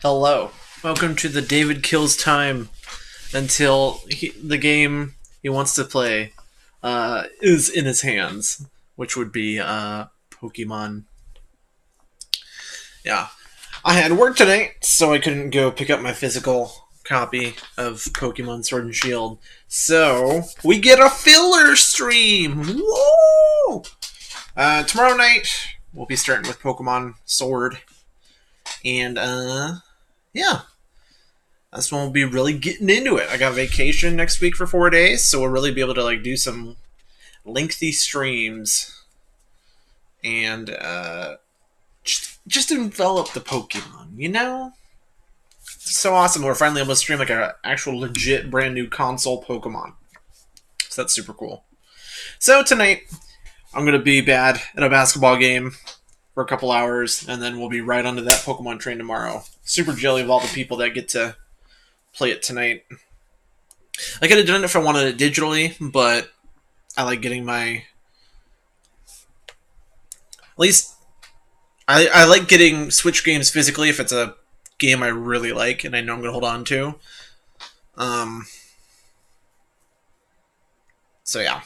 Hello. Welcome to the David kills time until the game he wants to play is in his hands, which would be Pokemon. Yeah. I had work tonight, so I couldn't go pick up my physical copy of Pokemon Sword and Shield. So, we get a filler stream! Woo! Tomorrow night, we'll be starting with Pokemon Sword. And, yeah. That's when we'll be really getting into it. I got vacation next week for 4 days, so we'll really be able to do some lengthy streams and just envelop the Pokemon, you know? It's so awesome. We're finally able to stream an actual legit brand new console Pokemon. So that's super cool. So tonight, I'm going to be bad at a basketball game for a couple hours, and then we'll be right onto that Pokemon train tomorrow. Super jelly of all the people that get to play it tonight. I could have done it if I wanted it digitally, but I like getting my... At least, I like getting Switch games physically if it's a game I really like and I know I'm going to hold on to. So yeah.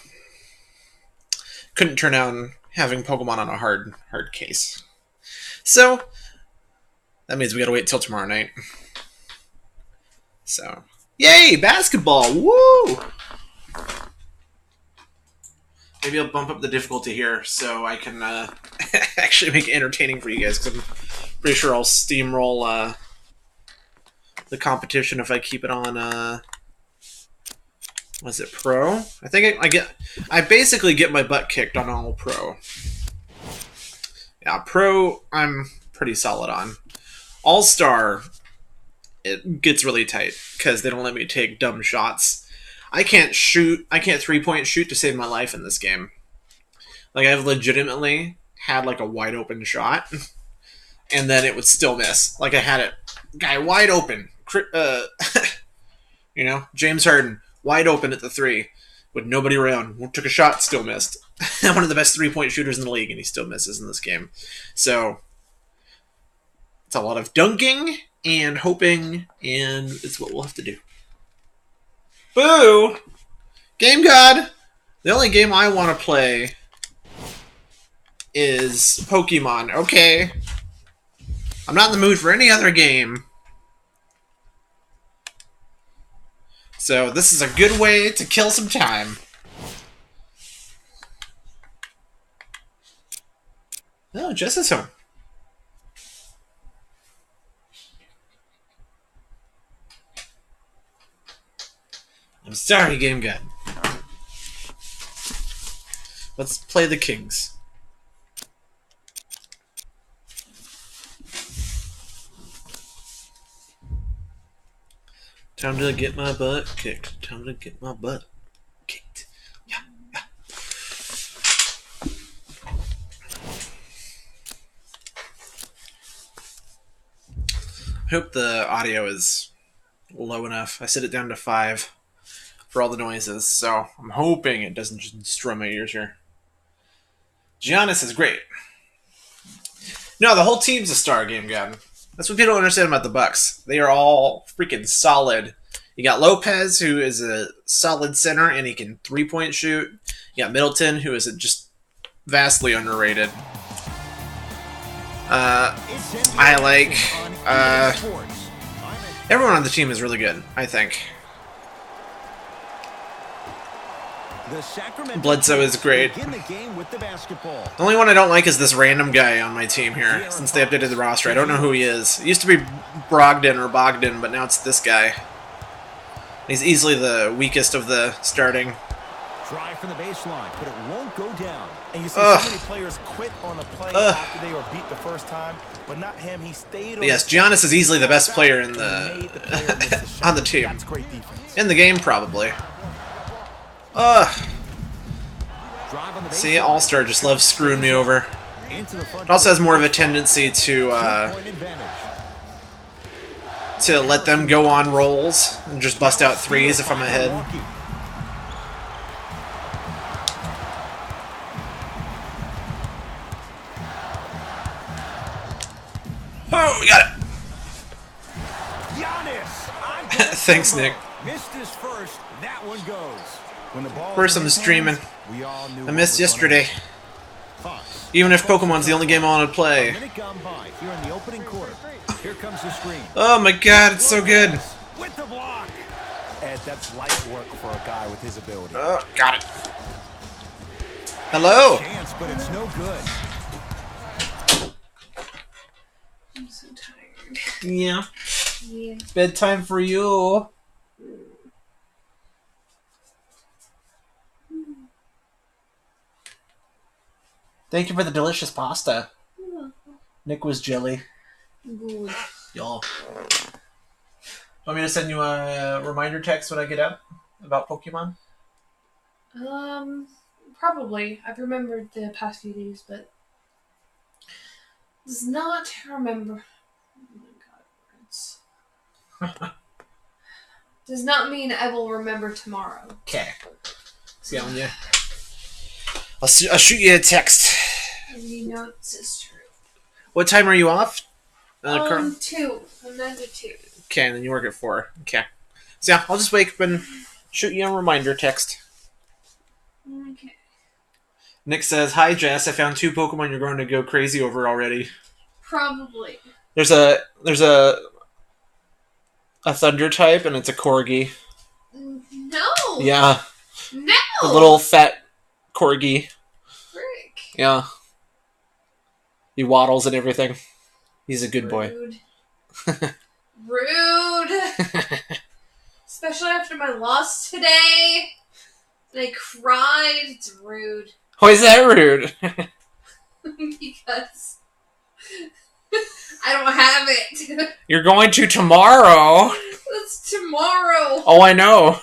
Couldn't turn down having Pokemon on a hard case. So, that means we gotta wait till tomorrow night. So, yay! Basketball! Woo! Maybe I'll bump up the difficulty here so I can actually make it entertaining for you guys, because I'm pretty sure I'll steamroll the competition if I keep it on, was it Pro? I think I basically get my butt kicked on all Pro. Yeah, Pro, I'm pretty solid on. All-Star, it gets really tight because they don't let me take dumb shots. I can't 3-point shoot to save my life in this game. Like, I've legitimately had a wide open shot and then it would still miss. Like, I had it guy wide open, you know, James Harden wide open at the 3 with nobody around, took a shot, still missed. One of the best 3-point shooters in the league, and he still misses in this game. So it's a lot of dunking and hoping, and it's what we'll have to do. Boo! Game God! The only game I want to play is Pokemon. Okay. I'm not in the mood for any other game. So this is a good way to kill some time. Oh, Jess is home. I'm sorry, Game God. Let's play the Kings. Time to get my butt kicked. Time to get my butt kicked. Yeah, yeah. I hope the audio is low enough. I set it down to 5 for all the noises, so I'm hoping it doesn't just destroy my ears here. Giannis is great. No, the whole team's a star, Game God. That's what people don't understand about the Bucks. They are all freaking solid. You got Lopez, who is a solid center, and he can 3-point shoot. You got Middleton, who is just vastly underrated. I like... everyone on the team is really good, I think. Bledsoe is great. The only one I don't like is this random guy on my team here, since they updated the roster. I don't know who he is. It used to be Bogdan, but now it's this guy. He's easily the weakest of the starting. Drive from the baseline, but it won't go down. And you see so many players quit on a play after they were beat the first time, but not him. He stayed on. Yes, Giannis is easily the best player in the on the team. That's great defense. In the game, probably. See, All-Star just loves screwing me over. It also has more of a tendency to let them go on rolls and just bust out threes if I'm ahead. Oh, we got it. Thanks, Nick. Missed his first. That one goes. When the ball First, I'm streaming. we all knew I missed yesterday. Fox. Even if Pokemon's the only game I want to play. A minute gone by here in the opening quarter. Here comes the screen. Oh my god, it's so good. With the block. Ed, that's light work for a guy with his ability. Oh, got it. Hello. Chance, but it's no good. I'm so tired. Yeah. Yeah. Bedtime for you. Thank you for the delicious pasta. Nick was jelly. Good. Y'all. Want me to send you a reminder text when I get up about Pokemon? Probably. I've remembered the past few days, but does not remember. Oh my god, words. Does not mean I will remember tomorrow. Okay. See on you. I'll shoot you a text. And you know this is true. What time are you off? 2. I'm 9 to 2. Okay, and then you work at 4. Okay. So yeah, I'll just wake up and shoot you a reminder text. Okay. Nick says, "Hi Jess, I found 2 Pokemon you're going to go crazy over already." Probably. There's a Thunder type and it's a Corgi. No. Yeah. No. The little fat Corgi. Frick. Yeah. He waddles and everything. He's a good boy. Rude. Especially after my loss today. And I cried. It's rude. Why is that rude? Because I don't have it. You're going to tomorrow. That's tomorrow. Oh, I know.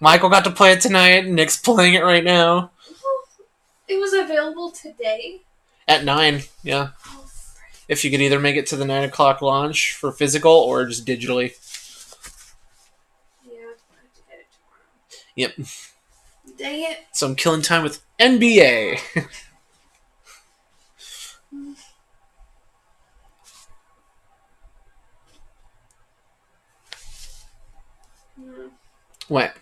Michael got to play it tonight. Nick's playing it right now. It was available today? At 9, yeah. Oh, frick. If you could either make it to the 9 o'clock launch for physical or just digitally. Yeah, I have to get it tomorrow. Yep. Dang it. So I'm killing time with NBA. What?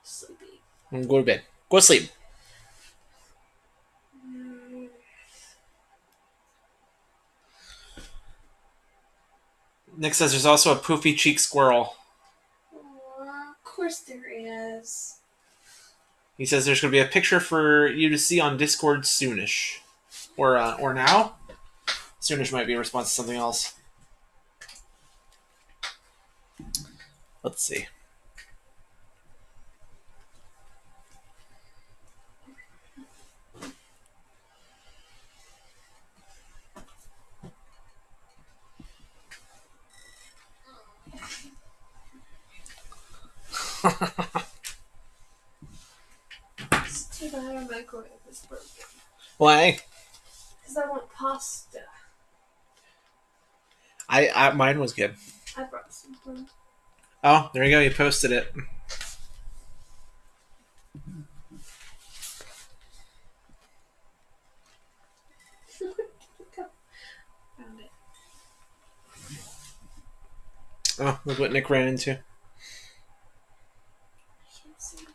Sleepy. Go to bed. Go to sleep. Nick says there's also a poofy cheek squirrel. Of course there is. He says there's going to be a picture for you to see on Discord soonish. Or now? Soonish might be a response to something else. Let's see. It's too bad our microwave is broken. Why? Because I want pasta. I mine was good. I brought some. Oh, there you go. You posted it. Found it. Oh, look what Nick ran into. Can't see.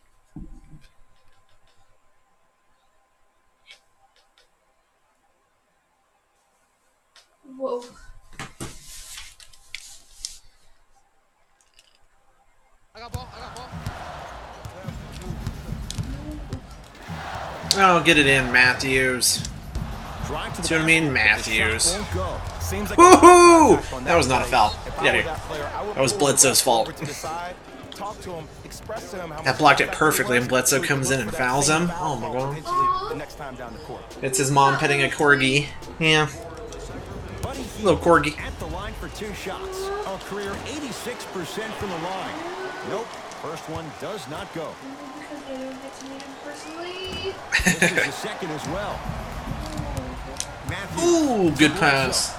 Whoa. Oh, get it in, Matthews. Drive to the See what I mean? basket, but the Matthews. shot won't go. Seems like Woohoo! That was not a foul. If Get out I of were here. that player, I would That was pull Bledsoe's the fault. over to the side, talk to him, express to him how That much blocked it respect perfectly, he and Bledsoe was, comes so he in and could look for that fouls same him. foul Oh my call god. potentially the next time down the court. It's his mom petting a corgi. Yeah. Buddy Little corgi. at the line for 2 shots. A career 86% from the line. Nope. First one does not go. Because I don't get to meet him personally. This is the second as well. Matthews Ooh, to good Bledsoe. pass.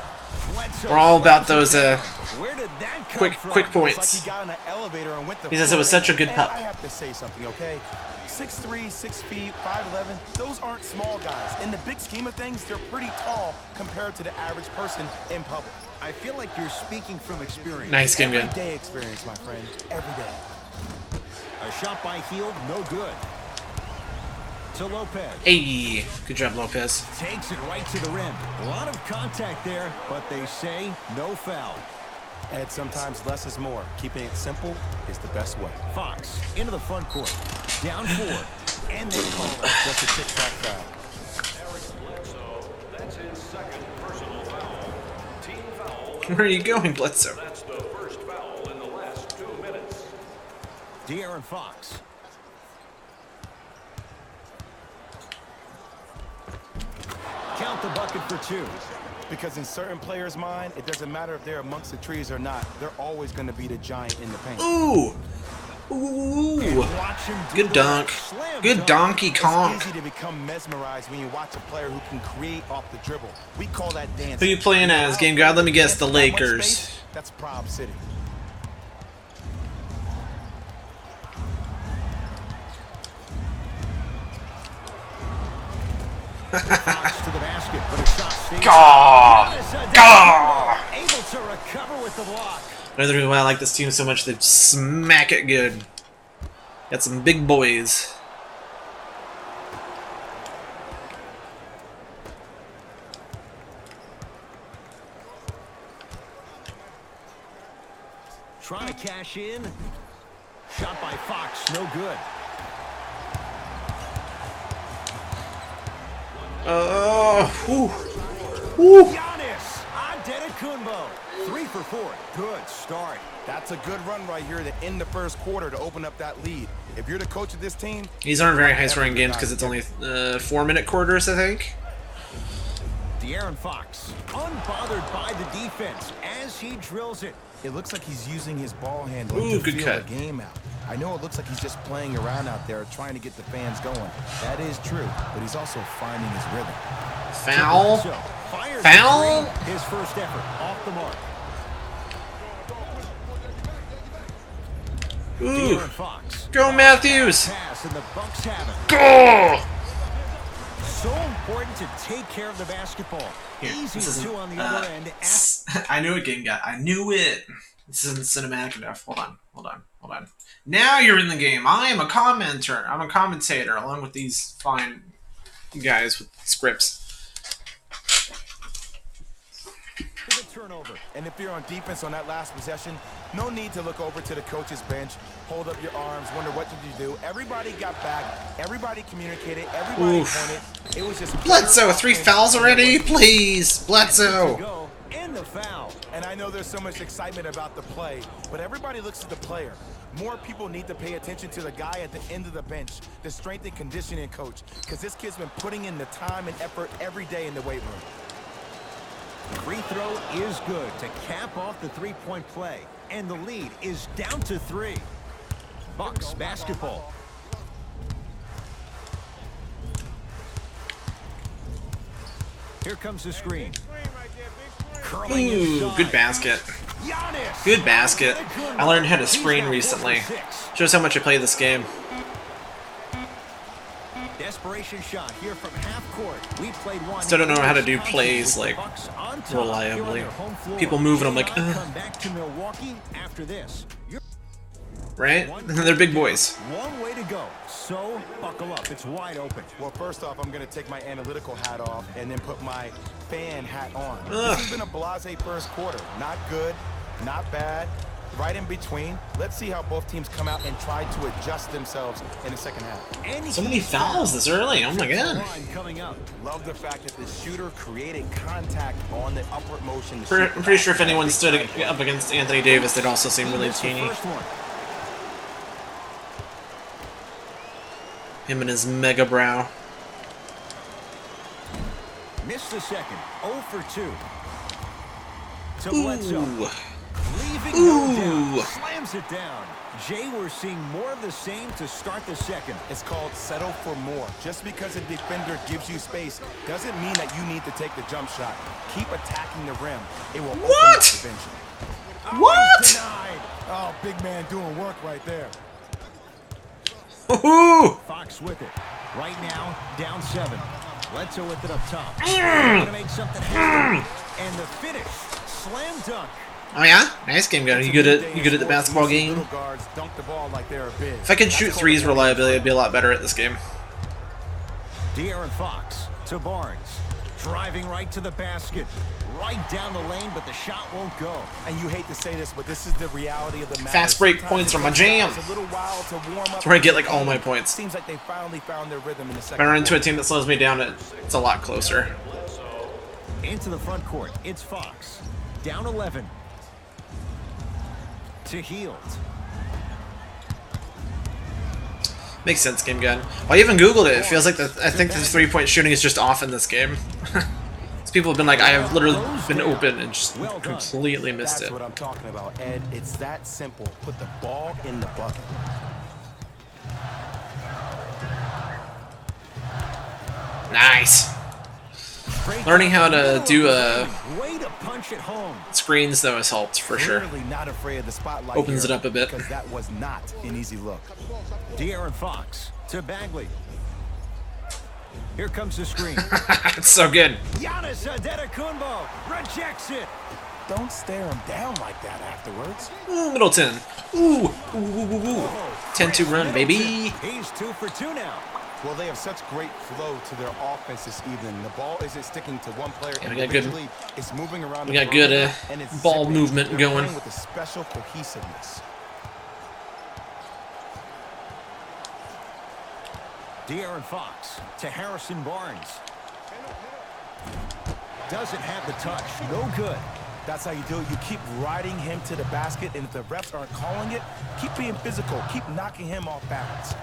Bledsoe We're all about slows those, it down. Where did that come quick from? points. It's like he got in an elevator and went the He says it was floor. such a good And pup. I have to say something, okay? 6'3", 6 feet, 5'11", those aren't small guys. In the big scheme of things, they're pretty tall compared to the average person in public. I feel like you're speaking from experience. Nice game, good. Everyday experience, my friend. Every day. A shot by Hield, no good. To Lopez. Hey, good job, Lopez. Takes it right to the rim. A lot of contact there, but they say no foul. And sometimes less is more. Keeping it simple is the best way. Fox into the front court. Down 4. And they call it just a tic-tac foul. That's his second personal foul. Team foul. Where are you going, Bledsoe? That's the first foul in the last 2 minutes. De'Aaron Fox. Count the bucket for 2. Because in certain players' mind, it doesn't matter if they're amongst the trees or not. They're always going to be the giant in the paint. Ooh! Ooh! Good dunk. Good Donkey Kong. It's easy to become mesmerized when you watch a player who can create off the dribble. We call that dancing. Who you playing as, Game God? Let me guess, the Lakers. That's Prob City. Fox to the basket, but a shot stays. Gah! Gah! Able to recover with the block. Another reason why I like this team so much, they smack it good. Got some big boys. Trying to cash in. Shot by Fox, no good. Whew. Whew. Giannis Antetokounmpo, 3 for 4. Good start. That's a good run right here to end the first quarter to open up that lead. If you're the coach of this team, These aren't very high-scoring games because it's only 4-minute quarters, I think. De'Aaron Fox, unbothered by the defense as he drills it. It looks like he's using his ball handling Ooh, to good feel cut. the game out. I know it looks like he's just playing around out there, trying to get the fans going. That is true, but he's also finding his rhythm. Foul. So, fires Foul. the three. His first effort off the mark. Ooh. De'Aaron Fox. Go, Matthews. Pass, and the Bucks have it. Go. So important to take care of the basketball. Here, Easy this to isn't, on the other end. I knew it, Game Guy. I knew it. This isn't cinematic enough. Hold on. Hold on. Hold on. Now you're in the game. I am a commenter. I'm a commentator along with these fine guys with scripts. Turnover. And if you're on defense on that last possession, no need to look over to the coach's bench, hold up your arms, wonder what did you do. Everybody got back, everybody communicated, everybody pointed. It was just Bledsoe, 3 fouls already? Please, Bledsoe. And the foul. And I know there's so much excitement about the play, but everybody looks at the player. More people need to pay attention to the guy at the end of the bench, the strength and conditioning coach, because this kid's been putting in the time and effort every day in the weight room. Free throw is good to cap off the three-point play, and the lead is down to 3. Bucks basketball. Here comes the screen. Ooh, good basket. Good basket. I learned how to screen recently. Shows how much I play this game. Desperation shot here from half court. We played one. Still don't know how to do plays like reliably. People move and I'm like, come back to Milwaukee after this. Right? They're big boys. One way to go. So buckle up. It's wide open. Well, first off, I'm going to take my analytical hat off and then put my fan hat on. This has been a blasé first quarter. Not good, not bad. Right in between. Let's see how both teams come out and try to adjust themselves in the second half. So many fouls this early. Oh my god. Love the fact that the shooter created contact on the upward motion. I'm pretty sure if anyone stood up against Anthony Davis, they'd also seem really teeny. Him and his mega brow. Missed the second. 0 for 2. To Bledsoe. Leaving no down, slams it down. Jay, we're seeing more of the same to start the second. It's called settle for more. Just because a defender gives you space doesn't mean that you need to take the jump shot. Keep attacking the rim. It will open up eventually. What? Denied. Oh, big man doing work right there. Fox with it. Right now, down 7. Bledsoe with it up top. Gonna make something happen. And the finish slam dunk. Oh yeah, nice game gun. You good at the basketball game? Little guards dunk the ball like they're big. If I could shoot threes reliably, I'd be a lot better at this game. De'Aaron Fox to Barnes. Driving right to the basket. Right down the lane, but the shot won't go. And you hate to say this, but this is the reality of the matter. Fast break Sometimes points it are my takes jam. guys a little while to warm up. That's where I get like all my points. Seems like they finally found their rhythm in the If second I run into a quarter. team that slows me down, it's a lot closer. Into the front court. It's Fox. Down 11. To Hield. Makes sense, game gun. Well, I even googled it. It feels like I think the 3-point shooting is just off in this game. People have been like, I have literally been open and just completely missed That's it. what I'm talking about, Ed. It's that simple. Put the ball in the bucket. Nice. Learning how to do Way to punch it home. screens though has helped for sure. Clearly not afraid of the spotlight. Opens it here, up a bit. because that was not an easy look. De'Aaron Fox to Bagley. Here comes the screen. It's so good. Giannis Antetokounmpo rejects it. Don't stare him down like that afterwards. Ooh, Middleton. Ooh, ooh, ooh, ooh, ooh. 10-2 run, baby. He's 2 for 2 now. Well, they have such great flow to their offense this evening. The ball isn't sticking to one player Yeah, we got good- individually. It's moving around. we the got good, perimeter, and it's ball zipping. movement They're going. playing with a special cohesiveness. De'Aaron Fox to Harrison Barnes. Doesn't have the touch. No good. That's how you do it. You keep riding him to the basket, and if the refs aren't calling it, keep being physical. Keep knocking him off balance.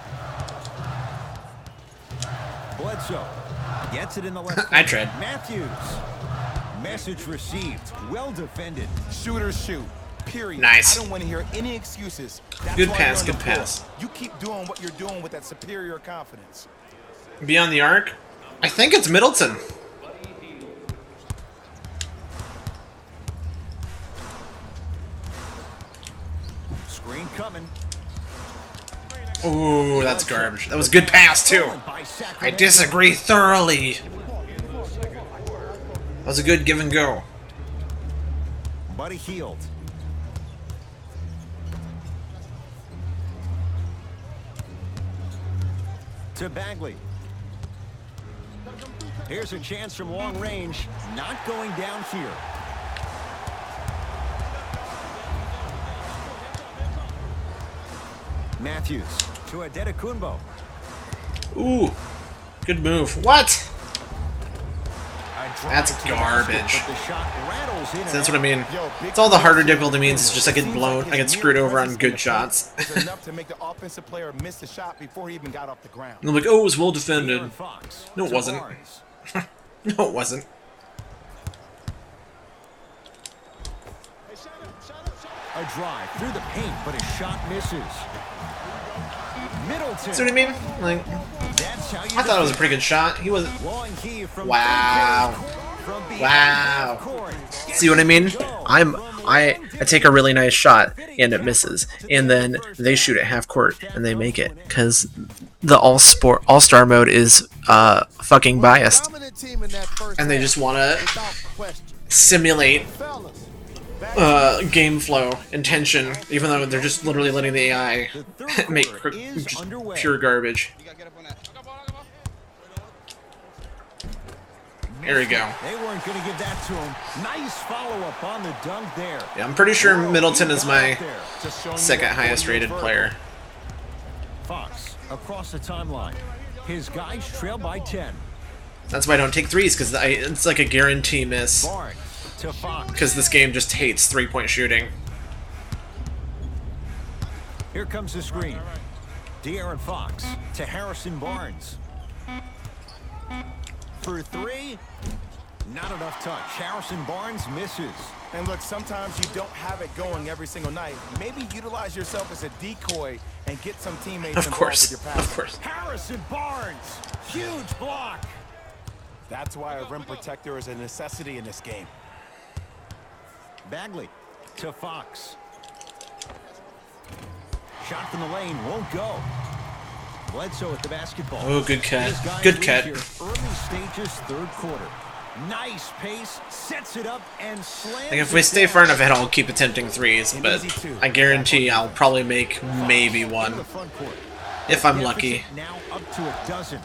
Bledsoe gets it in the left. I tried. Matthews. Message received. Well defended. Shooters shoot. Period. Nice. I don't want to hear any excuses. That's Good why pass, you're on good the floor. pass. You keep doing what you're doing with that superior confidence. Beyond the arc. I think it's Middleton. Screen coming. Ooh, that's garbage. That was a good pass too. By I Sacramento. disagree thoroughly. That was a good give and go. Buddy Hield. To Bagley. Here's a chance from long range. Not going down here. Matthews to Antetokounmpo. Ooh, good move. What? A drive That's to the basket, garbage. but the shot rattles in and That's what I out. mean. Yo, big It's all the harder plays difficulty means is just I get seems blown, like I get his screwed mere over on presence in good the shots. paint is enough to make the offensive player miss the shot before he even got off the ground. And I'm like, oh, it was well defended. De'Aaron Fox No, it to wasn't. Barnes. No, it wasn't. A drive through the paint, but his shot misses. Middleton. See what I mean? Like, That's how you I thought it was a pretty good shot. He was. Long key from Wow. from behind Wow. half court. See what I mean? I take a really nice shot and it misses, and then they shoot at half court and they make it because the all-star mode is fucking biased, and they just want to simulate game flow and tension, even though they're just literally letting the AI make just pure garbage. There we go. They weren't going to give that to him. Nice follow-up on the dunk there. Yeah, I'm pretty sure Middleton is my Just showing you second that highest ball rated moves player. Fox across the timeline. His guys trail by 10. That's why I don't take threes, because it's like a guarantee miss. Barnes to Fox. Because this game just hates three-point shooting. Here comes the screen. De'Aaron Fox to Harrison Barnes. For 3. Not enough touch. Harrison Barnes misses. And look, sometimes you don't have it going every single night. Maybe utilize yourself as a decoy and get some teammates Of involved course, with your of passing. course. Harrison Barnes. Huge block. That's why a rim protector is a necessity in this game. Bagley to Fox. Shot from the lane won't go. Bledsoe at the basketball. Oh, good cut. His guys Good lead cut. here, early stages, third quarter. Nice pace, sets it up and slams. Like if we stay far enough ahead, I'll keep attempting threes, but I guarantee I'll probably make maybe one if I'm lucky. Now up to a dozen.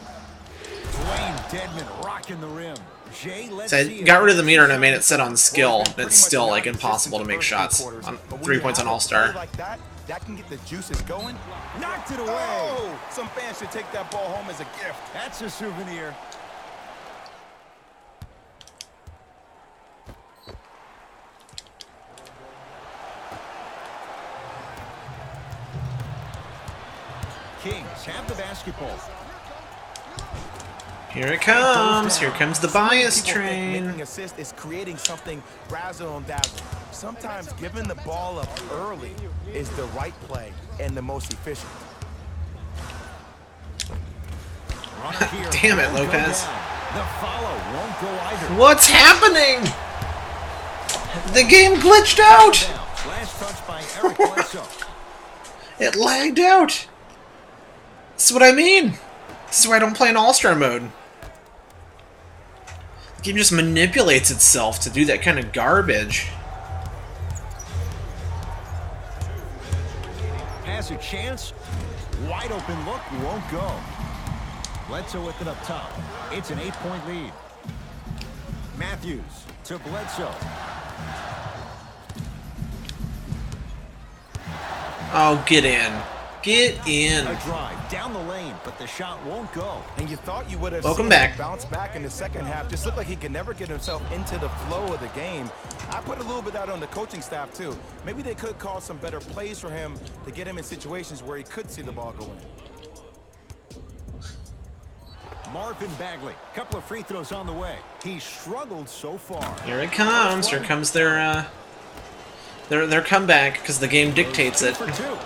Dwayne Deadman rocking the rim. Jay, let's So I see got rid of the meter and I made it set on skill, and it's still like impossible to make shots on 3 points on All-Star. Like that can get the juices going. knocked it away. Oh, some fans should take that ball home as a gift. That's a souvenir. Kings have the basketball. Here it comes. Here comes the bias People think train. making assist is creating something razzle and dazzle. Sometimes giving the ball up early is the right play and the most efficient. Runner here. Damn it, Won't go Lopez. down. The follow won't go either. What's happening? The game glitched out. Last touch by Eric Bledsoe. It lagged out. That's what I mean. This is why I don't play in All-Star mode. The game just manipulates itself to do that kind of garbage. Has a chance. Wide open look. Won't go. Bledsoe with it up top. It's an 8-point lead. Matthews to Bledsoe. Oh, get in. Get in. A drive down the lane, but the shot won't go. And you thought you would have Welcome seen back. him bounce back in the second half. Just looked like he could never get himself into the flow of the game. I put a little bit out on the coaching staff too. Maybe they could call some better plays for him to get him in situations where he could see the ball go in. Marvin Bagley, couple of free throws on the way. He struggled so far. Here it comes. Here comes their comeback because the game dictates it. For two.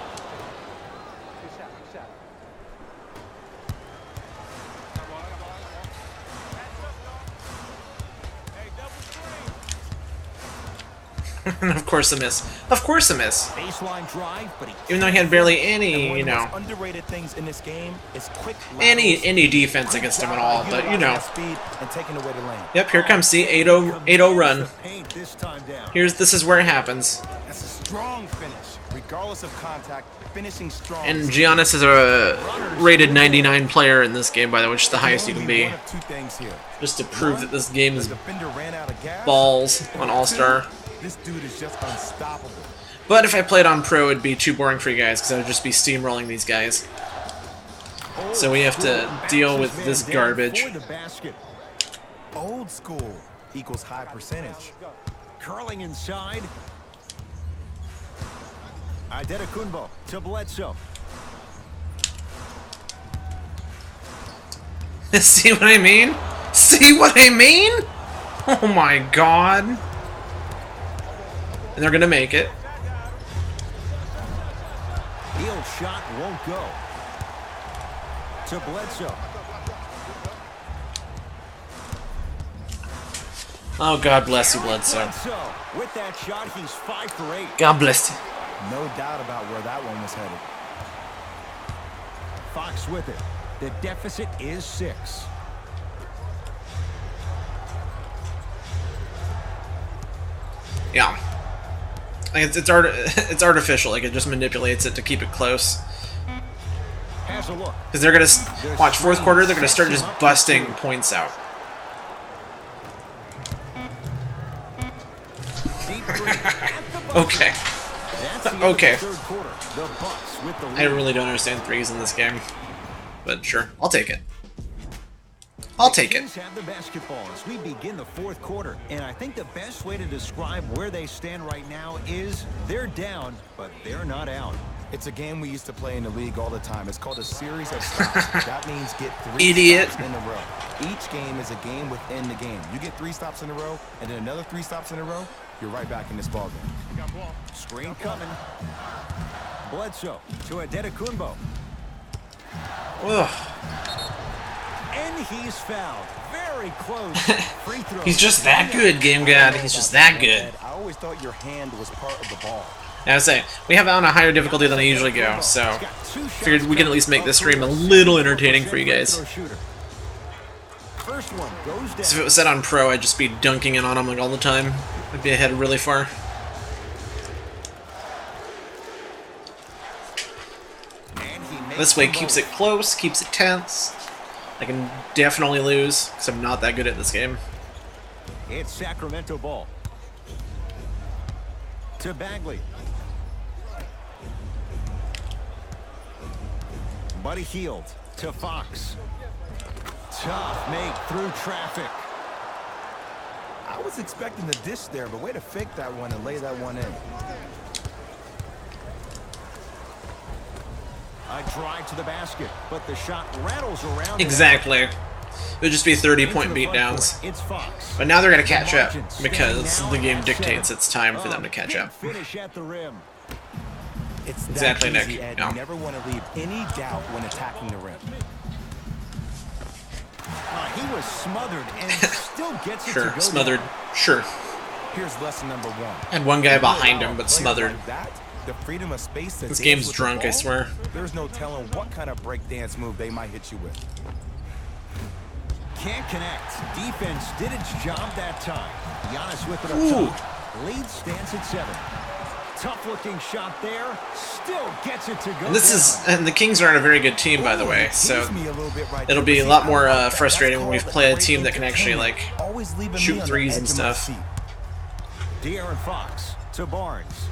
And of course a miss. Of course a miss. Baseline drive, but he Even though he had barely And any, one you of the know, most underrated things in this game is quick any defense against him at all. But you know, speed and taking away the lane. yep. Here comes the 8-0 run. paint this time down. This is where it happens. That's a strong finish, regardless of contact. Finishing strong. And Giannis is a rated 99 player in this game, by the way, which is the highest you can Only be. one of two things here. Just to prove that this game The is defender ran out of gas. balls on All-Star. This dude is just unstoppable. But if I played on Pro, it'd be too boring for you guys, because I would just be steamrolling these guys. So we have to deal with this garbage. For the basket. Old school equals high percentage. Curling inside. Adetokunbo to Bledsoe. See what I mean? See what I mean? Oh my god. And they're gonna make it. Heel shot won't go. To Bledsoe. Oh, God bless you, Bledsoe. Bledsoe. With that shot, he's 5 for 8. God bless you. No doubt about where that one was headed. Fox with it. The deficit is 6. Yeah. Like it's artificial. Like it just manipulates it to keep it close. Has a look. Because they're gonna watch fourth quarter. They're gonna start just busting points out. Deep three at the buzzer. Okay. That's the end of Okay. the third quarter. The Bucks with the I lead. really don't understand threes in this game, but sure, I'll take it. I'll take it. Kings have the basketball as we begin the fourth quarter, and I think the best way to describe where they stand right now is they're down, but they're not out. It's a game we used to play in the league all the time. It's called a series of stops. That means get 3 Idiot. stops in a row. Each game is a game within the game. You get 3 stops in a row, and then another 3 stops in a row, you're right back in this ballgame. Screen coming. Bledsoe to Adetokunbo. Ugh. And he's fouled. Very close. Free throw. He's just that good, Game God. He's just that good. I always thought your hand was part of the ball. I was saying, we have it on a higher difficulty than I usually go, so figured we can at least make this stream a little entertaining for you guys. first one goes down. So if it was set on Pro, I'd just be dunking in on him like all the time. I'd be ahead really far. And he makes This way the keeps move. it close, keeps it tense. I can definitely lose, because I'm not that good at this game. It's Sacramento ball. To Bagley. Buddy Hield to Fox. Tough make through traffic. I was expecting the dish there, but way to fake that one and lay that one in. A drive to the basket, but the shot rattles around. Exactly. It would just be 30-point Into the front beatdowns. court. It's Fox. But now they're going to catch The up, margin because standing the now game at dictates 7. it's time for them to A catch big up. Finish at the rim. It's Exactly, that easy, Nick. Ed. Yeah. You never want to leave any doubt when attacking the rim. He was smothered and still gets it to Sure, go smothered. down. Sure. Here's lesson number 1. Had one guy behind him, Allow a but player smothered. Like that, the freedom of space to This dance game's with the drunk, I ball, swear. There's no telling what kind of breakdance move they might hit you with. Can't connect. Defense did its job that time. Giannis with it Ooh. up top. Lead stands at 7. Tough looking shot there. Still gets it to go And this is, and the Kings aren't a very good team, by the way, so Teased me a little bit right it'll there, be a but lot see, more I like that. frustrating That's when we called play a great team that can actually, entertainment. like, Always leaving me shoot on the threes and edge of my stuff. seat. De'Aaron Fox to Barnes.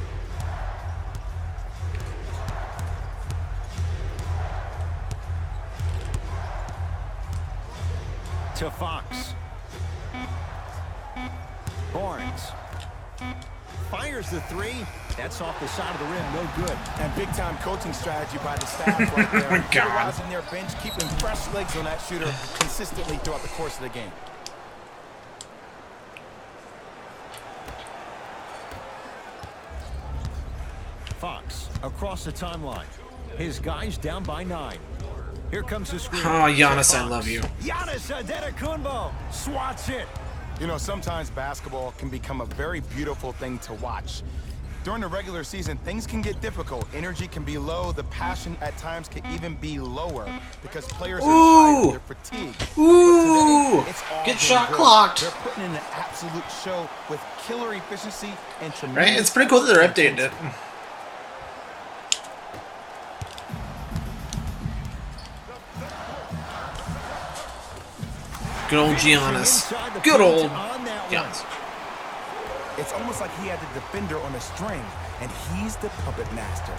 To Fox. Barnes. Fires the 3. That's off the side of the rim. No good. And big-time coaching strategy by the staff right there. Oh, God. Utilizing their bench, keeping fresh legs on that shooter consistently throughout the course of the game. Fox across the timeline. His guys down by 9. Here comes the screen. Oh, Giannis, To I Fox. love you. Giannis Antetokounmpo swats it. You know, sometimes basketball can become a very beautiful thing to watch. During the regular season, things can get difficult. Energy can be low. The passion at times can even be lower because players are Ooh. tired, they're fatigued. Ooh! But today, it's all Get been shot good. clocked! They're putting in an absolute show with killer efficiency and Right? tremendous. It's pretty cool that they're updating it. Good old Giannis. Good old Giannis. It's almost like he had the defender on a string, and he's the puppet master.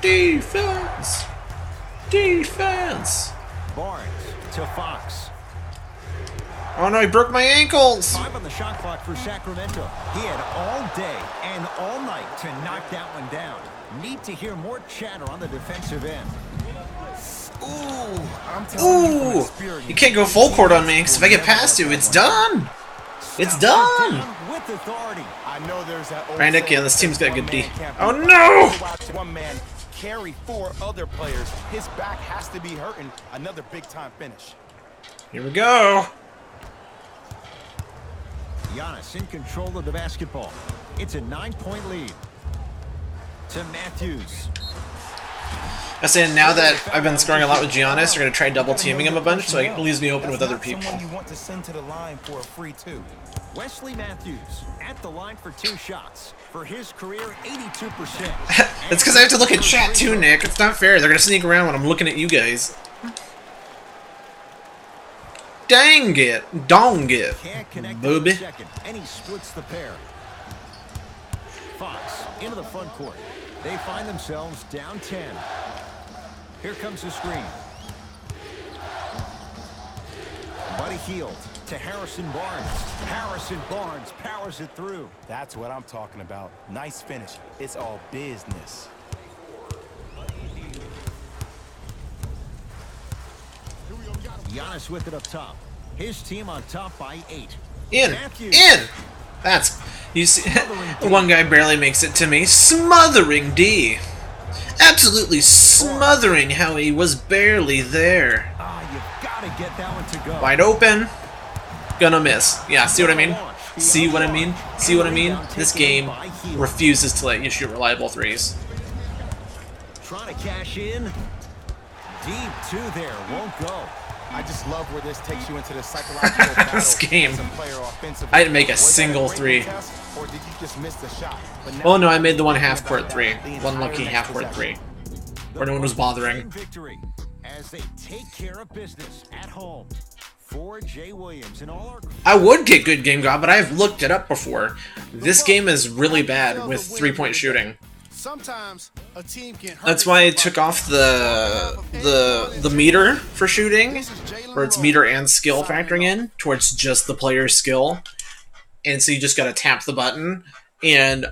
Defense! Defense! Barnes to Fox. Oh no, he broke my ankles! 5 on the shot clock for Sacramento. He had all day and all night to knock that one down. Need to hear more chatter on the defensive end. Ooh, I'm telling you from Ooh! experience. You can't go full court on me, because if I get past you, it's done! It's done! Down with authority. I know there's that old Right, Nick, saying yeah, this that team's got one good D. man can't Oh, beat no! five. Watch one man carry 4 other players. His back has to be hurting. Another big-time finish. Here we go! Giannis in control of the basketball. It's a 9-point lead. To Matthews. I say now that I've been scoring a lot with Giannis, they're going to try double teaming him a bunch, so it leaves me open with That's other not people. Someone you want to send to the line for a free 2. Wesley Matthews at the line for 2 shots. For his career, 82%. It's because I have to look at chat too, Nick. It's not fair. They're going to sneak around when I'm looking at you guys. Dang it! Dong it! Can't connect Booby. the second, and he splits the pair. Fox into the front court. They find themselves down 10. Here comes the screen. Buddy Hield to Harrison Barnes. Harrison Barnes powers it through. That's what I'm talking about. Nice finish. It's all business. Giannis with it up top. His team on top by 8. In! Matthews. In! That's... You see... One guy barely makes it to me. Smothering D! Absolutely smothering how he was barely there. You've got to get that one to go. Wide open. Gonna miss. Yeah, see what I mean? See what I mean? See what I mean? This game refuses to let you shoot reliable threes. Trying to cash in. Deep two there, won't go. I just love where this takes you into the psychological battle This game. as a player offensively. I didn't make a Was that single breaking three. test, or did you just miss the shot? But now Oh no, I made the one we're talking half-court about three. the One entire lucky next half-court possession. three. Where no one was bothering. Victory as they take care of business at home. For Jay Williams and all our... I would get good game god, but I've looked it up before. This game is really bad with three-point shooting. Sometimes a team can hurt. That's why I took off the meter for shooting, where it's meter and skill factoring in towards just the player's skill. And so you just gotta tap the button, and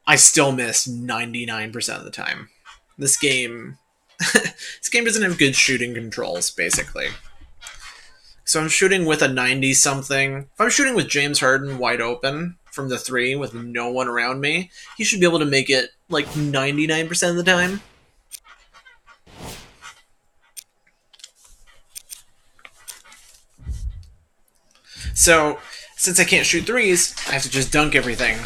I still miss 99% of the time. This game this game doesn't have good shooting controls, basically. So I'm shooting with a 90-something. If I'm shooting with James Harden wide open from the three with no one around me, he should be able to make it like 99% of the time. So, since I can't shoot threes, I have to just dunk everything.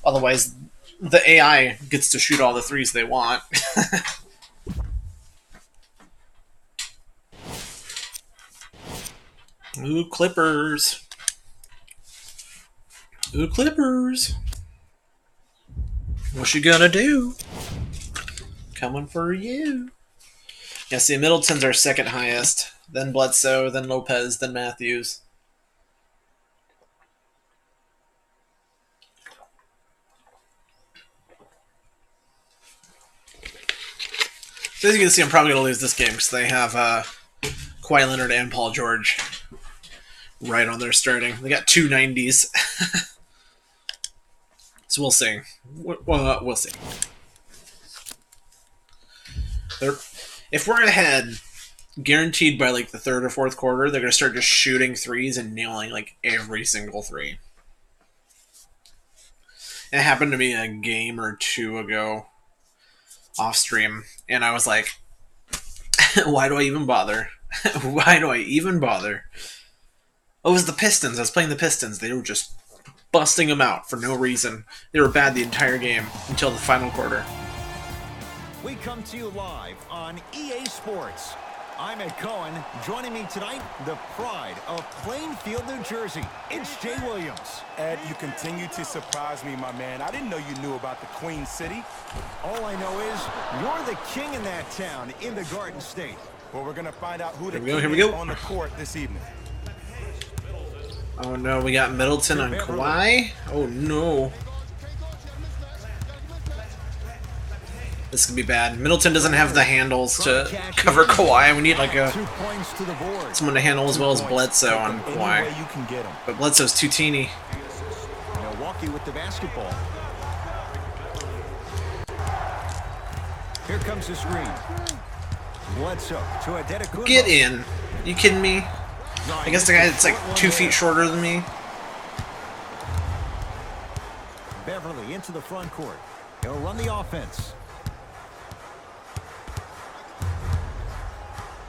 Otherwise, the AI gets to shoot all the threes they want. Ooh, Clippers. Ooh, Clippers. What you gonna do? Coming for you. Yeah, see, Middleton's our second highest. Then Bledsoe, then Lopez, then Matthews. So as you can see, I'm probably going to lose this game because they have Kawhi Leonard and Paul George right on their starting. They got two 90s. So we'll see. We'll see. If we're ahead, guaranteed by like the third or fourth quarter, they're going to start just shooting threes and nailing like every single three. It happened to me a game or two ago off stream, and I was like, why do I even bother? Why do I even bother? Oh, it was the Pistons. I was playing the Pistons. They were just busting them out for no reason. They were bad the entire game until the final quarter. We come to you live on EA Sports. I'm Ed Cohen. Joining me tonight, the pride of Plainfield, New Jersey. It's Jay Williams. Ed, you continue to surprise me, my man. I didn't know you knew about the Queen City. All I know is you're the king in that town in the Garden State. Well, we're going to find out who the Here we king go. is on the court this evening. Oh no, we got Middleton on Kawhi? Oh no. This could be bad. Middleton doesn't have the handles to cover Kawhi. We need like 2 points to the board. someone to handle as well as Bledsoe on Any way Kawhi. you can get him. But Bledsoe's too teeny. Milwaukee with the basketball. Here comes the screen. Bledsoe to Adetokounmpo. Get in. You kidding me? I guess the guy that's like 2 feet shorter than me. Beverly into the front court. He'll run the offense.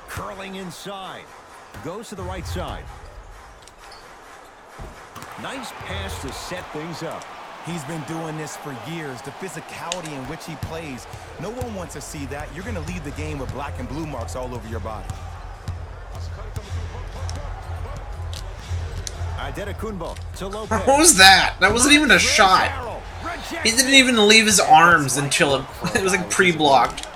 Curling inside. Goes to the right side. Nice pass to set things up. He's been doing this for years. The physicality in which he plays. No one wants to see that. You're going to leave the game with black and blue marks all over your body. Adetokounmpo to Lopez. What was that? That wasn't even a shot. He didn't even leave his arms until it was like pre-blocked.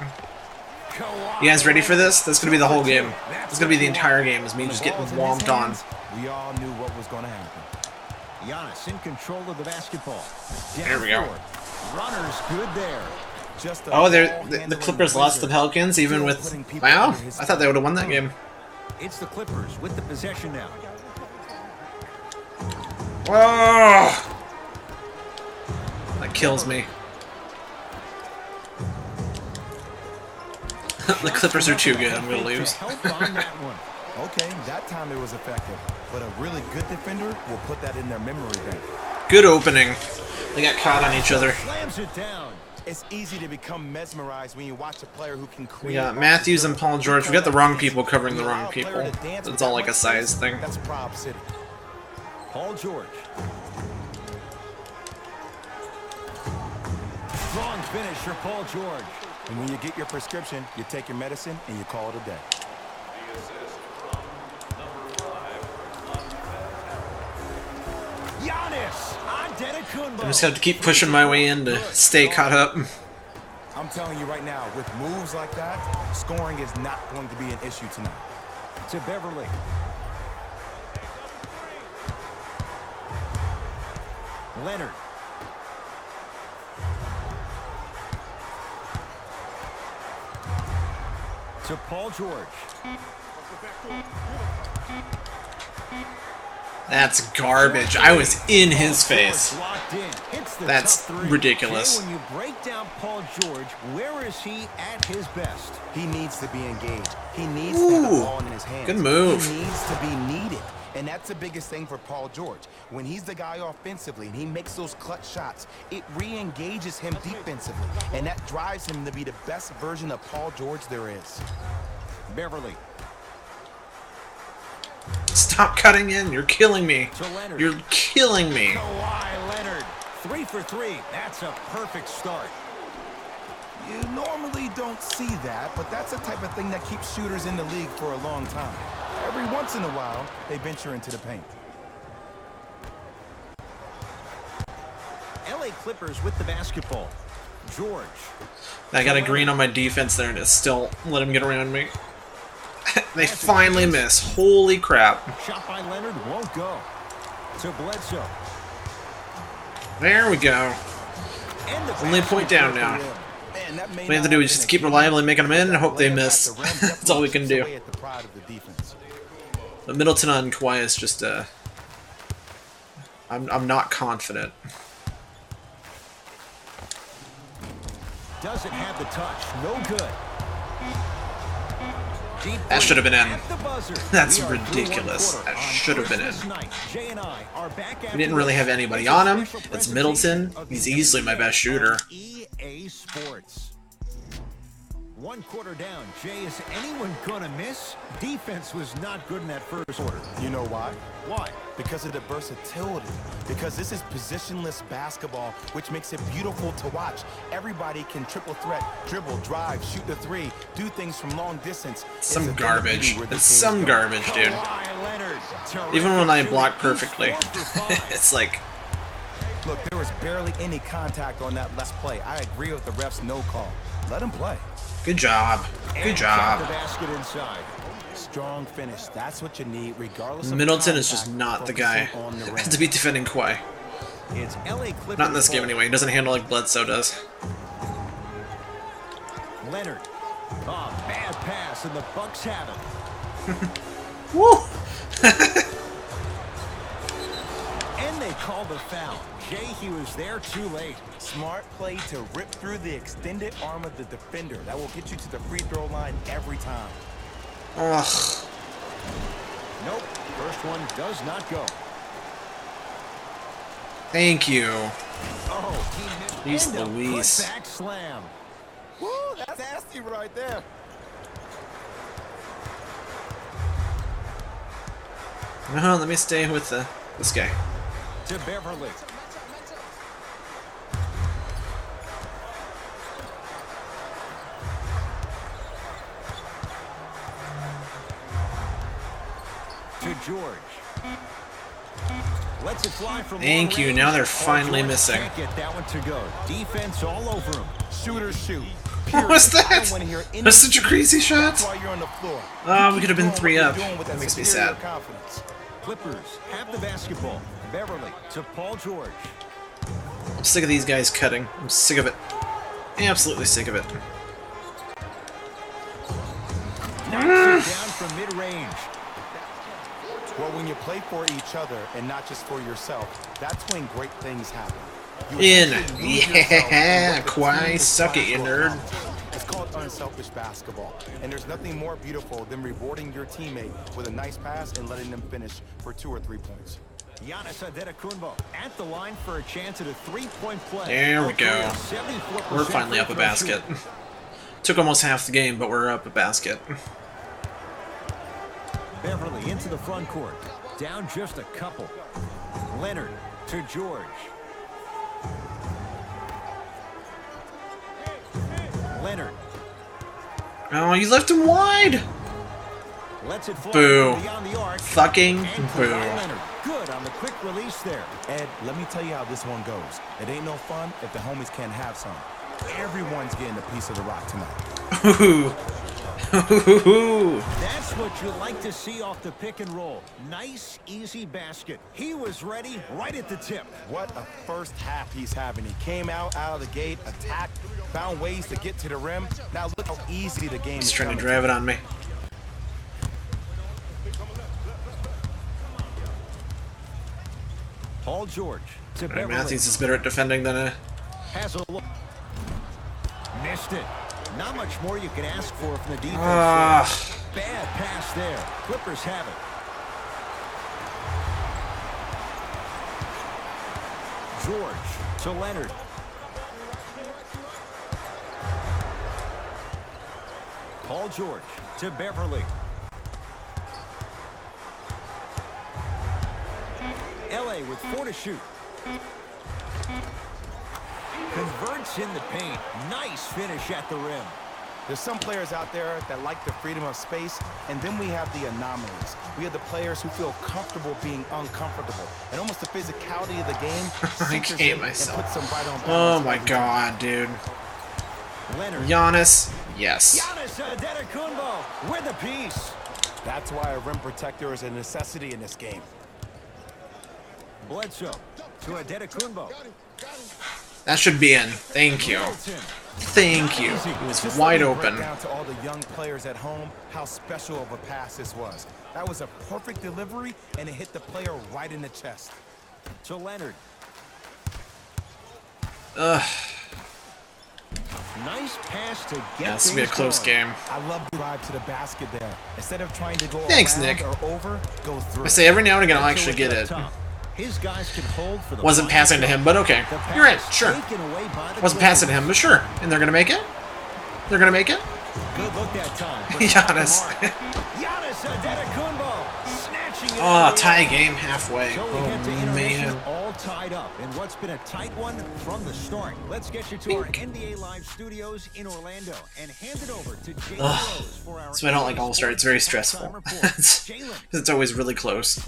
You guys ready for this? That's going to be the whole game. It's going to be the entire game is me just getting whomped on. We all knew what was going to happen. Giannis in control of the basketball. There we go. Runners good there. Just a Oh, ball-handling the Clippers lost the wizard. Pelicans even with... Putting people Wow, under his I thought they would have won that game. It's the Clippers with the possession now. Oh! That kills me. The Clippers are too good. I'm going to lose. Help on that one. Okay, that time it was effective. But a really good defender will put that in their memory bank. Good opening. They got caught on each other. Slams it down. It's easy to become mesmerized when you watch a player who can create. We got Matthews and Paul George. We got the wrong people covering the wrong people. It's all like a size thing. That's Prob City. Paul George. strong finish for Paul George. And when you get your prescription, you take your medicine and you call it a day. The assist from number 5. Giannis Antetokounmpo. I just have to keep pushing my way in to stay caught up. I'm telling you right now, with moves like that, scoring is not going to be an issue tonight. To Beverly. Leonard. To Paul George. That's garbage. I was in his face. George locked in. Hits the That's tough three. ridiculous. Jay, when you break down Paul George, where is he at his best? He needs to be engaged. He needs to have the Ooh, ball in his hands. good move. He needs to be needed. And that's the biggest thing for Paul George. When he's the guy offensively and he makes those clutch shots, it re-engages him defensively. And that drives him to be the best version of Paul George there is. Beverly. Stop cutting in. You're killing me. To Leonard. You're killing me. Kawhi Leonard. 3 for 3. That's a perfect start. You normally don't see that, but that's the type of thing that keeps shooters in the league for a long time. Every once in a while, they venture into the paint. LA Clippers with the basketball. George. I got a green on my defense there and it still let him get around me. They finally miss. Holy crap. Shot by Leonard won't go. To Bledsoe. There we go. And the Only a point down now. Man, that may What we have to not do have is been just a keep key, reliably making them in and but hope they layup at miss. the rim That's definitely all we can chips do. away at the pride of the defense. But Middleton on Kawhi is just I'm not confident. doesn't have the touch. No good. Deep That should have been in. at the buzzer. That's We are through ridiculous. one quarter. That On should have been Christmas in. night, Jay and I are back We didn't really have anybody on him. It's Middleton. He's easily my best shooter. EA Sports. 1 quarter down. Jay, is anyone gonna miss? Defense was not good in that first quarter. You know why? Why? Because of the versatility. Because this is positionless basketball, which makes it beautiful to watch. Everybody can triple threat, dribble, drive, shoot the three, do things from long distance. It's Some a thing of garbage. beauty where It's this some game's garbage, dude. Kawhi Leonard. Even when I Terrific block shooting. perfectly, He's 4 for 5. it's like, going. Look, there was barely any contact on that last play. I agree with the ref's no call. Let him play. good job. Good And got the job. basket inside. Strong finish. That's what you need, regardless of Middleton is just contact, not the guy focusing on the rim. to be defending Kawhi. It's LA Clippers. Not in this game ball. anyway. He doesn't handle like Bledsoe does. Leonard. Oh, bad pass, and the Bucks have it. Woo! And they call the foul. Jay, he was there too late. Smart play to rip through the extended arm of the defender. That will get you to the free throw line every time. Ugh. Nope. First one does not go. Thank you. Oh, he missed. Jeez And a Louise. putback slam. Woo, that's nasty right there. No, let me stay with this guy. To Beverly. To George. Lets it fly from Thank long you. range. Now they're Oh, finally George missing. Can't get that one to go. Defense all over him. Shooters shoot. What was Period. I that? don't wanna hear any That's such a crazy shot. That's why you're on the floor. Oh, You we keep could have been doing what 3 you're up. doing with That makes me superior sad. confidence. Clippers have the basketball. Beverly to Paul George. I'm sick of these guys cutting. I'm sick of it. Absolutely sick of it. Knocks it down from mid-range. Well, when you play for each other and not just for yourself, that's when great things happen. You In. essentially lose yourself in Yeah, what the Kawhi, team is suck trying it, you to nerd. accomplish. It's called unselfish basketball, and there's nothing more beautiful than rewarding your teammate with a nice pass and letting them finish for 2 or 3 points. Giannis Antetokounmpo at the line for a chance at a 3-point play. There we go. 74% We're finally up a free throw basket. shooting. Took almost half the game, but we're up a basket. Beverly into the front court. Down just a couple. Leonard to George. Leonard. Oh, you left him wide. Lets it fly Boo. beyond the arc. Fucking And boo. Kawhi Leonard. Good on the quick release there. Ed, let me tell you how this one goes. It ain't no fun if the homies can't have some. Everyone's getting a piece of the rock tonight. Ooh. Ooh. That's what you like to see off the pick and roll. Nice, easy basket. He was ready right at the tip. What a first half he's having. He came out of the gate, attacked, found ways to get to the rim. Now look how easy the game is He's trying to coming. drive it on me. Paul George to Right, Beverly. Matthews is better at defending than a. Has a look. Missed it. Not much more you can ask for from the defense. Bad pass there. Clippers have it. George to Leonard. Paul George to Beverly. LA with 4 to shoot. Converts in the paint. Nice finish at the rim. There's some players out there that like the freedom of space, and then we have the anomalies. We have the players who feel comfortable being uncomfortable, and almost the physicality of the game. I hate myself. And puts them right on Oh balance my every time. god, dude. Leonard. Giannis, yes. Giannis Antetokounmpo with the piece. That's why a rim protector is a necessity in this game. Bledsoe to Antetokounmpo. That should be in. Thank you. Middleton. Thank you. It was Just wide let me break open. down to all the young players at home how special of a pass this was. That was a perfect delivery, and it hit the player right in the chest. To Leonard. Ugh. Nice pass to get Yeah, this will be a things close going. game. I love the drive to the basket there. Instead of trying to go Thanks, around Nick. or over, go through. I say every now and again I'll Bledsoe actually with get up it. top. His guys can hold for the Wasn't final passing to shot. him, but okay. The You're right, pass sure. taken away by the Wasn't passing to Clippers. him, but sure. And they're gonna make it? They're gonna make it? Good look that time. but Giannis. not the mark. Giannis Antetokounmpo snatching it. Oh, out of the tie air. game halfway. So we Oh get to intermission man. all tied up in what's been a tight one from the start. Let's get you to our NBA Live studios in Orlando and hand it over to Jalen Ugh. Rose for our So I don't like NBA All-Star. It's very Sports stressful. Halftime Report. Because Jalen. it's always really close.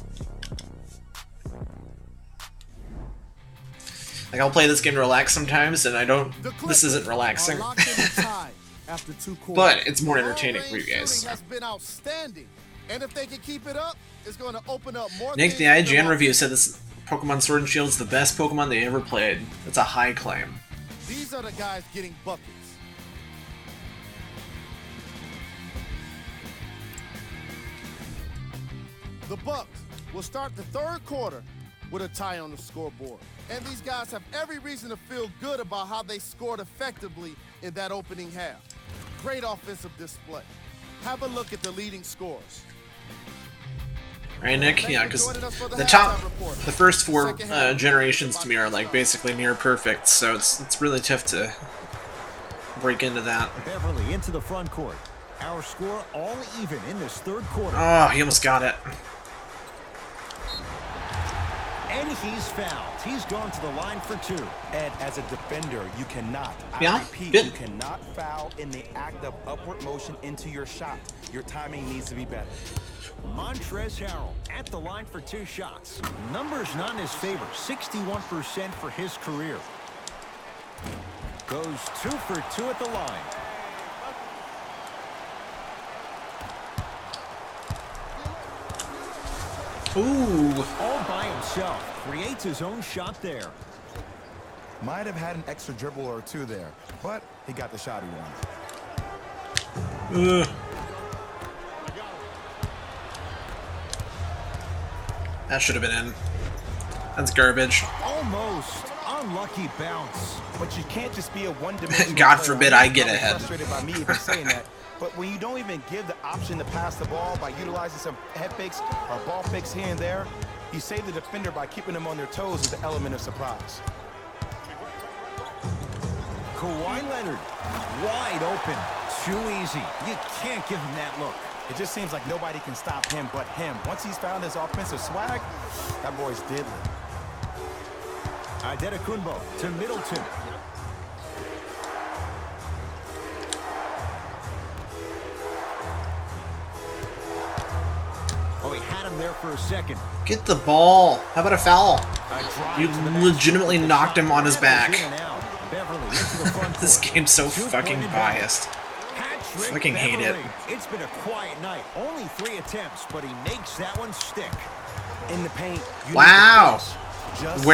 Like I'll play this game to relax sometimes, and I don't. The This isn't Clippers relaxing. are locked in the tie after 2 quarters. But it's more entertaining for you Long-range guys. shooting has been outstanding, and if they can keep it up, it's going to open up more. Nick, the things for IGN them. review said this Pokemon Sword and Shield is the best Pokemon they ever played. That's a high claim. These are the guys getting buckets. The Bucks will start the 3rd quarter with a tie on the scoreboard. And these guys have every reason to feel good about how they scored effectively in that opening half. Great offensive display. Have a look at the leading scores. Right, Nick? Yeah, because the top, the first 4 generations to me are like basically near perfect, so it's really tough to break into that. Beverly into the front court. Our score all even in this 3rd quarter. Oh, he almost got it. And he's fouled. He's gone to the line for 2. And as a defender, you cannot, Yeah, I repeat, good. you cannot foul in the act of upward motion into your shot. Your timing needs to be better. Montrezl Harrell at the line for 2 shots. Numbers not in his favor. 61% for his career. Goes 2 for 2 at the line. Ooh. All by himself. Creates his own shot there. Might have had an extra dribble or 2 there, but he got the shot he wanted. Ugh. That should have been in. That's garbage. Almost. Unlucky bounce. But you can't just be a one-dimensional God player. forbid I'm I get probably ahead. Frustrated by me even saying that. But when you don't even give the option to pass the ball by utilizing some head fakes or ball fakes here and there, you save the defender by keeping them on their toes with the element of surprise. Kawhi Leonard. Wide open. Too easy. You can't give him that look. It just seems like nobody can stop him but him. Once he's found his offensive swag, that boy's deadly. Antetokounmpo to Middleton. there for a second. Get the ball. How about a foul? A drive You to the net. legitimately The knocked shot him on his rattles back. in and out. Beverly into the front This court. game's so Two-point fucking advantage. biased. Hat-trick Fucking hate it. Beverly. It's been a quiet night. Only 3 attempts, but he makes that one stick. In the paint. You Wow. need to finish. Just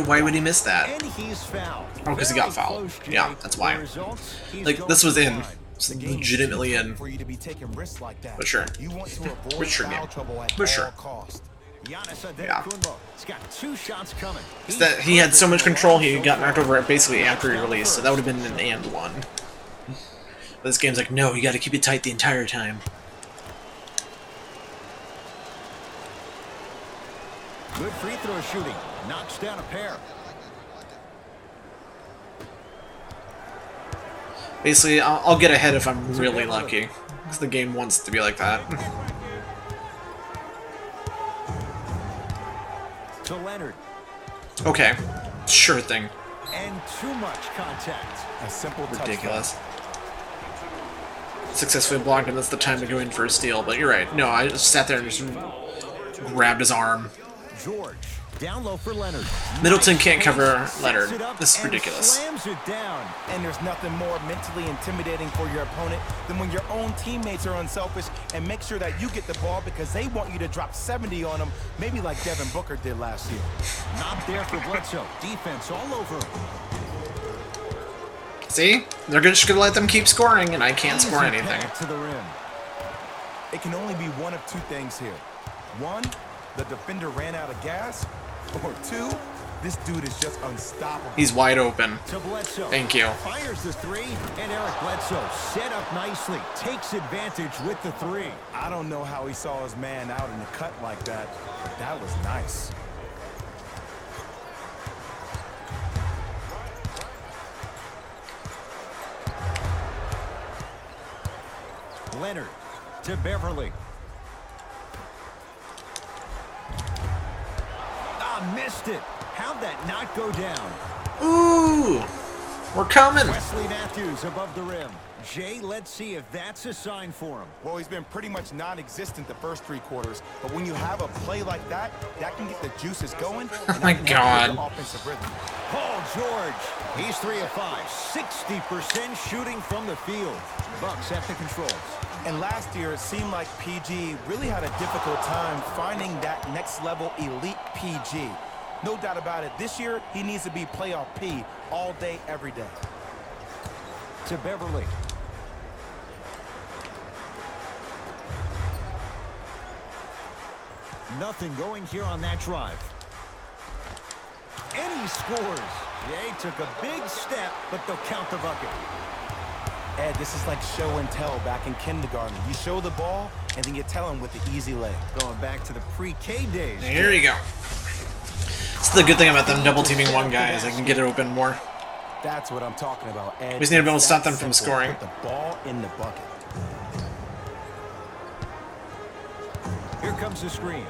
Why would he miss that? And he's fouled. Oh, 'cause he got Very fouled. close, Jay. Yeah, that's why. The results, he's Like, going this was to in. line. It's The game is legitimately too in. tough for you to be taking risks like that. But sure. You want to avoid But sure, foul game. trouble at But all sure. costs. Giannis Yeah. Antetokounmpo. He's got 2 shots coming. It's that he had so much control, he got knocked over basically after he released, so that would have been an and one. But this game's like, no, you gotta keep it tight the entire time. Good free throw shooting. Knocks down a pair. Basically, I'll get ahead if I'm really lucky, because the game wants to be like that. To Leonard. Okay, sure thing. And too much contact. A simple touchdown. Ridiculous. Successfully blocked, and that's the time to go in for a steal, but you're right. No, I just sat there and just grabbed his arm. George. Down low for Leonard. Middleton Nice can't pace, cover sets Leonard. it up This is and ridiculous. Slams it down. And there's nothing more mentally intimidating for your opponent than when your own teammates are unselfish and make sure that you get the ball because they want you to drop 70 on them, maybe like Devin Booker did last year. Not there for Bledsoe. Defense all over him. See? They're just gonna let them keep scoring, and I can't score Easy anything. pass to the rim. It can only be one of 2 things here. 1, the defender ran out of gas, or 2, this dude is just unstoppable. He's wide open. To Bledsoe. Thank you. Fires the 3, and Eric Bledsoe set up nicely. Takes advantage with the 3. I don't know how he saw his man out in the cut like that, but that was nice. Leonard to Beverly. Ah, missed it. How'd that not go down? Ooh! We're coming! Wesley Matthews above the rim. Jay, let's see if that's a sign for him. Well, he's been pretty much non-existent the first 3 quarters, but when you have a play like that, that can get the juices going. Oh my God. Offensive rhythm. Paul George. He's 3 of 5. 60% shooting from the field. Bucks at the controls. And last year, it seemed like PG really had a difficult time finding that next level elite PG. No doubt about it, this year, he needs to be playoff P all day, every day. To Beverly. Nothing going here on that drive. And he scores. Jay took a big step, but they'll count the bucket. Ed, this is like show and tell back in kindergarten. You show the ball, and then you tell him with the easy leg. Going back to the pre-K days. Here you go. It's the good thing about them double teaming one guy is I can get it open more. That's what I'm talking about, Ed. We just need to be able to It's stop that them from simple. scoring. Put the ball in the bucket. Here comes the screen.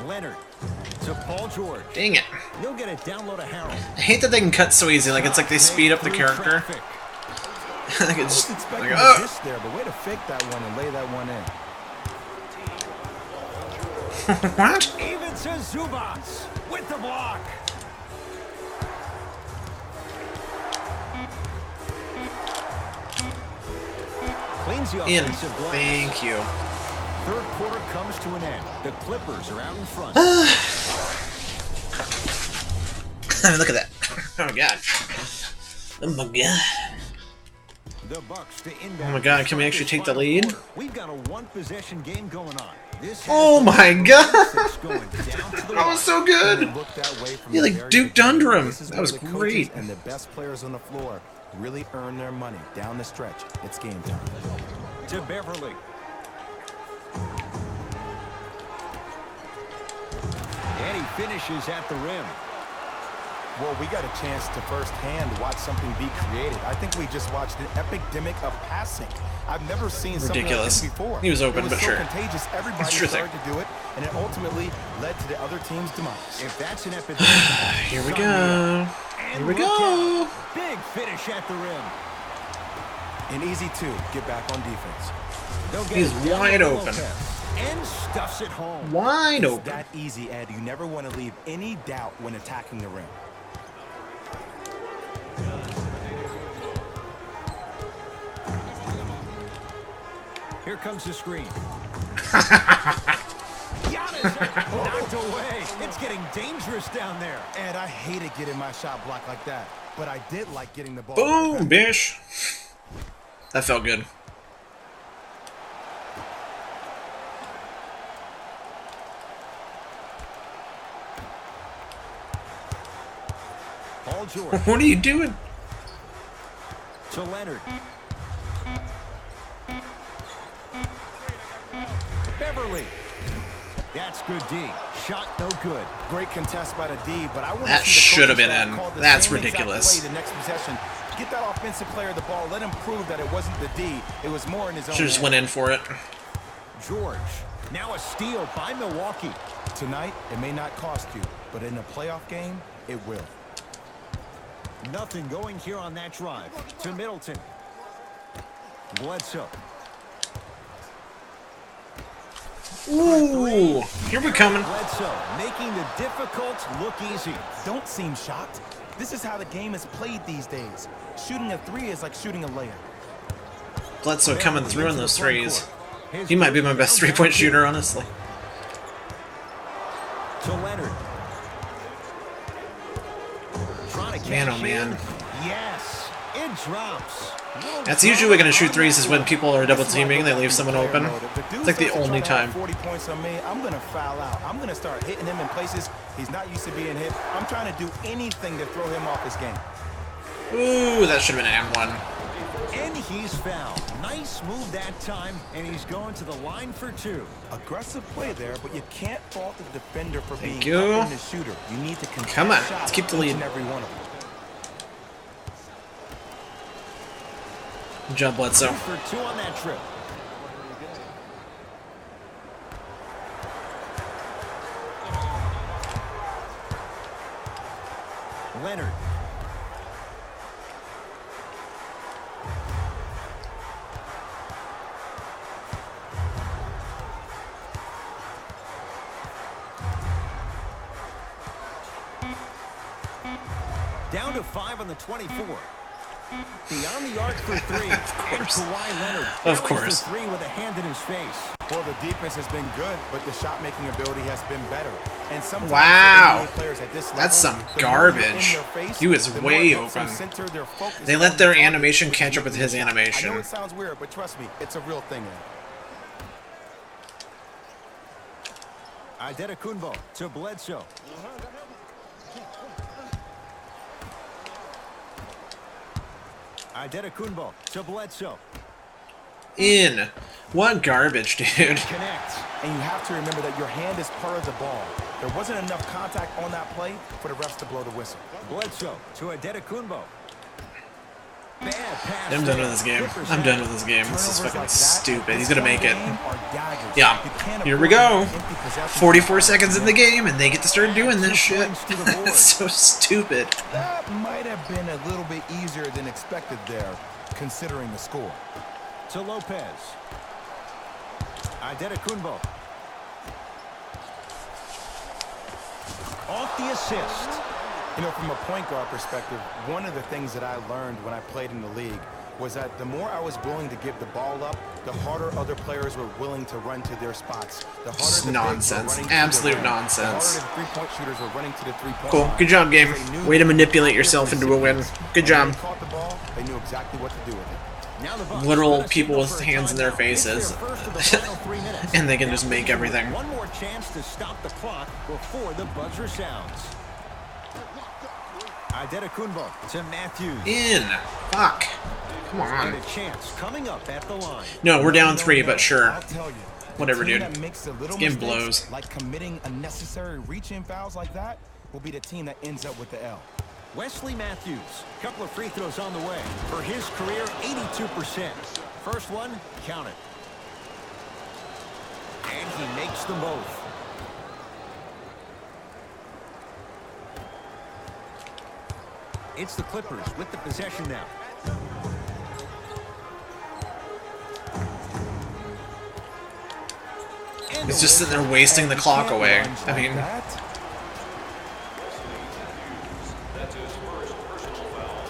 Leonard to Paul George. Dang it. He'll get it down low to Harold. I hate that they can cut so easy, like it's like they speed up the character. Traffic. Like I it's was expecting like, a dish there, but way to fake that one and lay that one in. what? Even to Zubats with the block. Cleans the In. offensive glass. Thank you. Third quarter comes to an end. The Clippers are out in front. Look at that. Oh my god. Oh my god. The Bucks to Oh inbound. my god, can we actually take the lead? We've got a 1-possession game going on. This Oh my god! going down to the That was so good! It looked that way from He the like very duked beginning. under him. This is That where was the coaches great. And the best players on the floor really earn their money down the stretch. It's game time. to Beverly. And he finishes at the rim. Well, we got a chance to firsthand watch something be created. I think we just watched an epidemic of passing. I've never seen something like Ridiculous. this before. He was open, it was but so sure. contagious, everybody It's a sure thing. started to do it, and it ultimately led to the other team's demise. If that's an epidemic. Here we sign me go. up. And Here we look go. out. Big finish at the rim. An easy two. Get back on defense. They'll get He's it down wide to open. Lopez, and stuffs it home. Wide It's open. that easy, Ed. You never want to leave any doubt when attacking the rim. Here comes the screen. Giannis knocked away. It's getting dangerous down there. Ed, I hated getting my shot blocked like that, but I did like getting the ball. Boom, right back. bish. That felt good. Paul George What are you doing? to Leonard. Beverly. That's good D. Shot no good. Great contest by the D, but I want That to see the should have coaching been staff in. call the That's same exact ridiculous. play the next possession. Get that offensive player the ball. Let him prove that it wasn't the D. It was more in his own Should have just hand. went in for it. George. Now a steal by Milwaukee. Tonight, it may not cost you, but in a playoff game, it will. Nothing going here on that drive. To Middleton. Bledsoe. Ooh, here we coming. Bledsoe making the difficult look easy. Don't seem shocked. This is how the game is played these days. Shooting a three is like shooting a layup. Bledsoe coming through in those threes. His He might be my best down three-point to shooter, honestly. To Leonard. Trying to Man, cash oh man. in. Yes, it drops. Little That's drop usually when gonna shoot on threes that is when one. people are double teaming. They leave someone open. It's It's like the only time. 40 points on me. I'm gonna foul out. I'm gonna start hitting him in places he's not used to being hit. I'm trying to do anything to throw him off his game. Ooh, that should have been an and one. And he's fouled. Nice move that time, and he's going to the line for two. Aggressive play there, but you can't fault the defender for Thank being you. up in the shooter. You need to contest Come on, shots, let's keep the each lead. and every one of them. Good job, Bledsoe. For two on that trip. Leonard. Down to 5 on the 24. Beyond the arc for three. Of course. Kawhi Leonard. Of Barrels course. the three with a hand in his face. Well, the defense has been good, but the shot-making ability has been better. And sometimes Wow. the NBA players at this That's level, some the more you're in garbage. their face, He was the more way it helps them open. center their focus They on let their the target, animation which catch is up with his the shot. I animation. know it sounds weird, but trust me, it's a real thing. Antetokounmpo to Bledsoe. Antetokounmpo to Bledsoe. In. What garbage, dude. Connects. And you have to remember that your hand is part of the ball. There wasn't enough contact on that play for the refs to blow the whistle. Bledsoe to Antetokounmpo. Bad pass. I'm done with this game. I'm done with this game. This is fucking stupid. He's gonna make it. Yeah. Here we go. 44 seconds in the game, and they get to start doing this shit. It's so stupid. That might have been a little bit easier than expected there, considering the score. To Lopez. Antetokounmpo. Off the assist. You know, from a point guard perspective, one of the things that I learned when I played in the league was that the more I was willing to give the ball up, the harder other players were willing to run to their spots. The harder Just the bigs were nonsense. running to the Absolute rim. nonsense. The harder the three-point shooters were running to the three-point Cool. line. Good job, game. They knew Way to that manipulate if yourself they into a win. received Good this, and job. they caught the ball, they knew exactly what to do with it. Now the Bucks Literal got a people signal with for a hands in their timeout. It's faces. their first of the final 3 minutes. And they can just make everything. One more chance to stop the clock before the buzzer sounds. Antetokounmpo to Matthews. In. Fuck. Come And on. a chance coming up at the line. No, we're down 3, but sure. I'll tell you. Whatever, the team dude. That makes a little This game mistakes, blows. like committing unnecessary reach-in fouls like that, will be the team that ends up with the L. Wesley Matthews, couple of free throws on the way. For his career, 82%. First one, count it. And he makes them both. It's the Clippers with the possession now. He's just sitting there wasting the clock away. I mean, That's his first personal foul.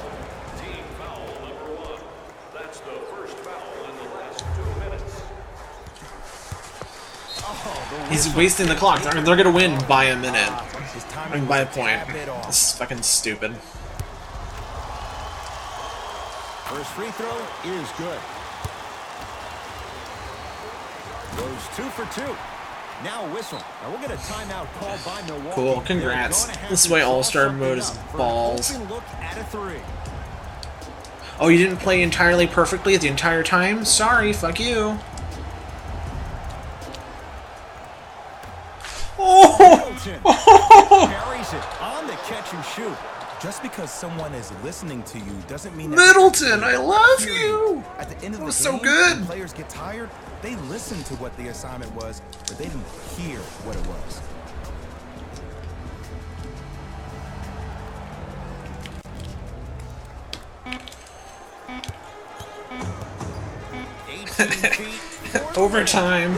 Team foul number 1. That's the first foul in the last 2 minutes. he's wasting the clock. They're gonna win by a minute. His I timing mean, by a was point. tad bit off. This is fucking stupid. First free throw is good. Goes 2 for 2. Now a whistle. Now we'll get a timeout called by Milwaukee. Cool, congrats. They're gonna have This is to why draw All-Star something mode is up for an balls. open look at a 3. Oh, you didn't play entirely perfectly the entire time? Sorry, fuck you. Oh! Middleton carries it on the catch and shoot. Just because someone is listening to you doesn't mean that Middleton, I love you! At the end of That was the so game, good. when players get tired, they listen to what the assignment was, but they didn't hear what it was. Overtime.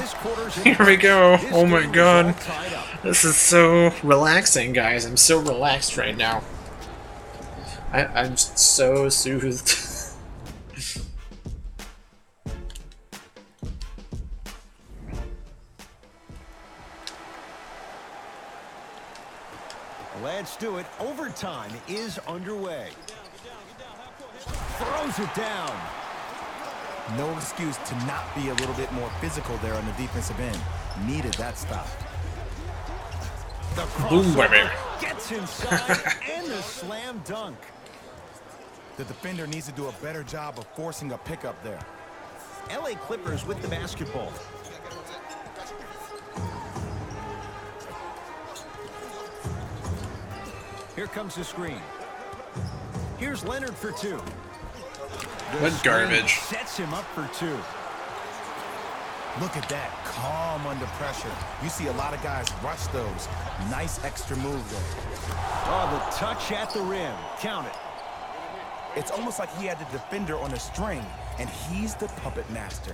Here we go. Oh my god. This is so relaxing, guys. I'm so relaxed right now. I'm so soothed. Let's do it. Overtime is underway. Throws it down. No excuse to not be a little bit more physical there on the defensive end. Needed that stop. The Boom, baby. crossover gets inside and the slam dunk. The defender needs to do a better job of forcing a pickup there. LA Clippers with the basketball. Here comes the screen. Here's Leonard for 2. What garbage. Sets him up for 2. Look at that, calm under pressure. You see a lot of guys rush those. Nice extra move there. Oh, the touch at the rim. Count it. It's almost like he had the defender on a string, and he's the puppet master.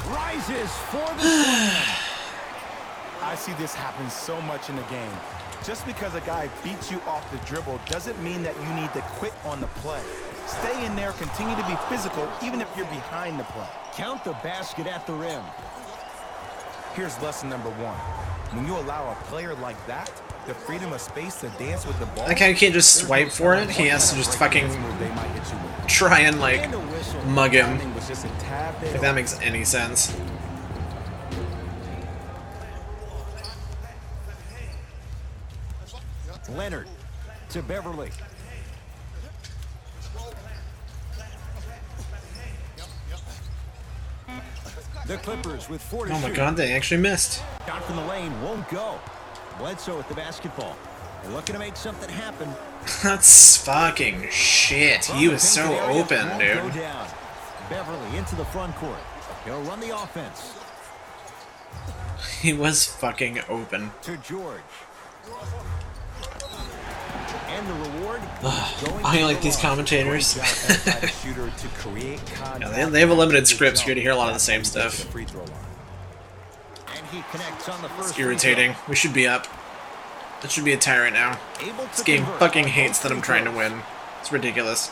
Rises for the slam. I see this happen so much in the game. Just because a guy beats you off the dribble doesn't mean that you need to quit on the play. Stay in there, continue to be physical, even if you're behind the play. Count the basket at the rim. Here's lesson number 1. When you allow a player like that the freedom of space to dance with the ball, That guy can't just swipe for it. He has to just fucking they might hit you with. try and, like, And a whistle. mug him. Timing was just a tad bit If that makes any sense. Leonard to Beverly. The Clippers with 4 to Oh my shoot. god, they actually missed. Shot from the lane won't go. Bledsoe with the basketball. They're looking to make something happen. That's fucking shit. He was so From the paint open, area, won't dude. go down. Beverly into the front court. He'll run the offense He was fucking open. to George. And the reward I like these commentators. Great job by the shooter to create contact. Yeah, they have a limited script, so you're gonna hear a lot of the same stuff. To the free throw line. And he connects on the first It's irritating. We should be up. It should be a tie right now. free throw. Able This to game convert fucking on hates both that I'm free trying to throws. win. It's ridiculous.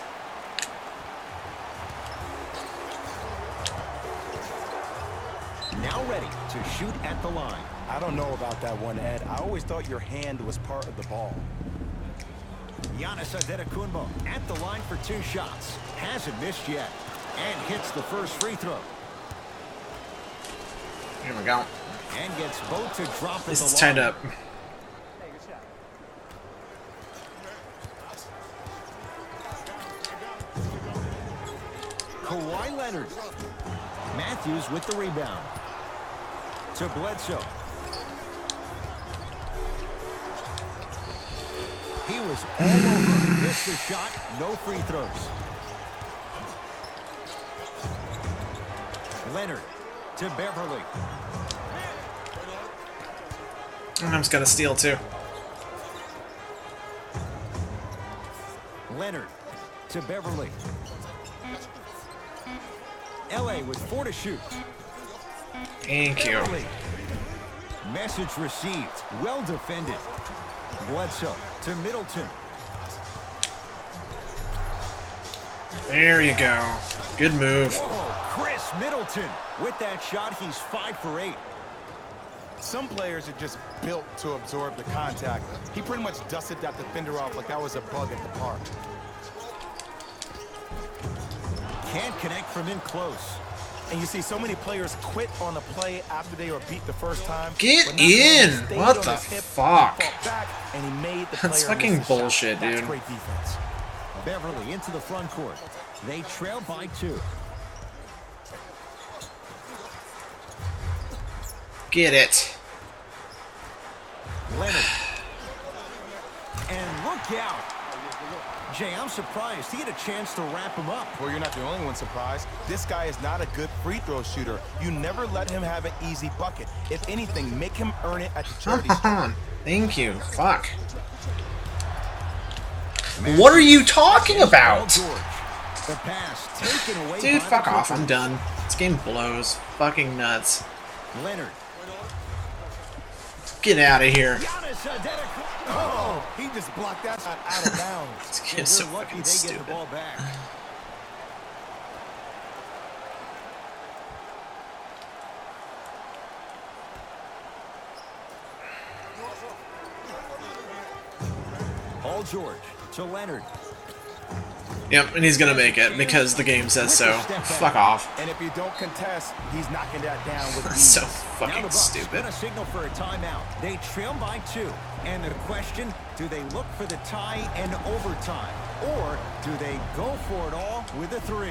Now ready to shoot at the line. I don't know about that one, Ed. I always thought your hand was part of the ball. Giannis Antetokounmpo at the line for 2 shots. Hasn't missed yet. And hits the first free throw. Here we go. And gets both to drop at This the is line. tied up. Kawhi Leonard. Matthews with the rebound. To Bledsoe. He was all over. Missed the shot. No free throws. Leonard to Beverly. I'm just gonna steal too. Leonard to Beverly. LA with 4 to shoot. Thank you. Beverly. Message received. Well defended. Bledsoe to Middleton. There you go. Good move. Whoa, Chris Middleton. With that shot, he's 5 for 8. Some players are just built to absorb the contact. He pretty much dusted that defender off like that was a bug at the park. Can't connect from in close. And you see so many players quit on the play after they were beat the first time. Get But not only in! stayed What on the his hip, he fuck? fought back, and he made the That's player fucking miss the shot. bullshit, That's dude. great defense. Beverly into the front court. They trail by 2. Get it. Leonard. And look out. Jay, I'm surprised. He had a chance to wrap him up. Well, you're not the only one surprised. This guy is not a good free throw shooter. You never let him have an easy bucket. If anything, make him earn it at the charity Come stripe. on. Thank you. Fuck. What are you talking about? The pass taken away. Dude, by fuck the off. I'm Clippers. done. This game blows. Fucking nuts. Leonard. Get out of here. Giannis Antetokounmpo. Oh, he just blocked that shot out of bounds. This They're game's so lucky fucking they get stupid. the ball back. Paul George to Leonard. Yep, and he's gonna make it because the game says so. Fuck off. And if you don't contest, he's knocking that down with That's ease. so Now the fucking Bucks stupid. get a signal for a timeout. They trail by 2. And the question, do they look for the tie and overtime? Or do they go for it all with a 3?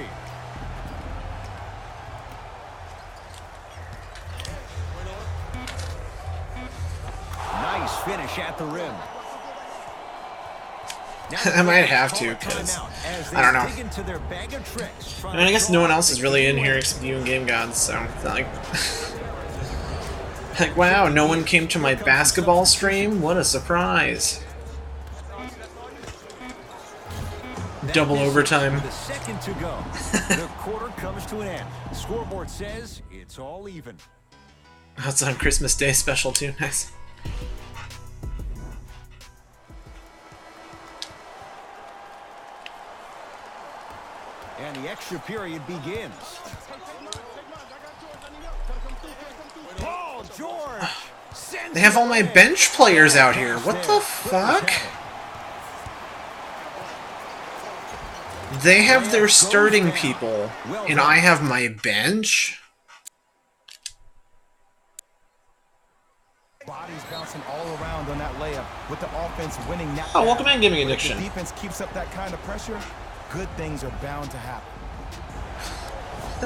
Nice finish at the rim. I might have to, because I don't know. I mean, I guess no one else is really in here except you and Game Gods, so it's not like... like, wow, no one came to my basketball stream? What a surprise. Double overtime. The second to go. The quarter comes to an end. Scoreboard says it's all even. That's on Christmas Day special too, nice. And the extra period begins. Paul George. They have all my bench players out here. What the fuck? They have their starting people, and I have my bench? Bodies bouncing all around on that layup with the offense winning that. Oh, welcome in, Gaming If the Addiction. defense keeps up that kind of pressure, good things are bound to happen.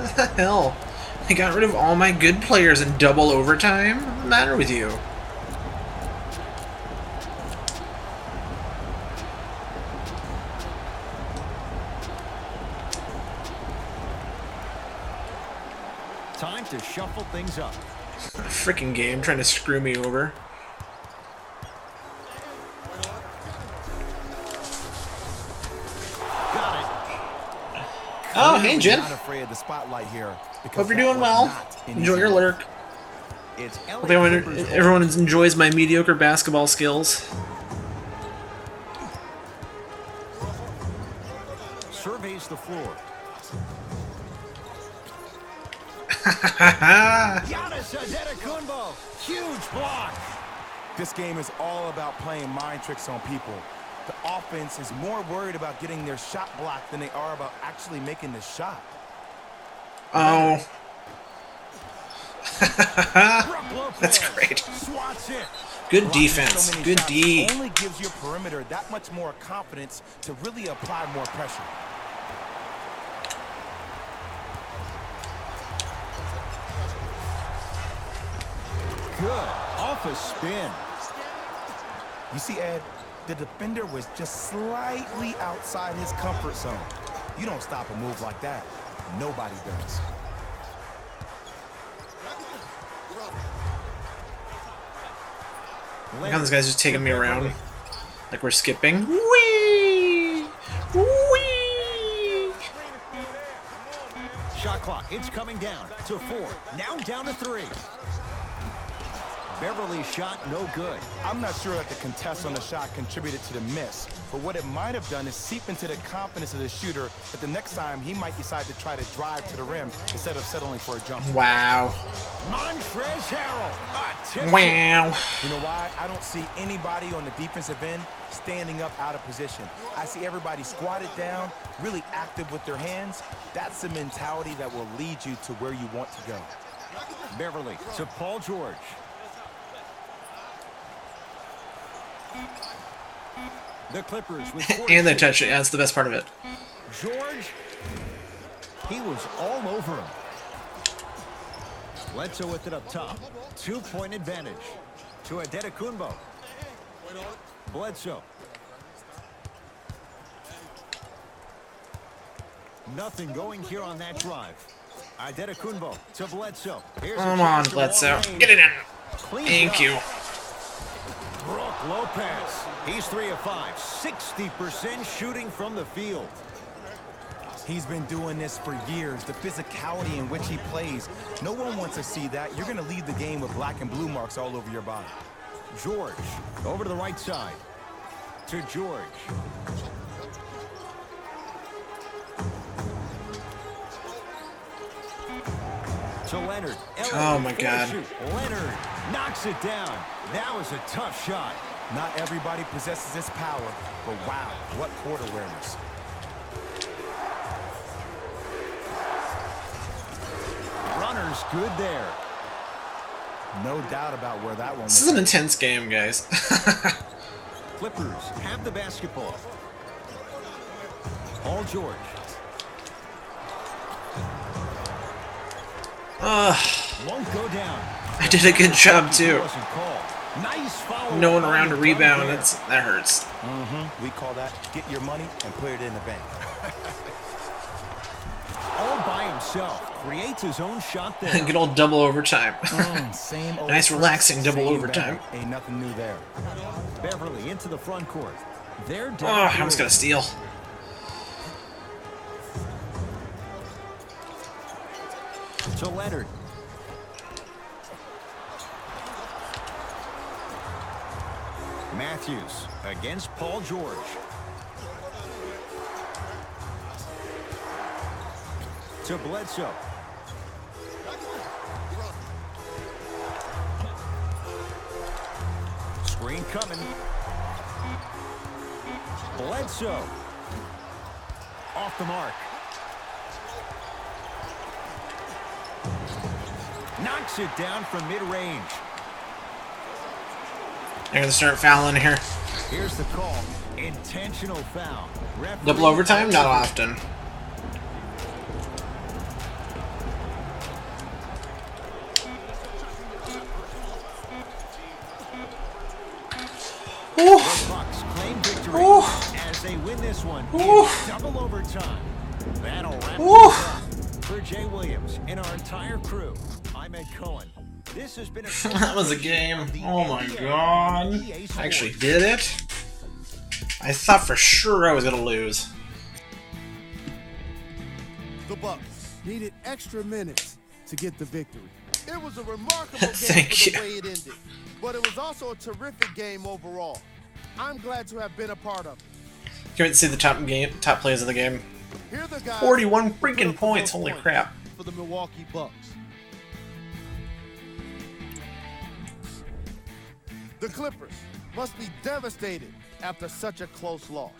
What the hell? I got rid of all my good players in double overtime? What's the matter with you? Time to shuffle things up. Freaking game trying to screw me over. Got it. Oh, hey, Jen. Not afraid of the spotlight here. because Hope you're that doing was well. not an Enjoy easy your one. lurk. It's LA Hope everyone, Clippers everyone enjoys my mediocre basketball skills. surveys the floor. Giannis Antetokounmpo, huge block. This game is all about playing mind tricks on people. The offense is more worried about getting their shot blocked than they are about actually making the shot. Oh. Brook Lopez That's great. swats it. Good Blocking defense. so many Good shots D. only gives your perimeter that much more confidence to really apply more pressure. Good. Off a spin. You see, Ed, the defender was just slightly outside his comfort zone. You don't stop a move like that. Nobody does. Look how this guy's just taking me around. Like we're skipping. Whee! Whee! Shot clock. It's coming down to 4. Now down to 3. Beverly's shot no good. I'm not sure that the contest on the shot contributed to the miss, but what it might have done is seep into the confidence of the shooter that the next time he might decide to try to drive to the rim instead of settling for a jump. Wow. Montrezl Harrell. Wow. You know why? I don't see anybody on the defensive end standing up out of position. I see everybody squatted down, really active with their hands. That's the mentality that will lead you to where you want to go. Beverly to Paul George. The Clippers with 42. And they touch it. Yeah, that's the best part of it. George, he was all over him. Bledsoe with it up top. 2-point advantage to Adetokunbo. Bledsoe. Nothing going here on that drive. Adetokunbo to Bledsoe. Here's Come on, Bledsoe. Get it in. Thank you. Brook Lopez. He's 3 of 5. 60% shooting from the field. He's been doing this for years. The physicality in which he plays, no one wants to see that. You're going to lead the game with black and blue marks all over your body. George over to the right side to George. To Leonard. Oh my God. Leonard knocks it down. That was a tough shot. Not everybody possesses this power, but wow, what court awareness. Runner's good there. No doubt about where that one This is an intense game, guys. Clippers have the basketball. Paul George. Won't go down. I did a good job too. Wasn't called. Nice foul. No one around to rebound. That hurts. We call that get your money and put it in the bank. All by himself. Creates his own shot there. Good old double overtime. Same old Nice relaxing double same overtime. bag. Ain't nothing new there. Beverly into the front court. They're Oh, down. I was gonna steal. To Leonard. Matthews against Paul George. To Bledsoe. Screen coming. Bledsoe. Off the mark. Knocks it down from mid-range. They're gonna start fouling here. Here's the call. Intentional foul. Referee Double overtime? Not often. Ooh. The Bucks claim victory Ooh. as they win this one Ooh. in double overtime. That'll wrap Ooh. it up. For Jay Williams and our entire crew, I'm Ed Cohen. This has been a That was a game. Oh my god. I actually did it. I thought for sure I was gonna lose. The Bucks needed extra minutes to get the victory. It was a remarkable game Thank for the you. way it ended, but it was also a terrific game overall. I'm glad to have been a part of it. Can't wait to see the top plays of the game. Here are the guys 41 who put freaking up the points. most Holy crap. for the Milwaukee Bucks. The Clippers must be devastated after such a close loss.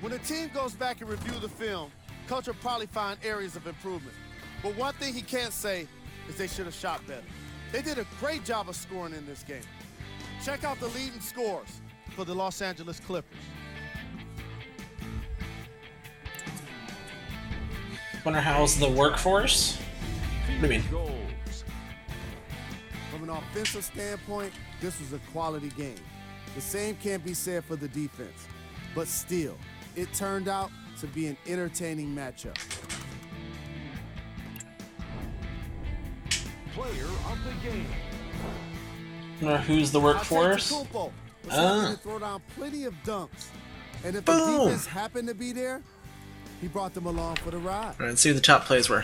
When a team goes back and review the film, coach will probably find areas of improvement. But one thing he can't say is they should have shot better. They did a great job of scoring in this game. Check out the leading scores for the Los Angeles Clippers. Wonder how's the workforce? What do you mean? From an offensive standpoint, this was a quality game. The same can't be said for the defense. But still, it turned out to be an entertaining matchup. Player of the game. Wonder who's the workforce? Antetokounmpo was Ah. having to throw down plenty of dunks. And if Boom. the defense happened to be there, he brought them along for the ride. Alright, let's see who the top plays were.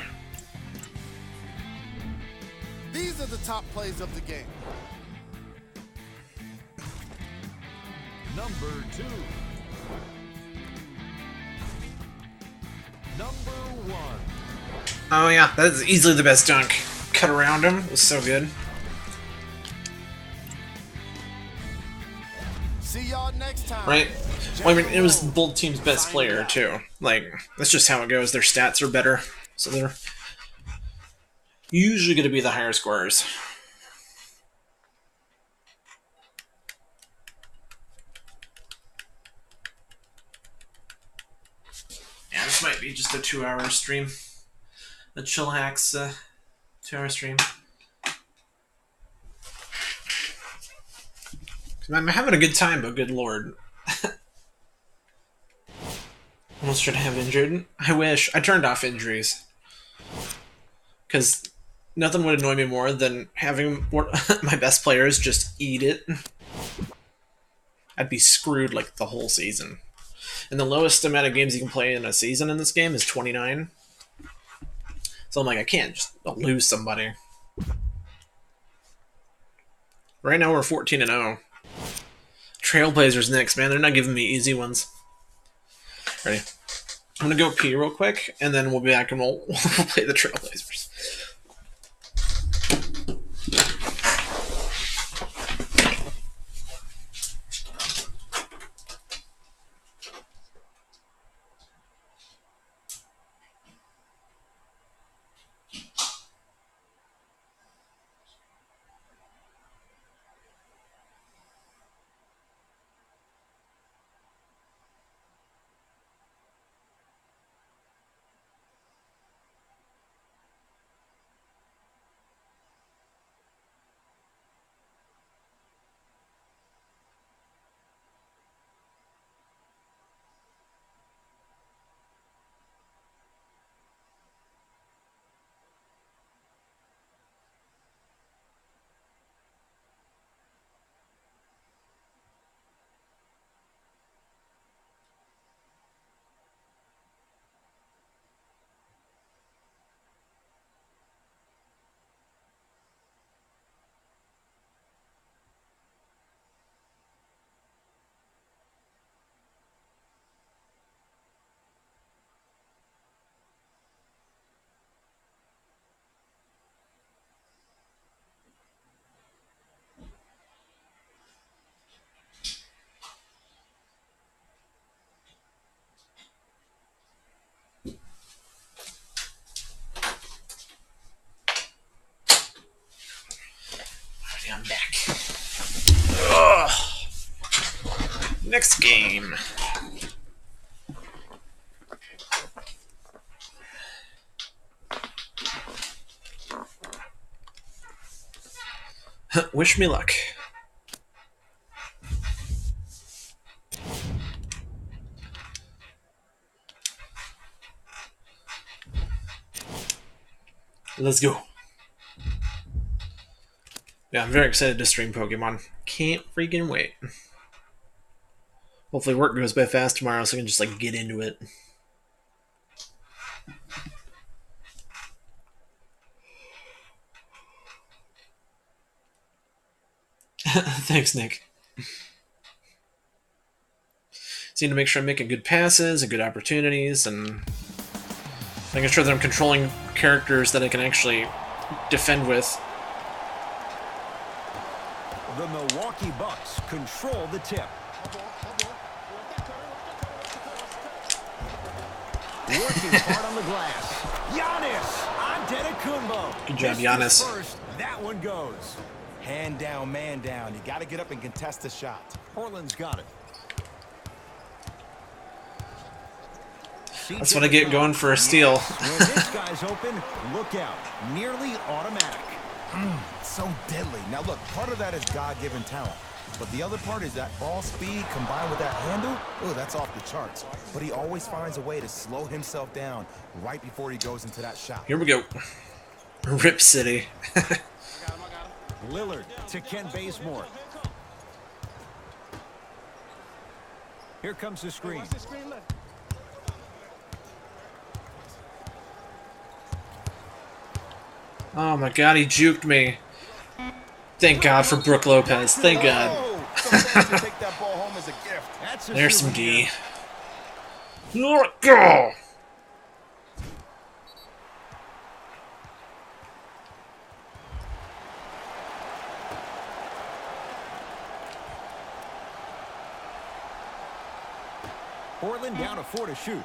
These are the top plays of the game. Number 2. Number 1. Oh yeah, that's easily the best dunk. Cut around him. It was so good. See y'all next time. Right? Well, I mean, it was both teams' best player, too. Like, that's just how it goes. Their stats are better. So they're usually going to be the higher scorers. Yeah, this might be just a 2-hour stream. The Chill Hacks 2-hour stream. I'm having a good time, but good lord. Almost should have injured. I wish. I turned off injuries. Because nothing would annoy me more than having my best players just eat it. I'd be screwed like the whole season. And the lowest amount of games you can play in a season in this game is 29. So I'm like, I can't just lose somebody. Right now we're 14-0. Trailblazers next, man. They're not giving me easy ones. Ready? I'm gonna go pee real quick, and then we'll be back and we'll play the Trailblazers. Alrighty, I'm back. Ugh. Next game. Wish me luck. Let's go. Yeah, I'm very excited to stream Pokemon. Can't freaking wait. Hopefully work goes by fast tomorrow so I can just like get into it. Thanks, Nick. Just need to make sure I'm making good passes and good opportunities and making sure that I'm controlling characters that I can actually defend with. The Milwaukee Bucks control the tip. Working hard on the glass. Giannis Antetokounmpo. Good job, Missed Giannis. it first. That one goes. Hand down, man down. You got to get up and contest the shot. Portland's got it. That's what I get going for a steal. When this guy's open, look out. Nearly automatic. So deadly. Now look, part of that is God-given talent. But the other part is that ball speed combined with that handle. Oh, that's off the charts. But he always finds a way to slow himself down right before he goes into that shot. Here we go. Rip City. Lillard to Kent Bazemore. Here comes the screen. Oh my god, he juked me. Thank God for Brooke Lopez. Thank God. Oh, some fans should take that ball home as a gift. That's a There's some souvenir. D. Let go! Portland down to 4 to shoot.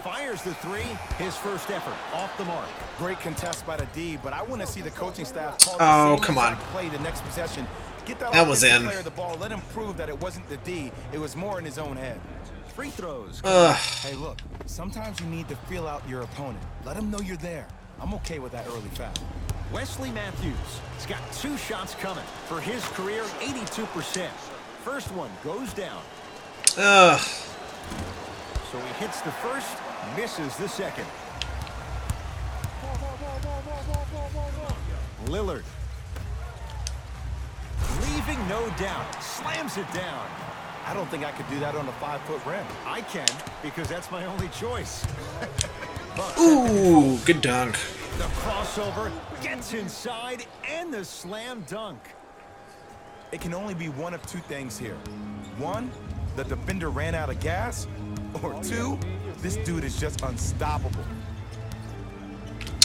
Fires the three. His first effort off the mark. Great contest by the D, but I want to see the coaching staff call Oh, the same come on. exact play the next possession. Get That was offensive in. player the ball. Let him prove that it wasn't the D. It was more in his own head. Free throws. Ugh. Hey, look. Sometimes you need to feel out your opponent. Let him know you're there. I'm okay with that early foul. Wesley Matthews has got 2 shots coming. For his career, 82%. First one goes down. Ugh. So he hits the first, misses the second. Lillard. Leaving no doubt. Slams it down. I don't think I could do that on a 5-foot rim. I can, because that's my only choice. Bucks Ooh, good dunk. the crossover, gets inside, and the slam dunk. It can only be one of two things here. One, the defender ran out of gas. Or two, this dude is just unstoppable.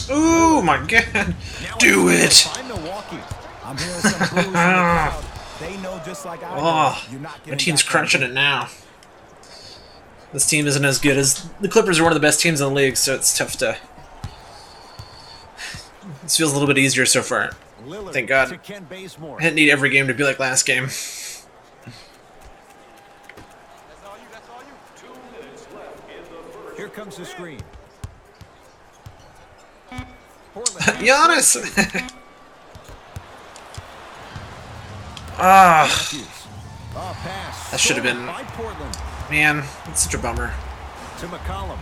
Ooh, my God. Now Do it's it. by Milwaukee. I'm hearing some blues in the crowd. They know just like I know, Oh, you're not my getting team's back on crunching it now. This team isn't as good as... The Clippers are one of the best teams in the league, so it's tough to... This feels a little bit easier so far. Lillard Thank God. to Ken Bazemore. I didn't need every game to be like last game. Here comes the screen. Portland. Giannis! Ah, Matthews. A pass That should have stolen been- by Portland man, that's such a bummer. to McCollum.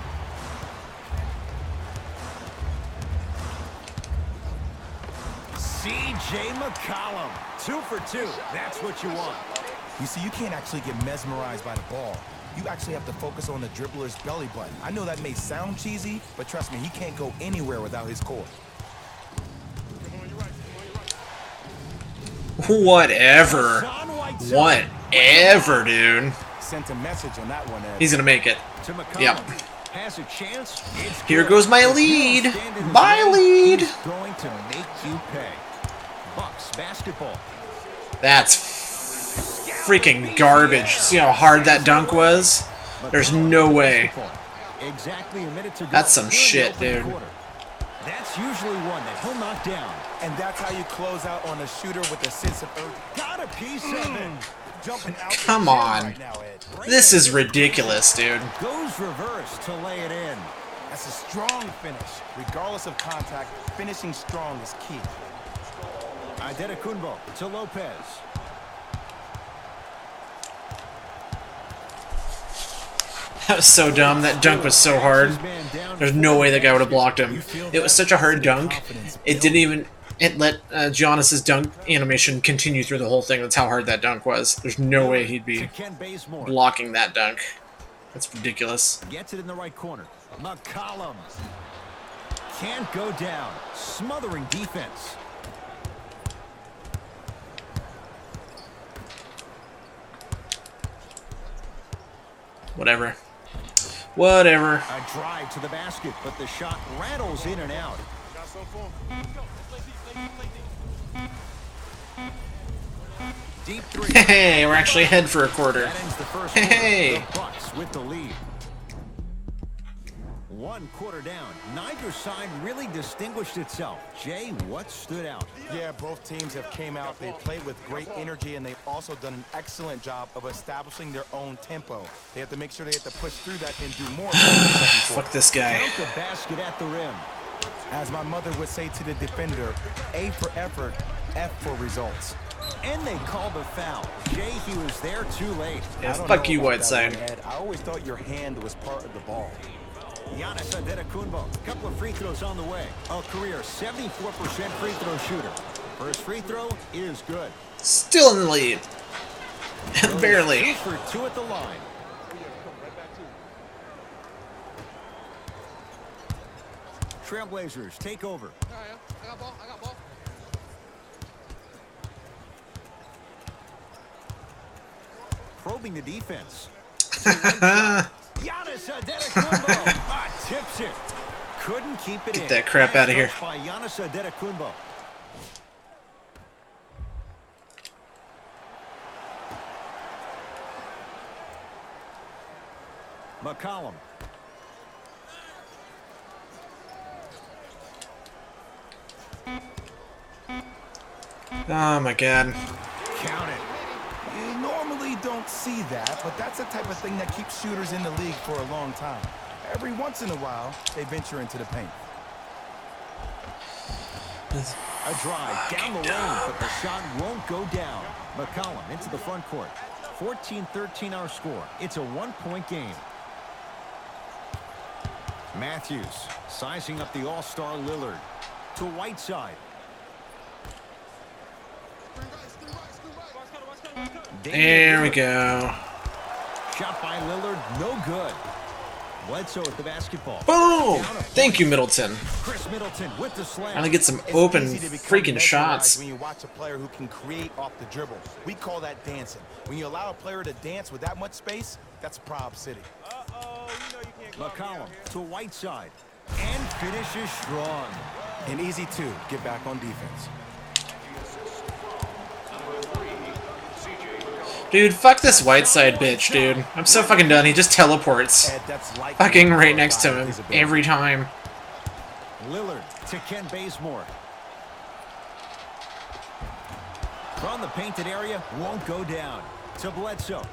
C.J. McCollum. 2 for 2. That's what you want. You see, you can't actually get mesmerized by the ball. You actually have to focus on the dribbler's belly button. I know that may sound cheesy, but trust me, he can't go anywhere without his core. Whatever. John White's Whatever, dude. Sent a message on that one, Ed. He's gonna make it. to McCollum. Yep. Has a chance. It's Here good. goes my If you lead. don't stand in his My way, lead. he's going to make you pay. Bucks basketball. That's freaking garbage. See how hard that dunk was? There's no way. Exactly a minute to go. That's some Here in the shit, opening dude. quarter. That's usually one that he'll knock down. And that's how you close out on a shooter with a sense of urgency. Got a piece of it. Jumping out the Come gym on. right now, Ed. This is ridiculous, dude. Goes reverse to lay it in. That's a strong finish. Regardless of contact, finishing strong is key. Adetokunbo to Lopez. That was so dumb. That dunk was so hard. There's no way that guy would have blocked him. It was such a hard dunk. It didn't even... It let Giannis's dunk animation continue through the whole thing. That's how hard that dunk was. There's no way he'd To be Ken Bazemore. blocking that dunk. That's ridiculous. Gets it in the right corner. McCollum. Can't go down. Smothering defense. Whatever. Whatever. A drive to the basket, but the shot rattles in and out. Deep three. Hey, we're actually ahead for a quarter. That ends the first Hey. quarter. The Bucks with the lead. 1 quarter down. Neither side really distinguished itself. Jay, what stood out? Yeah, both teams have came out. They played with great energy, and they've also done an excellent job of establishing their own tempo. They have to make sure they have to push through that and do more. Fuck this guy. Count the basket at the rim. As my mother would say to the defender, A for effort, F for results. And they call the foul. Jay, he was there too late. Yeah, I don't fuck know you, about that Whiteside. one, Ed. I always thought your hand was part of the ball. Giannis Adetokunbo. A couple of free throws on the way. A career 74% free throw shooter. First free throw is good. Still in the lead. Barely. 2 for 2 at the line. Trailblazers take over. Probing the defense. Giannis Antetokounmpo tips it. Couldn't keep it in. Get that crap out of here. By Giannis Antetokounmpo. McCollum. Oh my god. Count it. You normally don't see that, but that's the type of thing that keeps shooters in the league for a long time. Every once in a while, they venture into the paint. A drive down the lane, but the shot won't go down. McCollum into the front court. 14-13 our score. It's a one-point game. Matthews sizing up the all-star Lillard to Whiteside. There we go. Shot by Lillard, no good. Bledsoe with the basketball. Boom! Thank you, Middleton. Chris Middleton with the slam. Trying to get some It's open easy to become freaking mesmerized shots. when you watch a player who can create off the dribble. We call that dancing. When you allow a player to dance with that much space, that's Prob City. McCollum to Whiteside and finishes strong. And easy too. Get back on defense. Dude, fuck this Whiteside bitch, dude. I'm so fucking done. He just teleports. Ed, that's like Fucking right next to him every time. Lillard to Ken Bazemore. From the painted area, won't go down. To Bledsoe.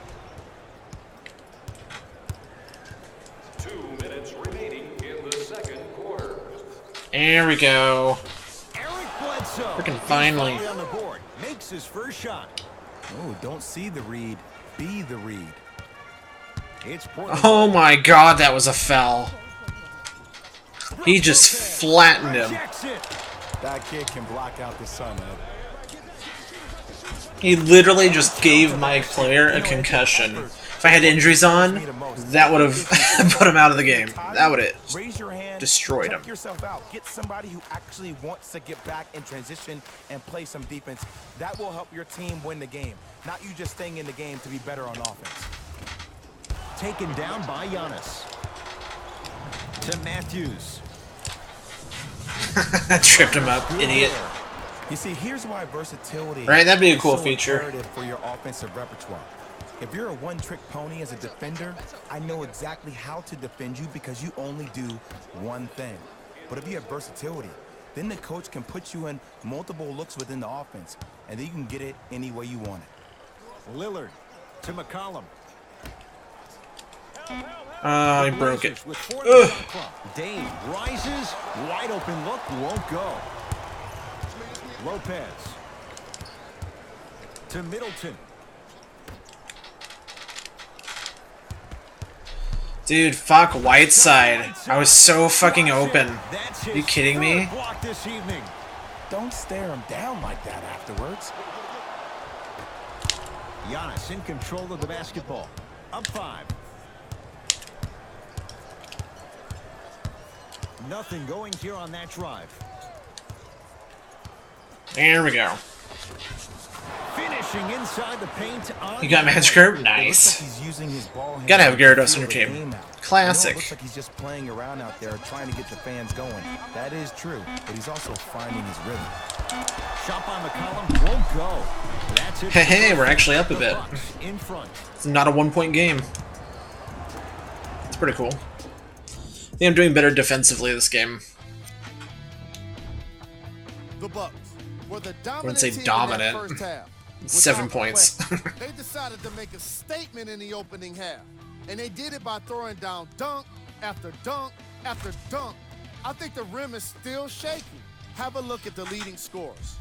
2 minutes remaining in the second quarter. There we go. Eric Bledsoe. Freaking finally. He's on the board. Makes his first shot. Oh, don't see the read. Be the read. It's Portland. Oh my god, that was a foul. He just flattened him. Rejects it. That kid can block out the sun, Ed. He literally just gave my player a concussion. If I had injuries on, that would have put him out of the game. That would have Raise your hand, destroyed check him. yourself out. Get somebody who actually wants to get back in transition and play some defense. That will help your team win the game. Not you just staying in the game to be better on offense. Taken down by Giannis. To Matthews. Tripped him up, idiot. You see, here's why versatility Right, that'd be a is cool so feature. imperative for your offensive repertoire. If you're a one-trick pony as a defender, I know exactly how to defend you because you only do one thing. But if you have versatility, then the coach can put you in multiple looks within the offense, and then you can get it any way you want it. Lillard to McCollum. Oh, he broke it. With 4 Ugh. to the clock. Dame rises. Wide open look. Won't go. Lopez. To Middleton. Dude, fuck Whiteside. I was so fucking open. That's Are you kidding me? third block this evening. Don't stare him down like that afterwards. Giannis in control of the basketball. Up 5. Nothing going here on that drive. There we go. Finishing inside the paint on You got the Magic point. Herb? Nice. He's using his ball Gotta have handling to Gyarados on feel your the team. game out. Classic. I know it looks like he's just playing around out there trying to get the fans going. That is true, but he's also finding his rhythm. Shot by McCollum won't go. That's it. Hey, hey, we're actually up a The bit. Bucks in front. It's not a 1-point game. It's pretty cool. I think I'm doing better defensively this game. The Bucks were the wouldn't dominant say team dominant. in that first half. 7 Without points. question, they decided to make a statement in the opening half, and they did it by throwing down dunk after dunk after dunk. I think the rim is still shaky. Have a look at the leading scores.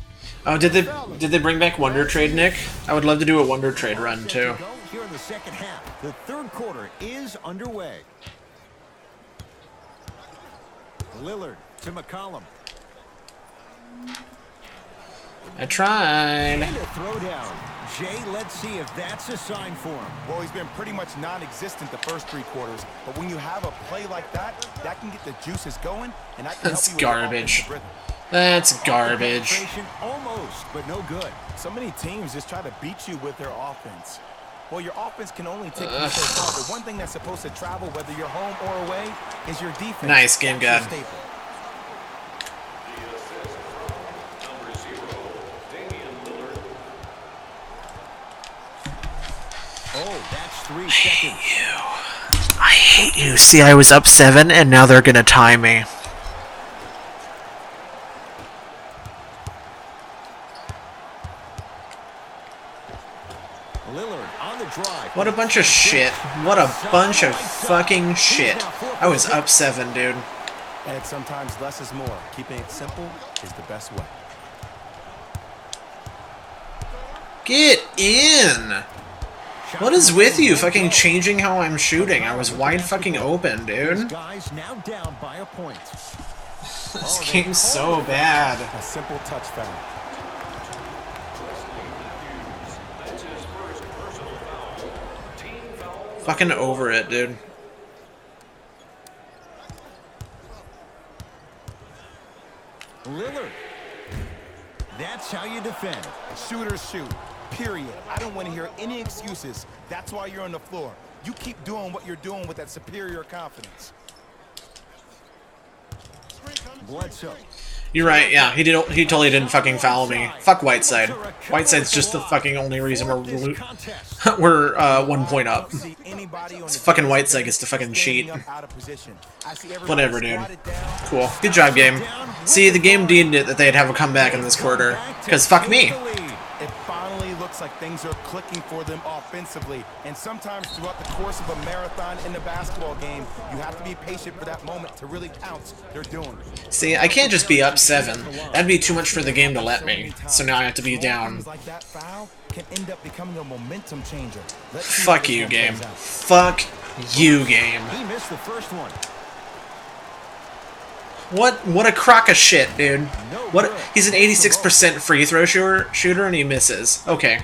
Oh, did they bring back Wonder Trade, Nick? I would love to do a Wonder Trade run too. Go here in the second half. The third quarter is underway. Lillard to McCollum. I tried. And a throwdown. Jay, let's see if that's a sign for him. Well, he's been pretty much non-existent the first 3 quarters, but when you have a play like that, that can get the juices going, and that can That's help you with your garbage. offensive rhythm. That's garbage. Penetration almost, but no good. So many teams just try to beat you with their offense. Well, your offense can only take you so far, but one thing that's supposed to travel, whether you're home or away, is your defense. Nice game, That's God. your staple. The assist from number 0, Damian Lillard. Oh, that's 3 seconds. I hate you. See, I was up 7, and now they're gonna tie me. Lillard on the drive. What a bunch of shit. What a bunch of fucking shit. I was up 7, dude. And sometimes less is more. Keeping it simple is the best way. Get in! What is with you? Fucking changing how I'm shooting. I was wide fucking open, dude. Guys now down by a point. This game's so bad. A simple touch foul. That's his first personal foul. Team foul. Fucking over it, dude. Lillard. That's how you defend. Shooters shoot. Period. I don't want to hear any excuses. That's why you're on the floor. You keep doing what you're doing with that superior confidence. Bledsoe. You're right, yeah. He totally didn't fucking foul me. Fuck Whiteside. Whiteside's just the fucking only reason we're 1 point up. It's fucking Whiteside gets to fucking cheat. Whatever, dude. Cool. Good job, game. See, the game deemed it that they'd have a comeback in this quarter. Because fuck me. It finally looks like things are clicking for them offensively. And sometimes throughout the course of a marathon in the basketball game, you have to be patient for that moment to really pounce. They're doing it. See, I can't just be up 7. That'd be too much for the game to let me. So now I have to be down. Like that foul can end up becoming a momentum changer. Let's see Fuck if this you, one game. plays out. Fuck you, game. He missed the first one. What a crock of shit, dude. What? He's an 86% free throw shooter and he misses. Okay.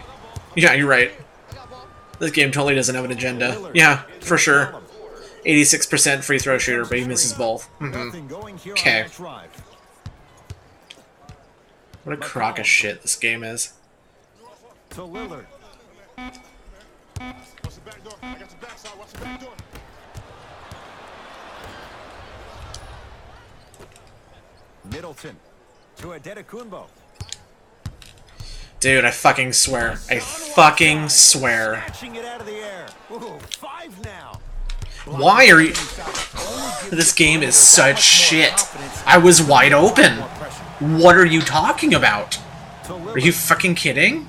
Yeah, you're right. This game totally doesn't have an agenda. Yeah, for sure. 86% free throw shooter, but he misses both. Okay. What a crock of shit this game is. To Lillard. Middleton to Adetokunbo. Dude, I fucking swear. I fucking swear. Snatching it out of the air. Ooh, 5 now. Why are you... This game is such shit. I was wide open. What are you talking about? Are you fucking kidding?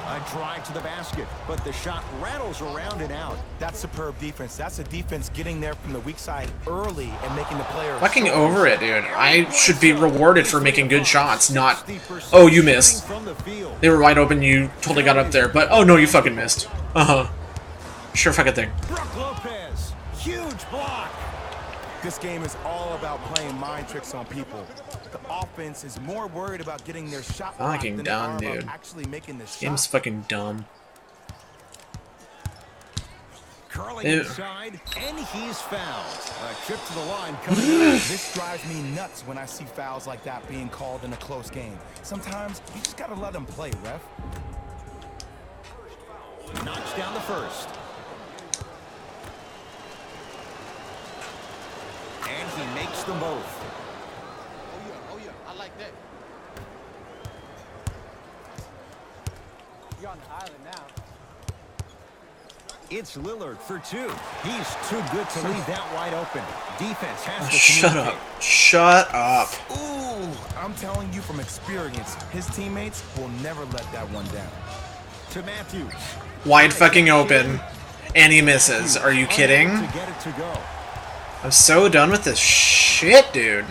A drive to the basket, but the shot rattles around and out. That's superb defense. That's a defense getting there from the weak side early and making the player Fucking over it, dude. I should be rewarded for making good shots, not... Oh, you missed. From the field. They were wide open, you totally got up there, but... Oh, no, you fucking missed. Uh-huh. Sure fucking thing. Brook Lopez, huge block. This game is all about playing mind tricks on people. The offense is more worried about getting their shot blocked Fucking than they are dumb, about dude. actually making the shot. Game's fucking dumb. Curling Ew. inside, and he's fouled. A trip to the line coming up. This drives me nuts when I see fouls like that being called in a close game. Sometimes you just gotta let them play, ref. Knocks down the first. And he makes them both. Oh yeah, I like that. You're on the island now. It's Lillard for 2. He's too good to leave that wide open. Defense has to Shut communicate. up. Shut up. Ooh, I'm telling you from experience, his teammates will never let that one down. To Matthews. Wide fucking open. And he misses. Are you kidding? To get it to go. I'm so done with this shit, dude.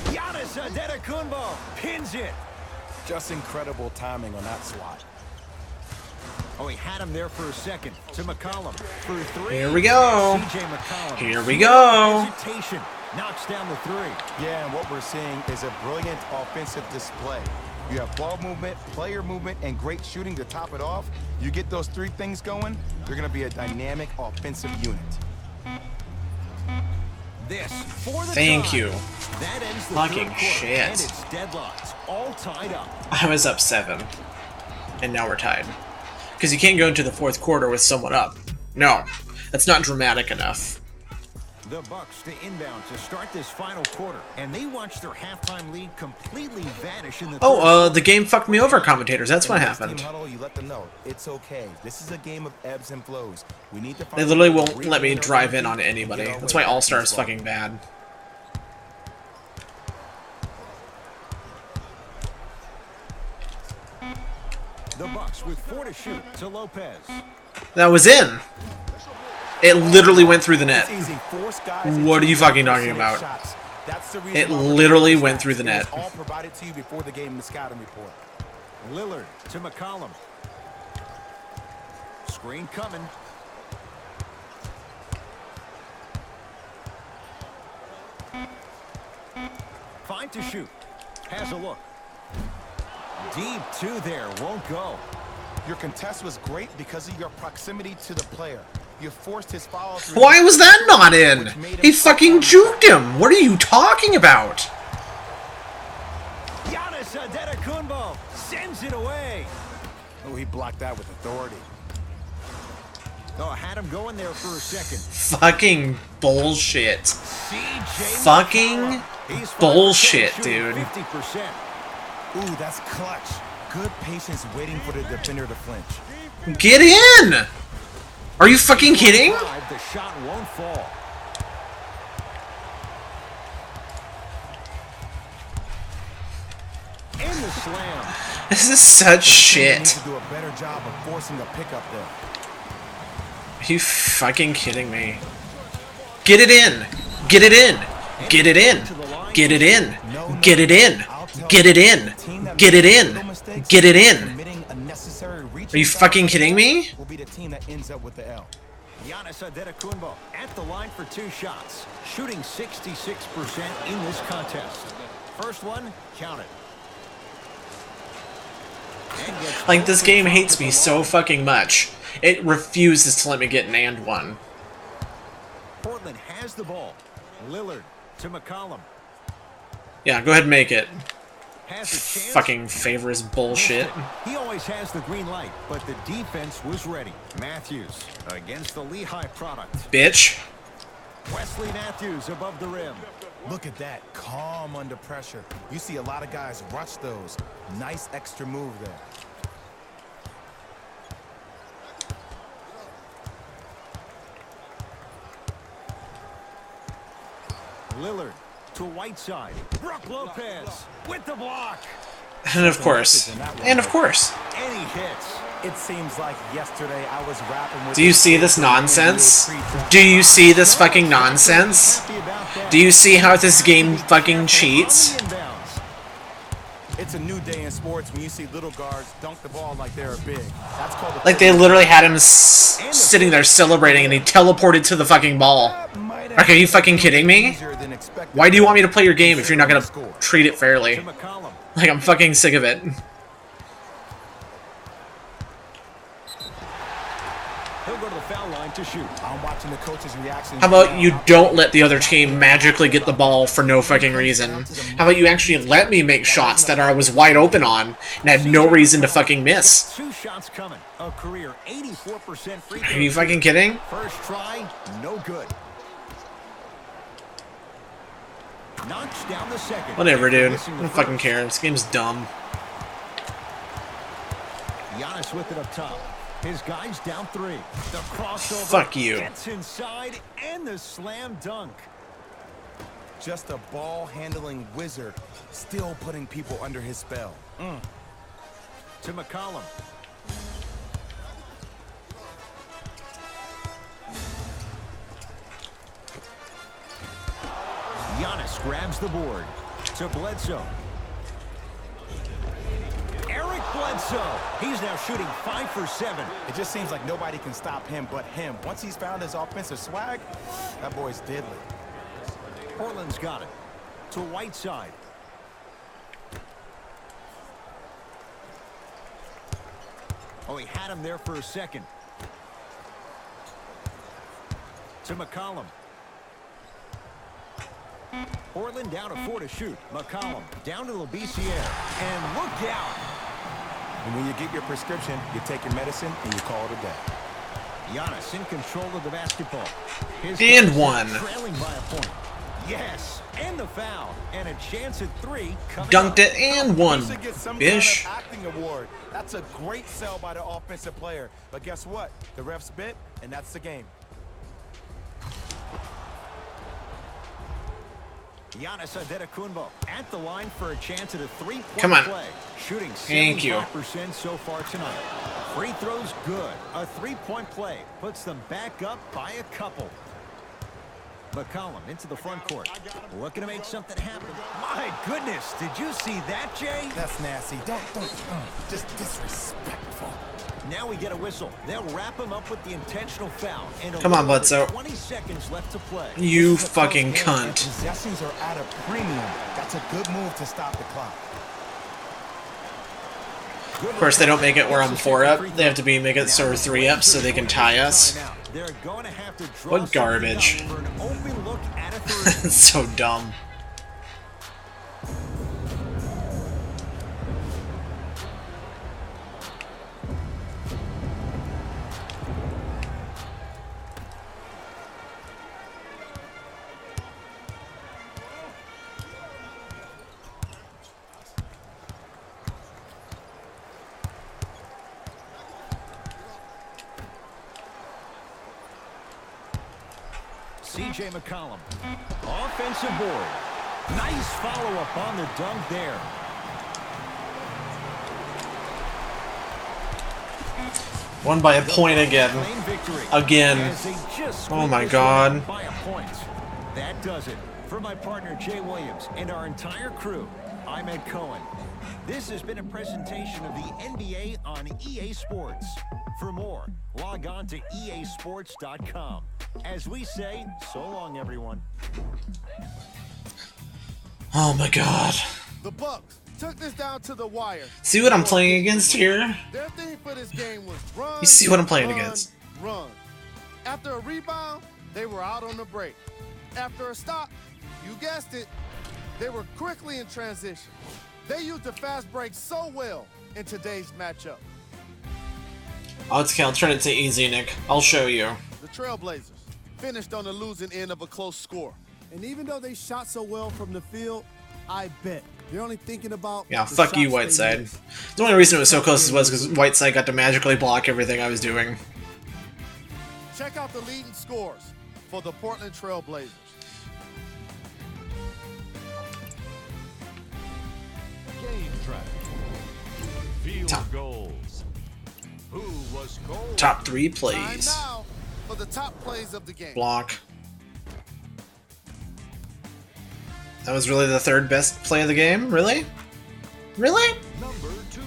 Giannis Antetokounmpo pins it. Just incredible timing on that swat. Oh, he had him there for a second. To McCollum for 3. Here we go. CJ McCollum. Here we go. Hesitation. Knocks down the three. Yeah, and what we're seeing is a brilliant offensive display. You have ball movement, player movement, and great shooting to top it off. You get those three things going, you're going to be a dynamic offensive unit. This for the Thank tie. you. That ends the Fucking third quarter, shit. and it's deadlocked, all tied up. I was up 7. And now we're tied. Because you can't go into the 4th quarter with someone up. No. That's not dramatic enough. The Bucks to inbound to start this final quarter, and they watch their halftime lead completely vanish in the third. The game fucked me over, commentators. That's what In this happened. team huddle, you let them know it's okay. This is a game of ebbs and flows. We need to They literally won't let me drive in on anybody. That's why All-Star is fucking bad. The Bucks with 4 to shoot to Lopez. That was in. It literally went through the net. It's easy. Force guys What are you into fucking talking percentage about? shots. That's the reason It why we're literally doing went this. through the It was net. all provided to you before the game in the scouting report. Lillard to McCollum. Screen coming. Fine to shoot. Has a look. Deep two there. Won't go. Your contest was great because of your proximity to the player. You forced his follow through. Why was that not in? He fucking juked him. What are you talking about? Giannis Antetokounmpo sends it away. Oh, he blocked that with authority. Oh, had him going there for a second. Fucking bullshit. CJ Fucking McCollum. He's 5 for 10, bullshit, shooting dude. 50%. Ooh, that's clutch. Good patience waiting for the defender to flinch. Get in! Are you fucking kidding? The shot won't fall. In the slam. This is such He needs shit. to do a better job of forcing the pickup there. Are you fucking kidding me? Get it in! Get it in! Get it in! Get it in! Get it in! Get it in! Get it in! Get it in! Committing unnecessary reaching Are you fucking kidding me? will be the team that ends up with the L. Giannis Antetokounmpo at the line for 2 shots, shooting 66% in this contest. First one, count it. And gets Like, this both game shots hates at me the so line. fucking much. It refuses to let me get an and one. Portland has the ball. Lillard to McCollum. Yeah, go ahead and make it. Has a chance. Fucking favors bullshit. He always has the green light, but the defense was ready. Matthews against the Lehigh product. Bitch. Wesley Matthews above the rim. Look at that, calm under pressure. You see a lot of guys rush those. Nice extra move there. Lillard to Whiteside. Brook Lopez with the block. And of course. And of course. And he hits. It seems like yesterday I was rapping with. Do you see this nonsense? Do you see this fucking nonsense? Happy about that. Do you see how this game fucking cheats? On the inbounds. It's a new day in sports when you see little guards dunk the ball like they're big. That's called a Like, they literally had him sitting there celebrating and he teleported to the fucking ball. Like, are you fucking kidding me? Why do you want me to play your game if you're not gonna treat it To fairly? McCollum. Like, I'm fucking sick of it. He'll go to the foul line to shoot. I'm watching the coach's reaction. How about you don't let the other team magically get the ball for no fucking reason? How about you actually let me make shots that I was wide open on and had no reason to fucking miss? 2 shots coming. A career 84% free throw. Are you fucking kidding? First try, no good. Knocks down the second. Whatever, dude. I Missing the don't fucking first. care. This game's dumb. Giannis with it up top. His guys down 3. The crossover. Fuck you. Gets inside and the slam dunk. Just a ball handling wizard, still putting people under his spell. To McCollum. Giannis grabs the board. To Bledsoe. Eric Bledsoe. He's now shooting 5 for 7. It just seems like nobody can stop him but him. Once he's found his offensive swag, that boy's deadly. Portland's got it. To Whiteside. Oh, he had him there for a second. To McCollum. Portland down to 4 to shoot. McCollum down to Labissiere. And look out. And when you get your prescription, you take your medicine and you call it a day. Giannis in control of the basketball. And one. Trailing by a point. Yes, and the foul. And a chance at 3 coming Dunked up. it and one. He should get some Bish. kind of acting award. That's a great sell by the offensive player. But guess what? The refs bit, and that's the game. Giannis Antetokounmpo at the line for a chance at a 3-point Come on. play. Shooting Thank you. 75% so far tonight. Free throws good. A 3-point play puts them back up by a couple. McCollum into the front court. Looking to make something happen. My goodness, did you see that, Jay? That's nasty. Don't, just disrespectful. Now we get a whistle. They'll wrap him up with the intentional foul. And Come on, Bledsoe. 20 seconds left to play. You This is a close fucking game, and cunt. Possessions are at a premium. That's a good move to stop the clock. Of course, they don't make it where I'm 4 up. They have to make it sort of 3 up so they can tie us. They're going to have to draw What garbage. something up for an open look at a three. It's so dumb. C.J. McCollum. Offensive board. Nice follow-up on the dunk there. Won by a point again. Plain victory. Again. As they just Oh my squeaked this God. one by a point. That does it. For my partner Jay Williams and our entire crew, I'm Ed Cohen. This has been a presentation of the NBA on EA Sports. For more, log on to easports.com. As we say, so long, everyone. Oh my god. The Bucks took this down to the wire. See what I'm playing against here? Their theme for this game was run. You see what I'm playing run, against. Run. After a rebound, they were out on the break. After a stop, you guessed it, they were quickly in transition. They used the fast break so well in today's matchup. Oh, it's okay. I'll turn it to easy, Nick. I'll show you. The Trailblazers finished on the losing end of a close score. And even though they shot so well from the field, I bet they're only thinking about Yeah, the fuck you, shots they Whiteside. missed. The only reason it was so close was because Whiteside got to magically block everything I was doing. Check out the leading scores for the Portland Trailblazers. Game track. Field Top. goals. Who was cold? Top 3 Time plays. now for the top plays of the game. Block. That was really the 3rd best play of the game? Really? Really? Number 2.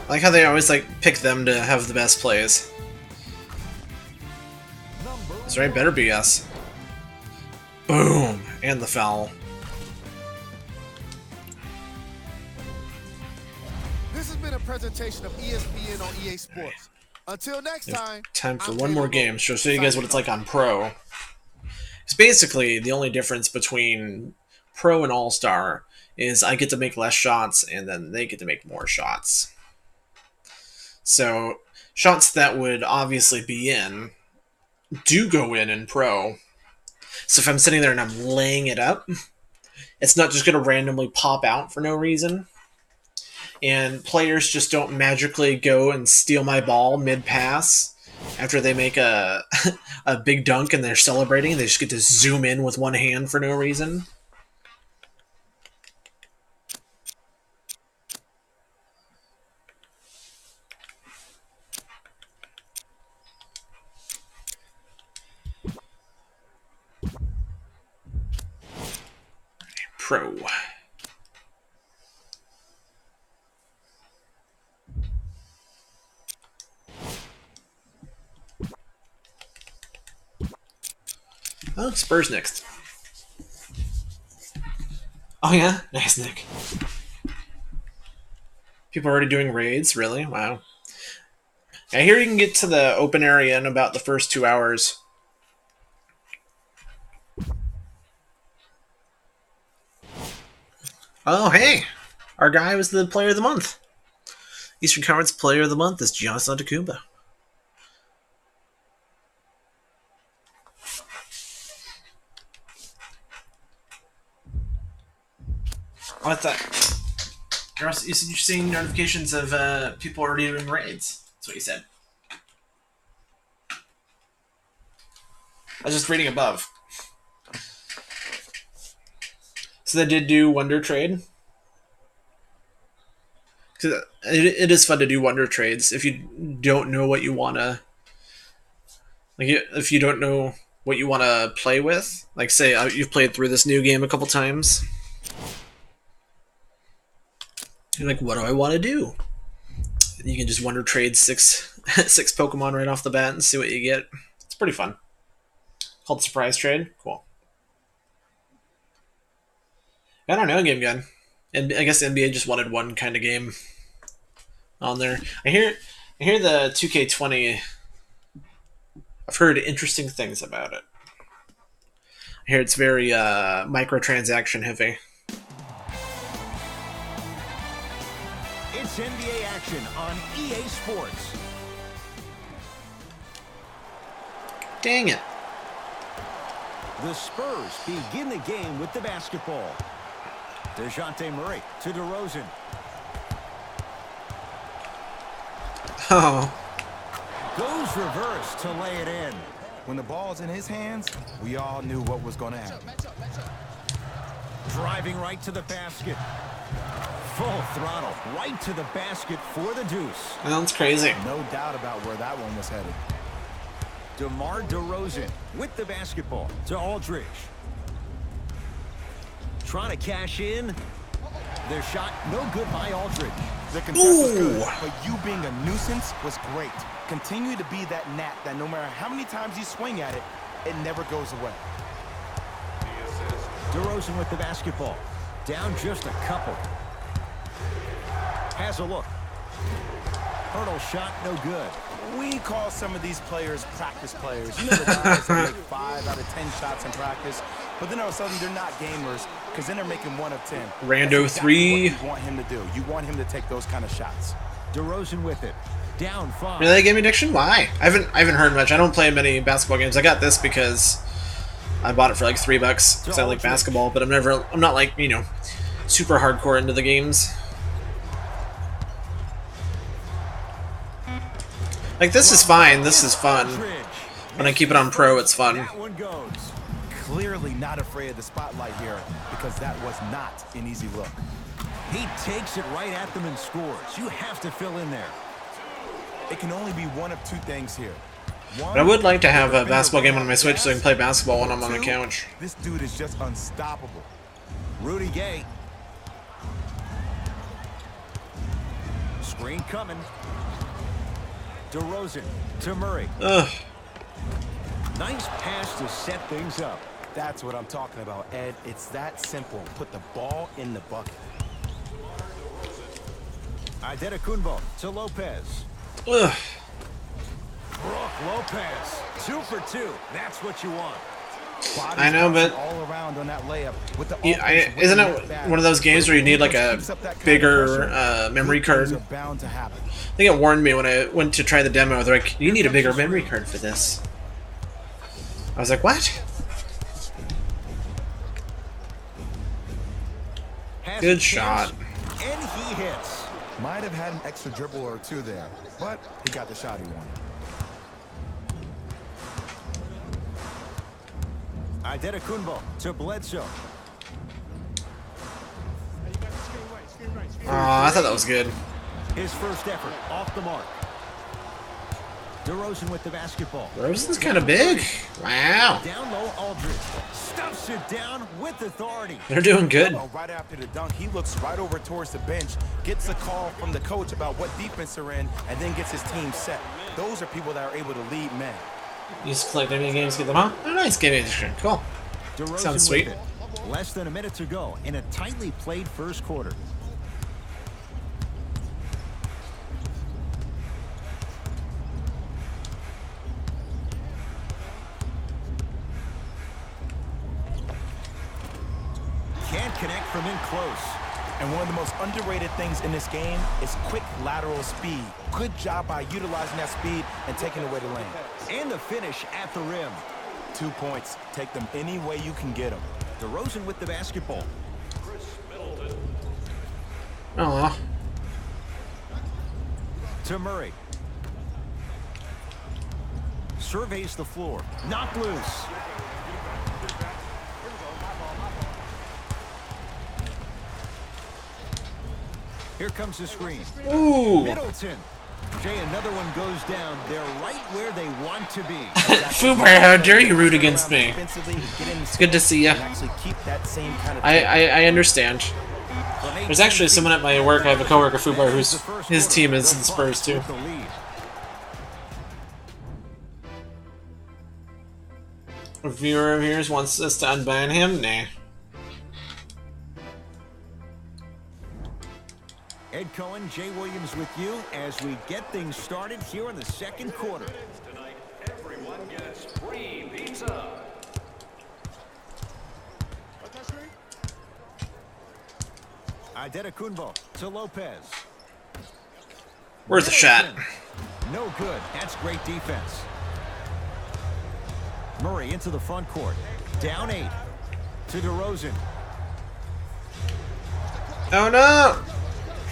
I like how they always pick them to have the best plays. Number That's right, better be us. Boom! And the foul. This has been a presentation of ESPN on EA Sports. Until next time. Time for I'm one more Caleb game. Oates, So I'll show you guys what it's like on Pro. It's basically the only difference between Pro and All-Star is I get to make less shots and then they get to make more shots. So shots that would obviously be in do go in Pro. So if I'm sitting there and I'm laying it up, it's not just going to randomly pop out for no reason. And players just don't magically go and steal my ball mid-pass after they make a a big dunk and they're celebrating. They just get to zoom in with one hand for no reason. Pro. Oh, Spurs next. Oh yeah? Nice, Nick. People are already doing raids? Really? Wow. I hear you can get to the open area in about the first 2 hours. Oh, hey! Our guy was the player of the month. Eastern Conference player of the month is Giannis Antetokounmpo. What's that? You said you're seeing notifications of people already doing raids. That's what you said. I was just reading above. So they did do Wonder Trade. It is fun to do Wonder Trades if you don't know what you want to... Like, if you don't know what you want to play with. Like, say you've played through this new game a couple times. You're like, what do I want to do? And you can just Wonder Trade six Pokemon right off the bat and see what you get. It's pretty fun. Called Surprise Trade. Cool. I don't know, Game Gun. And I guess NBA just wanted one kind of game on there. I hear the 2K20. I've heard interesting things about it. I hear it's very microtransaction heavy. It's NBA action on EA Sports. Dang it. The Spurs begin the game with the basketball. DeJounte Murray to DeRozan. Oh. Goes reverse to lay it in. When the ball's in his hands, we all knew what was going to happen. Driving right to the basket. Full throttle right to the basket for the deuce. That's crazy. No doubt about where that one was headed. DeMar DeRozan with the basketball to Aldridge. Trying to cash in. Their shot no good by Aldridge. The contest was good, Ooh. but you being a nuisance was great. Continue to be that gnat that no matter how many times you swing at it, it never goes away. DeRozan with the basketball. Down just a couple. Has a look. Hurdle shot no good. We call some of these players practice players. You know the guys that make 5 out of 10 shots in practice, but then all of a sudden they're not gamers because then they're making 1 of 10. Rando That's exactly 3. what you want him to do. You want him to take those kind of shots. DeRozan with it. Down 5. Really, Game Addiction? Why? I haven't heard much. I don't play many basketball games. I got this because I bought it for like $3 because I like basketball, but I'm not like, you know, super hardcore into the games. Like, this is fine. This is fun. When I keep it on pro, it's fun. That one goes. Clearly not afraid of the spotlight here because that was not an easy look. He takes it right at them and scores. You have to fill in there. It can only be one of 2 things here. One, But I would like to have a basketball game on my Switch so I can play basketball when I'm on the 2, couch. This dude is just unstoppable. Rudy Gay. Screen coming. DeRozan to Murray. Ugh. Nice pass to set things up. That's what I'm talking about, Ed. It's that simple. Put the ball in the bucket. Antetokounmpo to Lopez. Ugh. Brook Lopez. 2 for 2. That's what you want. Bodies I know, but all around on that layup with the isn't it one of those games where you need like a bigger memory card? Are bound to happen. I think it warned me when I went to try the demo. They're like, you need a bigger memory card for this. I was like, what? Has Good a shot. chance, and he hits. Might have had an extra dribble or 2 there, but he got the shot he wanted. Antetokounmpo to Bledsoe. Oh, I thought that was good. His first effort off the mark. DeRozan with the basketball. Rosen's kind of big. Wow. Down low, Aldridge stuffs it down with authority. They're doing good. Well, right after the dunk, he looks right over towards the bench, gets a call from the coach about what defense they're in, and then gets his team set. Those are people that are able to lead men. You just collect any games, get them out. Oh, nice game addiction. Cool. DeRozan Sounds sweet. with it. Less than a minute to go in a tightly played first quarter. Can't connect from in close. And one of the most underrated things in this game is quick lateral speed. Good job by utilizing that speed and taking away the lane. And the finish at the rim. 2 points. Take them any way you can get them. DeRozan with the basketball. Chris Middleton. Aw. To Murray. Surveys the floor. Knocked loose. Here comes the screen. Ooh. Middleton. Jay, another one goes down. They're right where they want to be. Fubar, how dare you root against me? It's good to see ya. I understand. There's actually someone at my work, I have a coworker, Fubar, who's his team is in Spurs too. A viewer of yours wants us to unban him? Nah. Ed Cohen, Jay Williams with you as we get things started here in the second quarter. Tonight, everyone gets free pizza. Adetokunbo to Lopez. Worth a shot. No good. That's great defense. Murray into the front court. Down 8 to DeRozan. Oh no!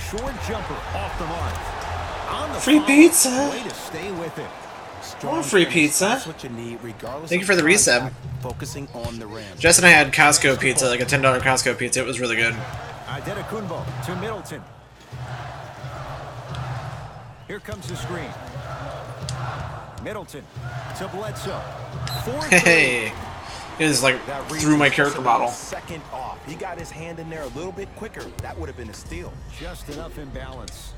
Short jumper off the mark. On the Free follow. pizza. Way to stay with it. I want free pizza. That's what you need, regardless. Thank you of for the resub. contact, focusing on the rim. Jess and I had Costco pizza, like a $10 Costco pizza. It was really good. Adetokunbo to Middleton. Here comes the screen. Middleton to Bledsoe. 4-3. Hey, it was like That reads through my just character about a model. second off. He got his hand in there a little bit quicker. That would have been a steal. Just enough imbalance.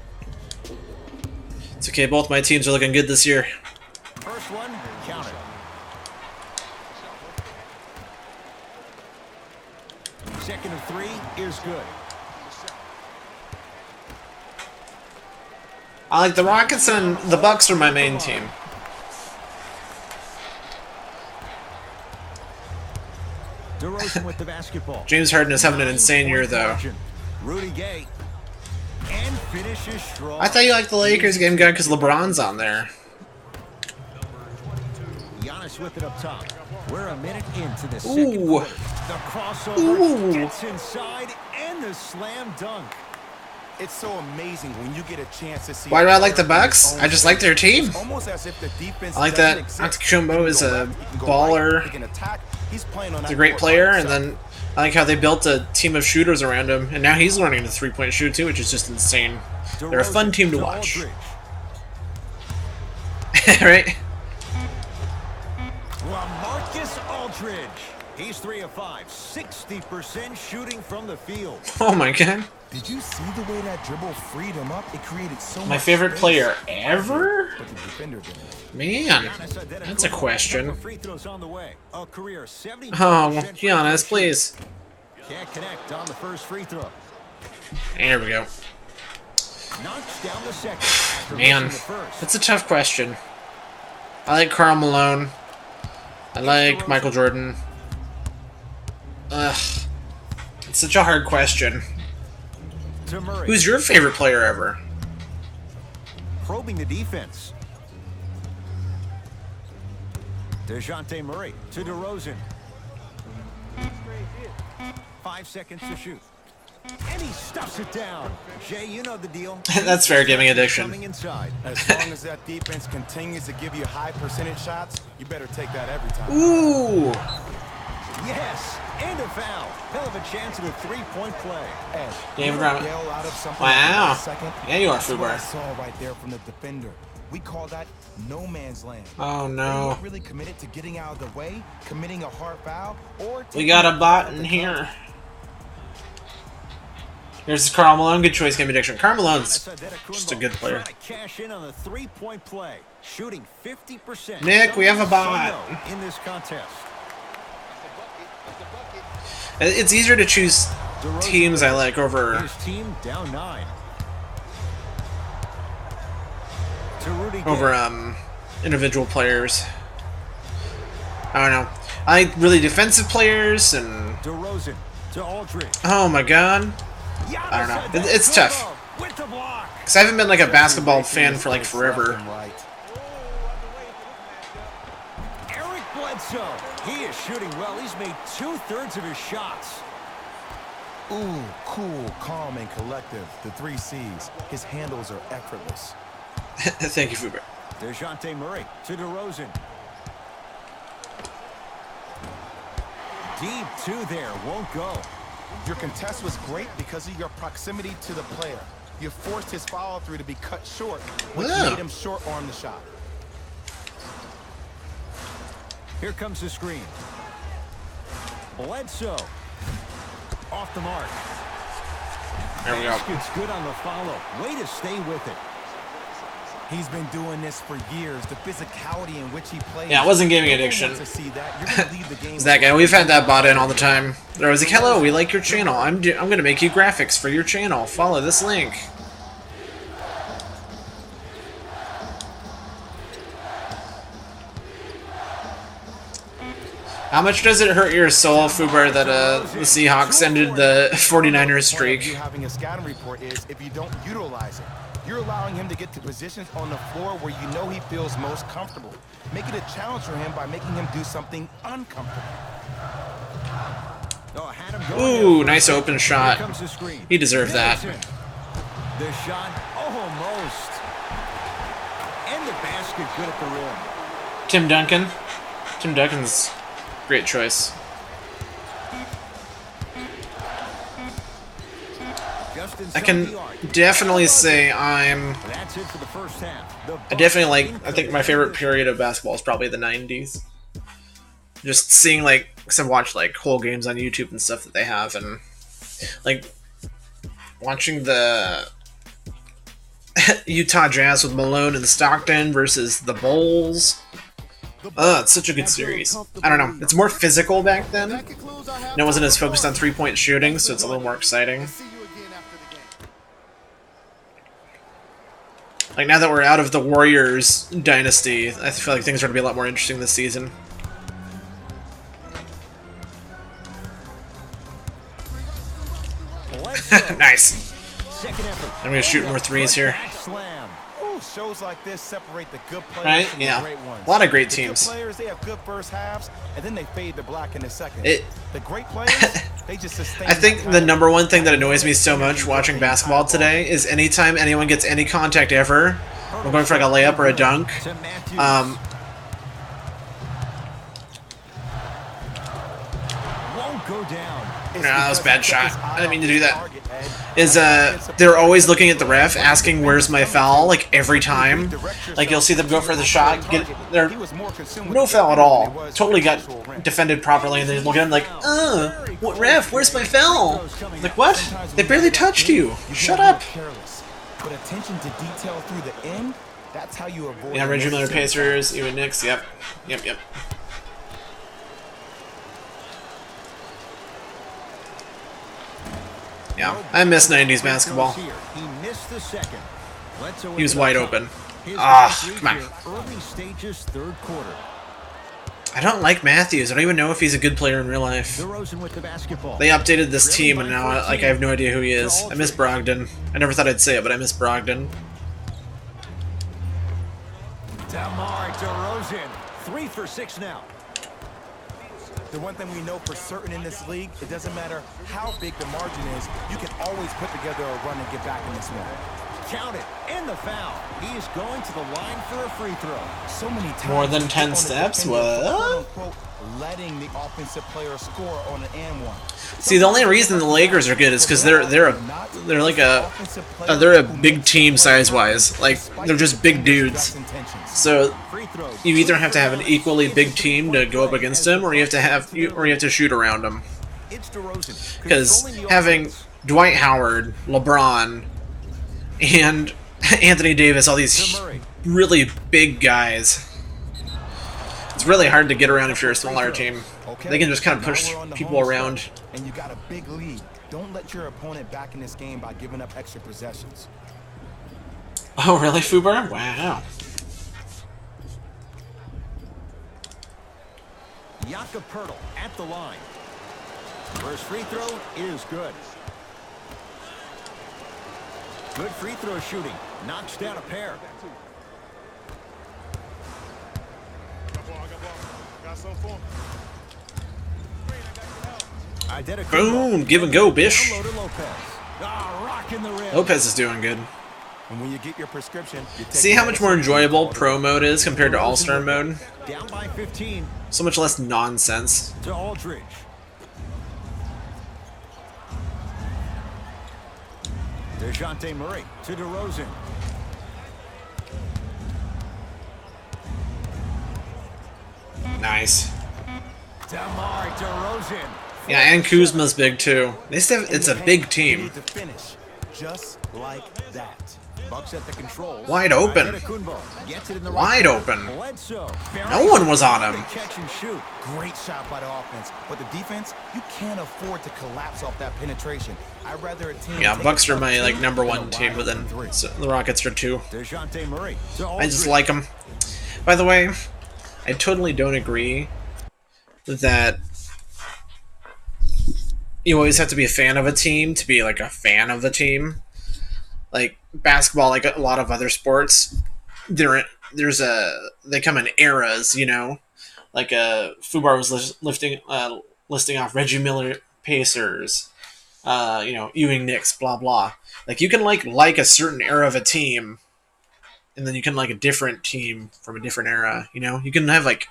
It's okay. Both my teams are looking good this year. First one, count it. Second of 3 is good. I like the Rockets and the Bucks are my main team. DeRozan with the basketball. James Harden is having an insane year, though. Rudy Gay. And finishes strong. I thought you liked the Lakers game good because LeBron's on there. Giannis with it up top. We're a minute into the Ooh. second quarter. The crossover Ooh. gets inside and the slam dunk. It's so amazing when you get a chance to see. Why do I like the Bucks? I just like their team. It's almost as if the defense I like doesn't that exist. Antetokounmpo is He can go a left, he can go baller. right, he can attack. He's playing on He's that a great court player, by and himself. then I like how they built a team of shooters around him, and now he's learning to three-point shoot too, which is just insane. They're a fun team to watch. Aldridge. Right? LaMarcus Aldridge. He's 3 of 5, 60% shooting from the field. Oh my god. Did you see the way that dribble freed him up? It created so much My favorite space. player ever? But the defender didn't. Man, Giannis Adetokunbo. that's a question. Couple free throws on the way. A career 70%. Oh, Giannis, please. Can't connect on the first free throw. There we go. Knocks down the second. after Man, missing the first. that's a tough question. I like Karl Malone. I like Michael Jordan. Ugh. It's such a hard question. To Murray. Who's your favorite player ever? Probing the defense. DeJounte Murray to DeRozan. 5 seconds to shoot. And he stuffs it down. Jay, you know the deal. That's fair gaming addiction. Coming inside. As long as that defense continues to give you high percentage shots, you better take that every time. Ooh! Yes, and a foul. Hell of a chance at a three-point play. Ed, David you Brown. yell out of something Wow. for a second. Yeah, you are, That's what I Fubar. saw right there from the defender. We call that no man's land. Oh Are you no. not really committed to getting out of the way, committing a hard foul, or We taking got a it bot out in the here. Here's Karl Malone. Good choice game addiction. Karl Malone's just a good player. Trying to cash in on the three-point play, shooting 50%. Nick, we have a bot. In this contest. It's easier to choose teams I like over His team down 9. To Rudy Gay. Individual players. I don't know. I like really defensive players and DeRozan to Aldridge. oh my god. I don't know. It's tough. With the block. Cause I haven't been like a basketball fan for like forever. Right. Eric Bledsoe. He is shooting well. He's made 2/3 of his shots. Ooh, cool, calm, and collective. The 3 C's. His handles are effortless. Thank you, Fuber. DeJounte Murray to DeRozan. Deep 2 there. Won't go. Your contest was great because of your proximity to the player. You forced his follow-through to be cut short, which Yeah. made him short-arm the shot. Here comes the screen. Bledsoe. Off the mark. There we go. Basket's good on the follow. Way to stay with it. He's been doing this for years. The physicality in which he plays. Yeah, it wasn't gaming No one addiction. wants to see that. You're gonna lead the game. It's that guy. We've had that bot in all the time. There was like, hello, we like your channel. I'm gonna make you graphics for your channel. Follow this link. How much does it hurt your soul, Fubar, that the Seahawks ended the 49ers streak? You having a scouting report is if you don't utilize it, you're allowing him to get to positions on the floor where you know he feels most comfortable. Make it a challenge for him by making him do something uncomfortable. Oh, had him going Ooh, there. nice open Here shot. comes the screen. He deserved that. Middleton. The shot almost. And the basket good at the rim. Tim Duncan. Tim Duncan's great choice. Just I inside can the arc. definitely say That's it for the first half. I definitely like, I think my favorite period of basketball is probably the 90s. Just seeing, like, because I've watched, like, whole games on YouTube and stuff that they have, and, like, watching the Utah Jazz with Malone and Stockton versus the Bulls. It's such a good series. I don't know. It's more physical back then, and it wasn't as focused on three-point shooting, so it's a little more exciting. See you again after the game. Like, now that we're out of the Warriors dynasty, I feel like things are going to be a lot more interesting this season. Nice. Second effort. I'm going to shoot more threes here. Back slam. Ooh, shows like this separate the good players Right? from Yeah. the great ones. A lot of great The teams. good players, they have good first halves, and then they fade to black in the second. It- The great players, they just sustain. I think that the kind number of- one thing that annoys me so much watching basketball today is anytime anyone gets any contact ever, I'm going for like a layup or a dunk. To Matthews. Won't go down. It's Nah, that was a bad because he kept shot. his eye I didn't mean to on do his that. target, Ed. Is they're always looking at the ref, asking where's my foul, like every time. Like you'll see them go for the shot, get they're no foul at all. Totally got defended properly, and they look at him like, what ref? Where's my foul? Like what? They barely touched you. Shut up. But attention to detail through the end, that's how you avoid. Yeah, Reggie Miller, Pacers, even Knicks. Yep. Yeah, I miss 90s basketball. He missed the second. He was wide open. Come on. Early stages, third quarter. I don't like Matthews. I don't even know if he's a good player in real life. DeRozan with the basketball. They updated this team, and now like I have no idea who he is. I miss Brogdon. I never thought I'd say it, but I miss Brogdon. DeMar DeRozan. 3 for 6 now. The one thing we know for certain in this league, it doesn't matter how big the margin is, you can always put together a run and get back in this one. Count it. And the foul. He is going to the line for a free throw. So many times. More than 10 on the steps? defender for, What? quote, unquote, letting the offensive player score on an and one. See, the only reason the Lakers are good is because they're a big team size wise. Like they're just big dudes. So Free throws. you either have to have an equally big team to go up against them, or you have to shoot around them. It's DeRozan. Because Controlling the having offense. Dwight Howard, LeBron, and Anthony Davis, all these really big guys, It's really hard to get around if you're a smaller team. Okay? They can just kind of Now push we're on the people home around. stretch, and you got a big lead. Don't let your opponent back in this game by giving up extra possessions. Oh, really, Fubar? Wow. Jakob Pertl at the line. First free throw is good. Good free throw shooting. Knocks down a pair. Boom! Give and go, bish. Down low to Lopez. Rocking the rim. Lopez is doing good. And when you get your prescription, you take See how much more medicine. enjoyable Pro mode is compared to All-Star mode? Down by 15 So much less nonsense. to Aldridge. DeJounte Murray to DeRozan. Nice. DeMar DeRozan. Yeah, and Kuzma's big too. They still have, it's a big You team. need to finish just like that. Bucks at the controls. Wide open. Antetokounmpo gets it in the Wide right open. Bledsoe. No one was on him. Catch and shoot. Great shot by the offense, but the defense, you can't afford to collapse off that penetration. I'd rather a team. Yeah, take Bucks a are my tough like two number than a one team, but wide then open three. so the Rockets are 2. DeJounte Murray to I just Aldridge. like them. By the way, I totally don't agree that you always have to be a fan of a team to be like a fan of the team. Like basketball, like a lot of other sports, they come in eras, you know. Like Fubar was listing off Reggie Miller Pacers, you know, Ewing Knicks, blah blah. Like you can like a certain era of a team, and then you can like a different team from a different era. You know, you can have like.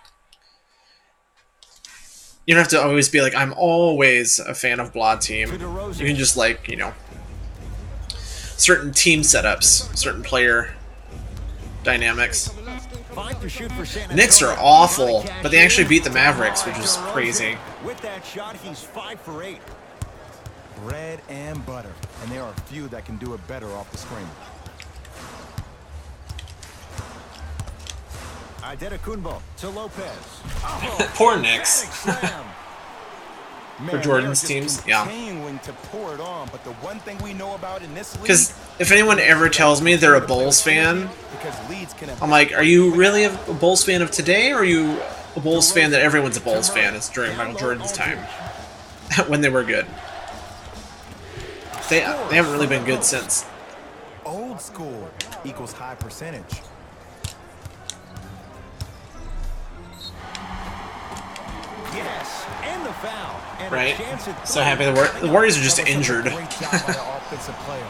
You don't have to always be like, I'm always a fan of blah team. To DeRozan. You can just like, you know, certain team setups, certain player dynamics. 5 to shoot for San Knicks are Antonio. awful, Trying to but they actually cash beat the in. Mavericks, which is DeRozan. crazy. With that shot, he's 5 for 8. Bread and butter, and there are few that can do it better off the screen. Antetokounmpo to Lopez. Poor Knicks. Slam. Man, Jordan's they're teams, just yeah. continuing to pour it on, but the one thing we know about in this league, Because if anyone ever tells me they're a Bulls fan, because leads can I'm like, are you really a Bulls fan of today, or are you a Bulls fan that everyone's a Bulls fan? It's during Michael Jordan's time, when they were good. They haven't really been good since. old school equals high percentage. Yes, and the foul. And a Right? chance at So three. happy the Warriors are just That was injured. a great job by the offensive player.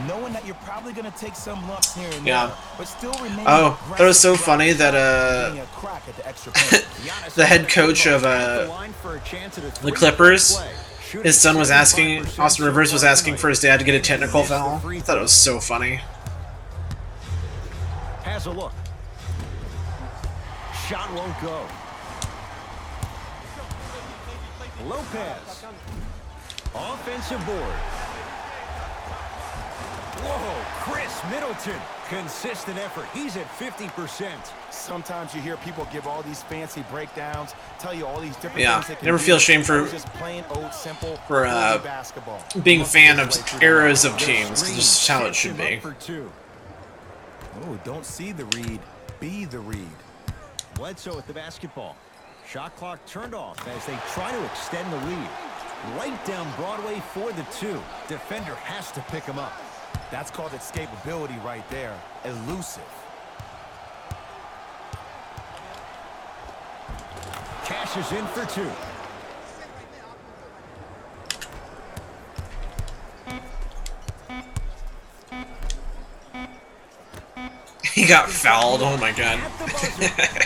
Knowing that you're probably going to take some lumps here and Yeah. there, but still remain Oh, that was so aggressive, funny that getting a crack at the extra point. Giannis the head coach of at the line for a chance at a the three-point Clippers, play. Shooting his son was asking, 75% Austin Rivers was asking for his dad to get a technical Missed the foul. free I thought it was so funny. Has a look. Shot won't go. Lopez. Offensive board. Whoa, Chris Middleton. Consistent effort. He's at 50%. Sometimes you hear people give all these fancy breakdowns, tell you all these different Yeah, things they can never do. feel shame for- It was just plain old simple for, early basketball. Being a Must fan be of the way through the eras of lineup. teams, 'cause this is how it should be. For two. Oh, don't see the read, be the read. Bledsoe with the basketball. Shot clock turned off as they try to extend the lead. Right down Broadway for the two. Defender has to pick him up. That's called escapability right there. Elusive. Cashes in for two. He got fouled. Oh my god. At the buzzer.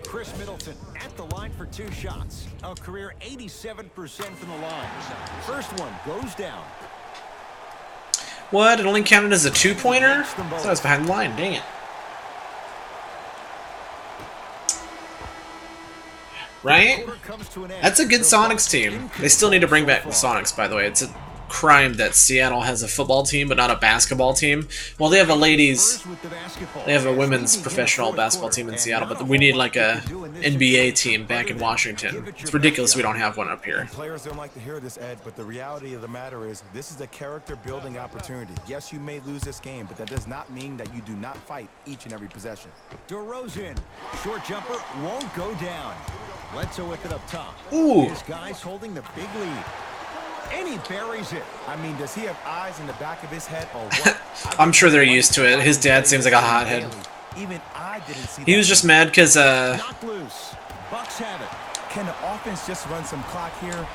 Chris Middleton at the line for 2 shots. A career 87% from the line. First one goes down. What? It only counted as a 2-pointer? I thought it was behind the line. Dang it. Right? Quarter comes to an end. That's a good The Sonics Bucks team. in They still need to bring back the control so far. Sonics, by the way. It's crime that Seattle has a football team but not a basketball team. Well, they have a women's professional basketball team in Seattle, but we need like a NBA team back in Washington. It's ridiculous we don't have one up here. Players don't like to hear this, Ed, but the reality of the matter is this is a character-building opportunity. Yes, you may lose this game, but that does not mean that you do not fight each and every possession. DeRozan, short jumper won't go down. Bledsoe with it up top. Ooh. His guys holding the big lead. And he buries it. I mean, does he have eyes in the back of his head or what? I'm sure they're used to it. His dad seems like a hothead. Even I didn't see He was just mad because Knocked loose. Bucks have it. Can the offense just run some clock here?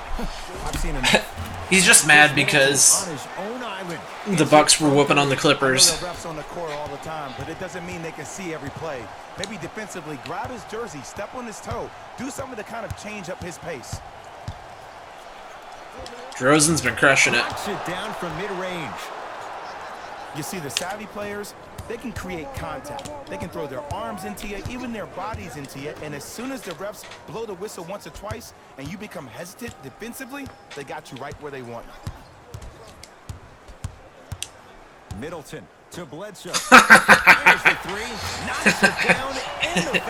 I've seen enough. he's just mad because On his own island. the Bucks were whooping on the I know Clippers. the refs on the court all the time, but it doesn't mean they can see every play. Maybe defensively, grab his jersey, step on his toe, do something to kind of change up his pace. DeRozan's been crushing it. Knocks it down from mid-range. You see, the savvy players, they can create contact. They can throw their arms into you, even their bodies into you, and as soon as the refs blow the whistle once or twice and you become hesitant defensively, they got you right where they want you. Middleton to Bledsoe. Fires the three. Knocks it down.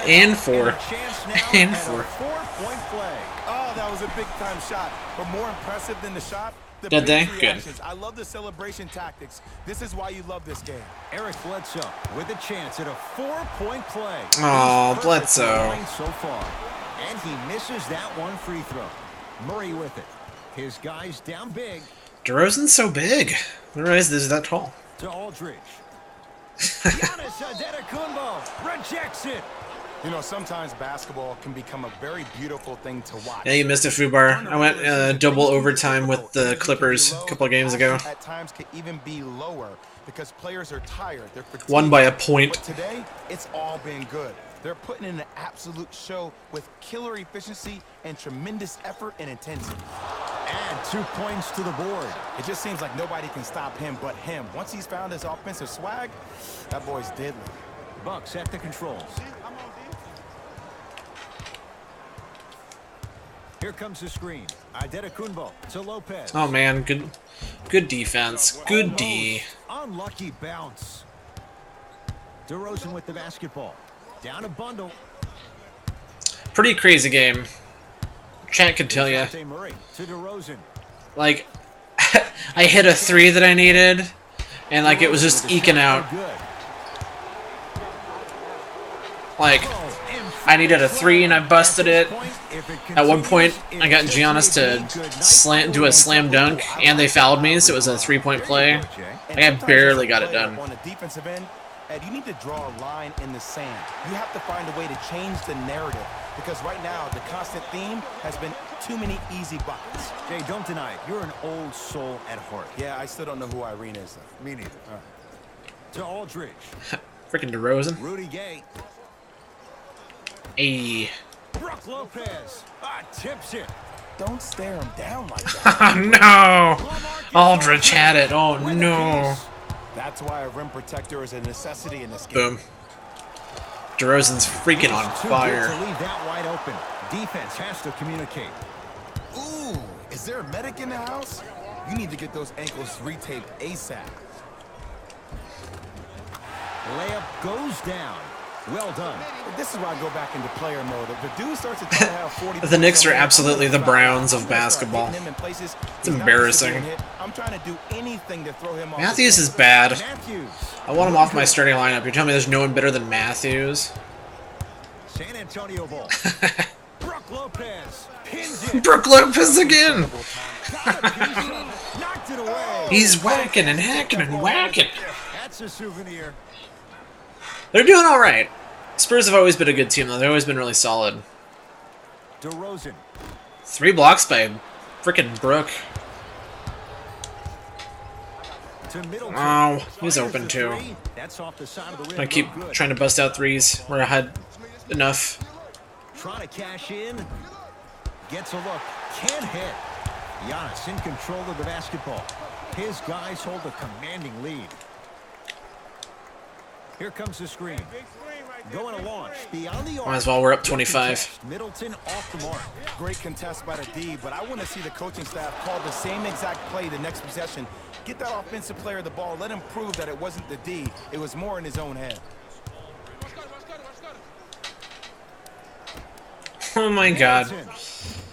And four. a chance now And at a four. 4-point play. Oh, that was a big-time shot. But more impressive than the shot, the Did they? bench Good. reactions. I love the celebration tactics. This is why you love this game. Eric Bledsoe with a chance at a 4-point play. Aw, He's perfect Bledsoe. from the line so far. And he misses that one free throw. Murray with it. His guys down big DeRozan's so big. I didn't realize this is that tall. to Aldridge. Giannis Antetokounmpo rejects it. You know, sometimes basketball can become a very beautiful thing to watch. Yeah, you missed a Fubar. I went double overtime with the Clippers a couple of games ago. At times can even be lower because players are tired. They're fatigued. Won by a point. But today, it's all been good. They're putting in an absolute show with killer efficiency and tremendous effort and intensity. Add 2 points to the board. It just seems like nobody can stop him but him. Once he's found his offensive swag, that boy's deadly. Bucks at the controls. Here comes the screen. Antetokounmpo to Lopez. Oh man, good defense. Good D. Unlucky bounce. DeRozan with the basketball. Down a bundle. Pretty crazy game. Chat could tell you. Dejounte Murray to DeRozan. Like, I hit a 3 that I needed, and like it was just eking out. Good. Like, I needed a 3 and I busted it. At one point, I got Giannis to do a slam dunk, and they fouled me, so it was a 3-point play. Like, I barely got it done. On the defensive end, Ed, you need to draw a line in the sand. You have to find a way to change the narrative because right now the constant theme has been too many easy buckets. Jay, don't deny it. You're an old soul at heart. Yeah, I still don't know who Irene is, though. Me neither. All right. To Aldridge. Freaking DeRozan. Rudy Gay. Ayy. Brook Lopez. Tips it. Don't stare him down like that. Oh no! Aldridge had it. Oh no! That's why a rim protector is a necessity in this game. Boom. DeRozan's freaking on Too good fire. to leave that wide open. Defense has to communicate. Ooh, is there a medic in the house? You need to get those ankles retaped ASAP. Layup goes down. Well done. This is why I go back into player mode. If the dude starts to try to have 40 The Knicks are points, absolutely the Browns of I'm gonna start basketball. hitting him in places It's he's not embarrassing. used to being hit. I'm trying to do anything to throw him off. Matthews is bad. Matthews. I want him off my starting lineup. You're telling me there's no one better than Matthews? San Antonio ball. Brook Lopez. Pins it. Brook Lopez again! Got a piece. Knocked it away. He's whacking and hacking and whacking. That's a souvenir. They're doing alright. Spurs have always been a good team, though. They've always been really solid. DeRozan. 3 blocks by frickin' Brook. To Middleton. Oh, he's Fires open the too. three. That's off the side of the rim. I keep No good. trying to bust out 3s where I had enough. Trying to cash in. Gets a look. Can't hit. Giannis in control of the basketball. His guys hold a commanding lead. Here comes the screen. Going to launch beyond the arc. Might as well. We're up 25. Middleton off the mark. Great contest by the D, but I want to see the coaching staff call the same exact play the next possession. Get that offensive player the ball. Let him prove that it wasn't the D. It was more in his own head. Oh my god.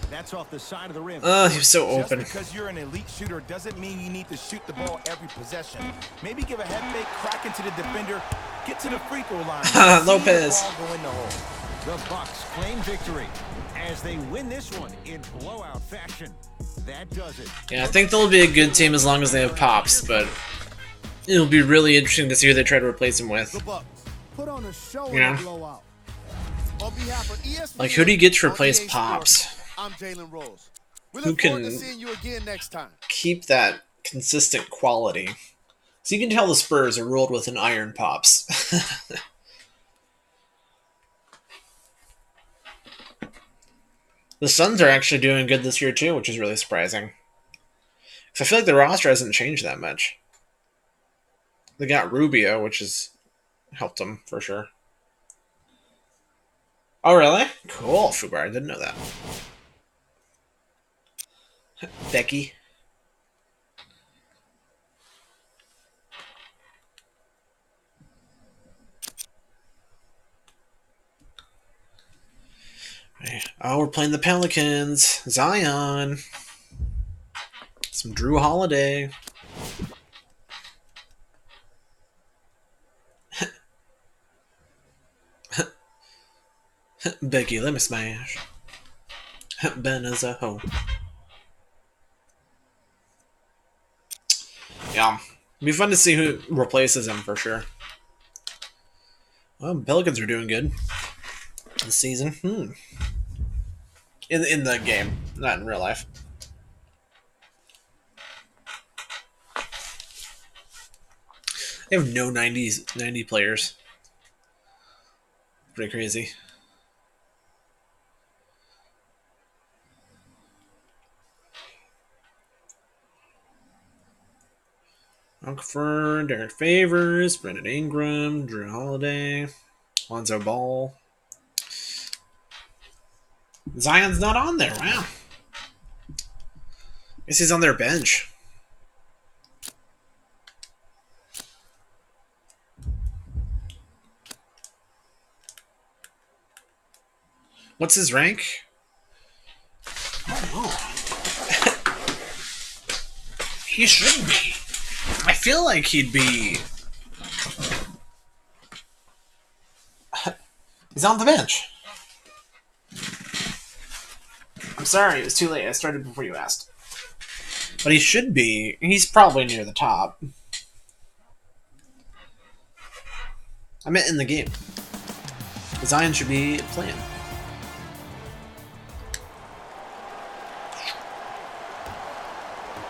That's off the side of the rim. He was so open. Just because you're an elite shooter doesn't mean you need to shoot the ball every possession. Maybe give a head fake, crack into the defender, get to the free throw line. Lopez. See the ball go in the hole. The Bucks claim victory as they win this one in blowout fashion. That does it. Yeah, I think they'll be a good team as long as they have Pops, but it'll be really interesting to see who they try to replace him with. The Bucks put on a show You know? in a blowout. On behalf of ESPN, Like, who do you get to replace on EA Pops? Sports, I'm Jalen Rose. We Who look forward to can- seeing you again next time. Keep that consistent quality. So you can tell the Spurs are ruled with an iron Pops. The Suns are actually doing good this year too, which is really surprising. Because I feel like the roster hasn't changed that much. They got Rubio, which has helped them for sure. Oh, really? Cool, Fubar. I didn't know that. Becky. Oh, we're playing the Pelicans. Zion. Some Drew Holiday. Becky, let me smash. Ben is a hoe. Yeah. It'd be fun to see who replaces him for sure. Well, Pelicans are doing good this season. In the game, not in real life. They have no 90 players. Pretty crazy. Uncle Derek Favors, Brendan Ingram, Drew Holiday, Lonzo Ball. Zion's not on there. Wow. Guess he's on their bench. What's his rank? Oh. He should be. I feel like he'd be. He's on the bench. I'm sorry, it was too late. I started before you asked. But he should be. He's probably near the top. I meant in the game. Zion should be playing.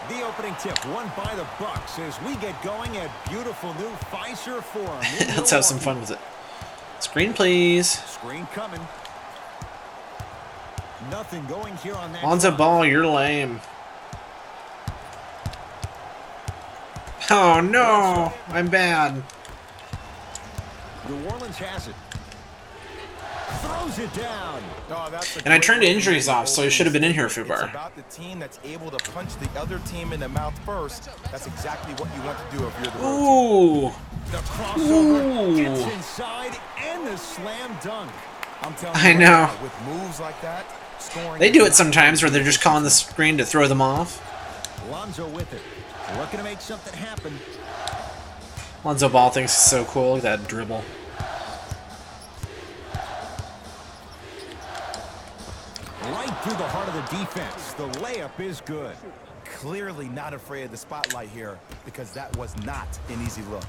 The opening tip won by the Bucks as we get going at beautiful new Fiserv Forum. Let's have some fun with it. Screen, please. Screen coming. Nothing going here on that. Lonzo front. Ball, you're lame. Oh no, I'm bad. New Orleans has it. Throws it down. Oh, that's a And I great turned way to injuries move off, so he should have been in here, It's Fubar. about the team that's able to punch the other team in the mouth first. That's exactly what you want to do if you're the road Ooh. The crossover gets Ooh. inside and the slam dunk. I'm telling I you know. right now, with moves like that, scoring They is do it not sometimes where easy. they're just calling the screen to throw them off. Lonzo with it. Looking to make something happen. Lonzo Ball thinks it's so cool. Look at that dribble. Right through the heart of the defense. The layup is good. Clearly not afraid of the spotlight here because that was not an easy look.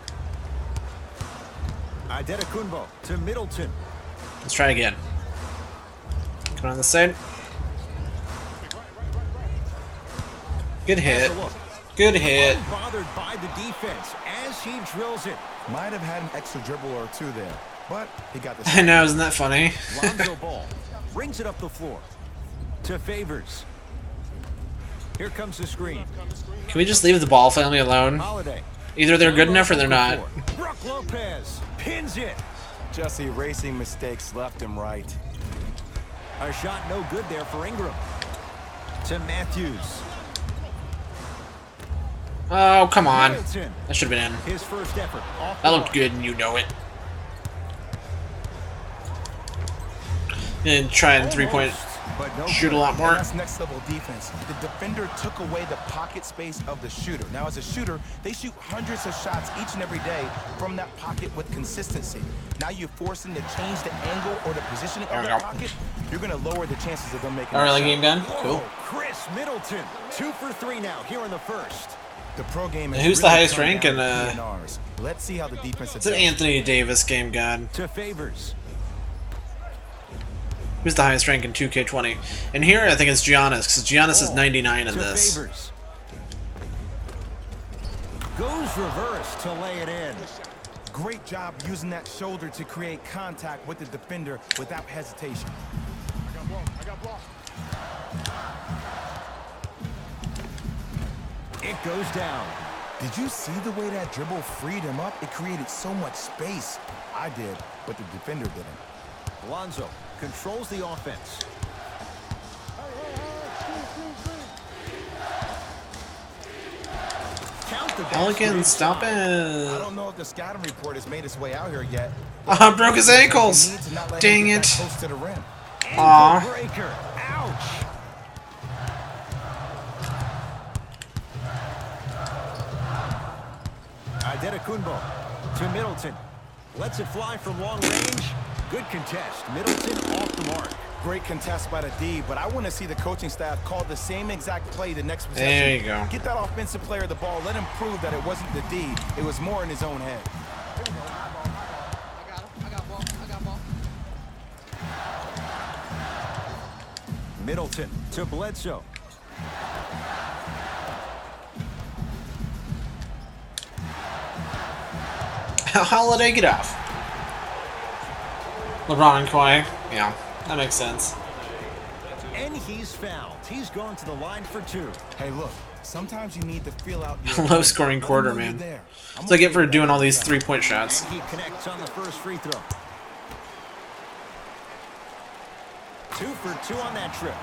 Adetokunbo to Middleton. Let's try again. Come on this side. Good hit. Has a look. Good hit. Unbothered by the defense as he drills it. Might have had an extra dribble or two there, but he got the I know, isn't that funny? Lonzo Ball brings it up the floor to Favors. Here comes the screen. Can we just leave the Ball family alone? Holiday. Either they're good enough or they're not. Brook Lopez pins it. Just erasing mistakes left and right. A shot no good there for Ingram. To Matthews. Oh, come on. Middleton. That should have been in. His first effort. Off That the looked mark. good, and you know it. And try and three-point But no shoot a good. lot And more. that's next level defense. The defender took away the pocket space of the shooter. Now, as a shooter, they shoot hundreds of shots each and every day from that pocket with consistency. Now you're forcing to change the angle or the positioning There of we that go. pocket. You're going to lower the chances of them making All right, a the shot. game done. Whoa, Cool. Chris Middleton. 2 for 3 now here in the first. The pro game is And who's the really highest come rank down in, to PNRs. Let's see how the defense It's an adjusts. Anthony Davis game, God. To Favors. Who's the highest rank in 2K20? And here, I think it's Giannis, because Giannis is Oh, 99 in to this. Favors. Goes reverse to lay it in. Great job using that shoulder to create contact with the defender without hesitation. It goes down. Did you see the way that dribble freed him up? It created so much space. I did, but the defender didn't. Lonzo controls the offense. Count the Pelican, basket. stop I it. don't know if the scouting report has made its way out here yet. Broke his ankles. They need to not let him Dang get it. that close to the rim. Aw. Ankle breaker. Ouch. Adetokunbo to Middleton. Lets it fly from long range. Good contest. Middleton off the mark. Great contest by the D, but I want to see the coaching staff call the same exact play the next possession. There you go. Get that offensive player the ball. Let him prove that it wasn't the D. It was more in his own head. Middleton to Bledsoe. Holiday, get off. LeBron and Kawhi. Yeah, that makes sense. And he's fouled. He's going to the line for 2. Hey, look. Sometimes you need to feel out your Low scoring Let quarter, them know you're man. there. I'm That's what I get for okay with doing that. all these 3-point shots. And he connects on the first free throw. 2 for 2 on that trip.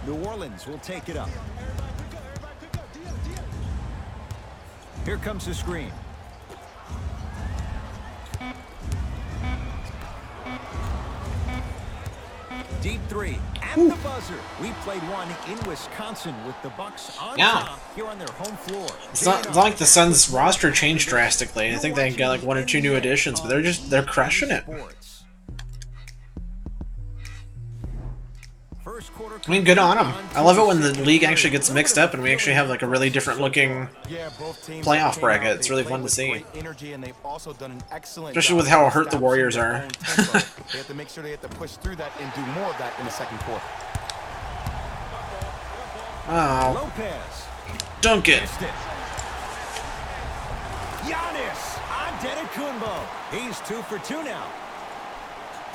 New Orleans will take it up. Here comes the screen. Deep 3 at the buzzer. We played one in Wisconsin with the Bucks on Yeah. top here on their home floor. It's not like the Suns' roster changed drastically. I think they got like 1 or 2 new additions, but they're crushing it. I mean, good on them. I love it when the league actually gets mixed up and we actually have like a really different looking Yeah, both teams playoff came bracket. out, It's they really played fun to with see. great energy, and they've also done an excellent Especially job with how of hurt the Warriors establishing are. their own tempo. They have to make sure they have to push through that and do more of that in the second quarter. Oh, Lopez dunk it. missed it. Giannis Antetokounmpo. He's 2 for 2 now.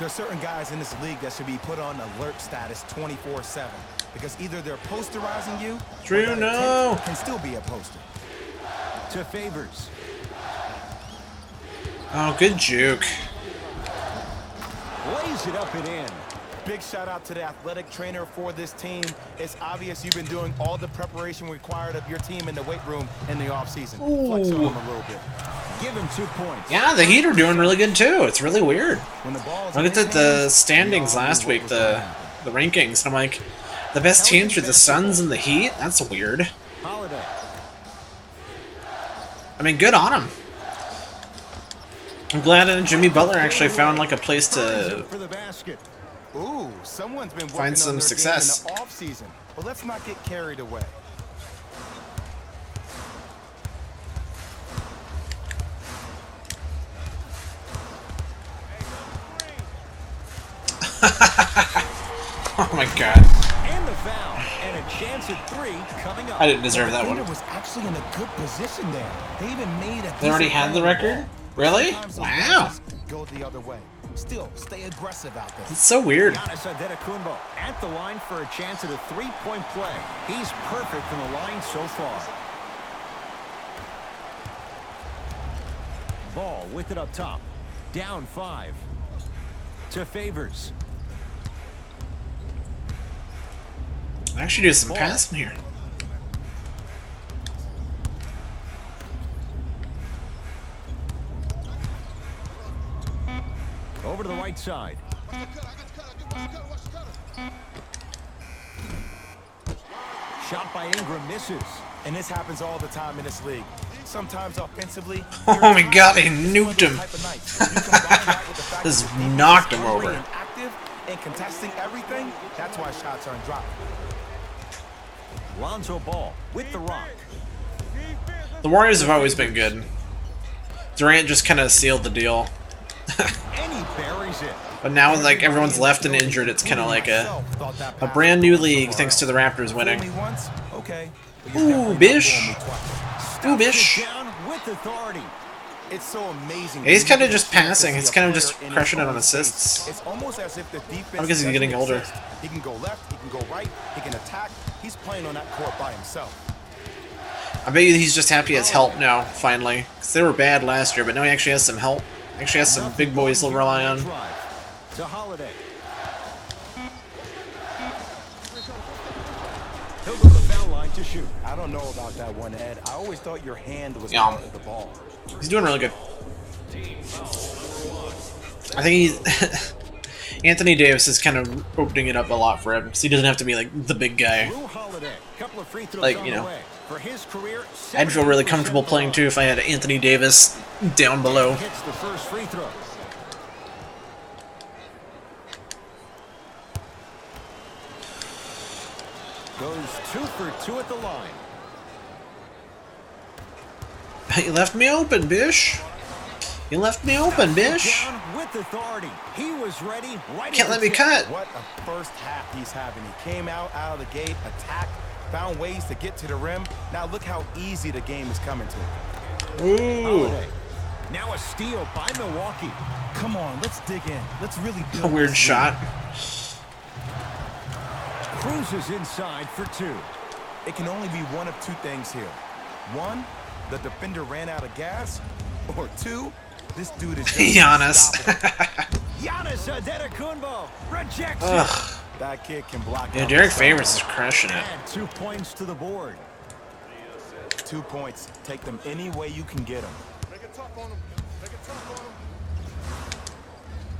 There's certain guys in this league that should be put on alert status 24/7 because either they're posterizing you, Drew, or that no. intent can still be a poster. To Favors. Oh, good juke. Lays it up and in. Big shout out to the athletic trainer for this team. It's obvious you've been doing all the preparation required of your team in the weight room in the offseason. Flex on them a little bit. Give him 2 points. Yeah, the Heat are doing really good too. It's really weird. When the ball's I looked in at his the hands, standings we all last knew what week, was gonna the happen. rankings. I'm like, the best teams are the Suns and the Heat? That's weird. Holiday. I mean, good on them. I'm glad Jimmy Butler actually found like a place to For the basket. Ooh, someone's been working find some on their success. game in the offseason. Well, let's not get carried away. Oh my god. And the foul. And a chance at 3 coming up. I didn't deserve that Defender one. was actually in a good position there. They even made a They already decent had the play on record? ball. Really? Sometimes those Wow. passes go the other way. Still, stay aggressive out there. It's so weird. Giannis Antetokounmpo at the line for a chance at a 3-point play. He's perfect from the line so far. Ball with it up top. Down 5. To Favors. I actually do some passing here. Over to the right side. Shot by Ingram misses. And this happens all the time in this league. Sometimes offensively. Oh my god, he nuked him. Just knocked him over. Active and contesting everything. That's why shots aren't dropped. Lonzo Ball with the rock. The Warriors have always been good. Durant just kind of sealed the deal. And he buries it. But now, like, everyone's left and injured, it's kind of like a brand new league thanks to the Raptors winning. Ooh, Bish. Ooh, Bish. Down with authority. It's so amazing. Yeah, he's kind of just passing. He's kind of just crushing it on assists. It's almost as if the defense. I guess he's getting older. He can go left, he can go right, he can attack. He's playing on that court by himself. I bet you he's just happy he has help now, finally. Because they were bad last year, but now he actually has some help. Actually has some big boys to rely on. To Holiday. He'll go to the foul line to shoot. I don't know about that one, Ed. I always thought your hand was Yeah. part of the ball. He's doing really good. I think he's... Anthony Davis is kind of opening it up a lot for him, because he doesn't have to be, like, the big guy. Drew Holiday. Couple of free throws Like, on you the know. way. For his career, I'd feel really comfortable playing, too, if I had Anthony Davis down below. Hits the first free throw. Goes 2 for 2 at the line. You left me open, Bish. You left me open, Bish. Down with authority. He was ready right Can't at let the me tip. cut. What a first half he's having. He came out of the gate, attacked, found ways to get to the rim. Now look how easy the game is coming to him. Ooh. Holiday. Now a steal by Milwaukee. Come on, let's dig in. Let's really A build weird this shot. Cruises inside for 2. lead. It can only be one of two things here. One, the defender ran out of gas. Or two, this dude is just Giannis. unstoppable. Giannis Antetokounmpo rejects Ugh. it. That kid can block Yeah, out Derek the Favors is crushing it. Add 2 points to the board. 2 points. Take them any way you can get them.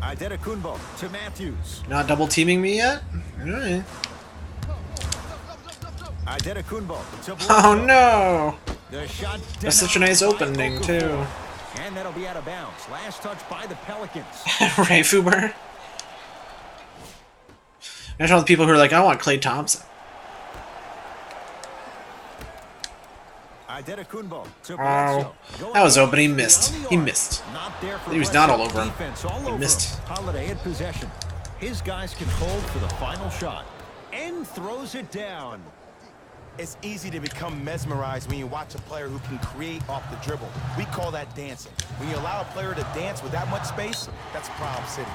Antetokounmpo to Matthews. Not double teaming me yet? Alright. Antetokounmpo to Bledsoe. Oh no! The shot That's such a denied nice by opening, Okafor. too. And that'll be out of bounds. Last touch by the Pelicans. Ray Fuber. There's all the people who are like, I want Klay Thompson. Antetokounmpo to Oh, Bledsoe. Going that was up open. He on missed. the He arc. missed. Not there for He was not Bledsoe. all over him. Defense all He over missed. him. Holiday in possession. His guys can hold for the final shot. And throws it down. It's easy to become mesmerized when you watch a player who can create off the dribble. We call that dancing. When you allow a player to dance with that much space, that's Problem City.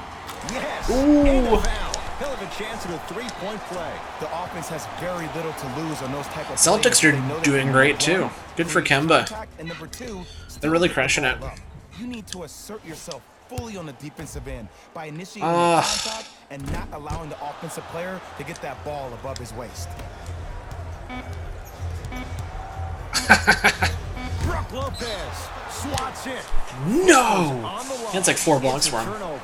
Yes. Ooh. And a foul. He'll have a chance at a 3-point play. The offense has very little to lose on those type of Celtics plays. are They know they doing can great, number too. one, Good for create Kemba. contact, and number two, They're really still crushing get it. the ball up. You need to assert yourself fully on the defensive end by initiating Ugh. contact and not allowing the offensive player to get that ball above his waist. Brook Lopez swats it. No! On the line. That's like 4 blocks It's for a him. turnover.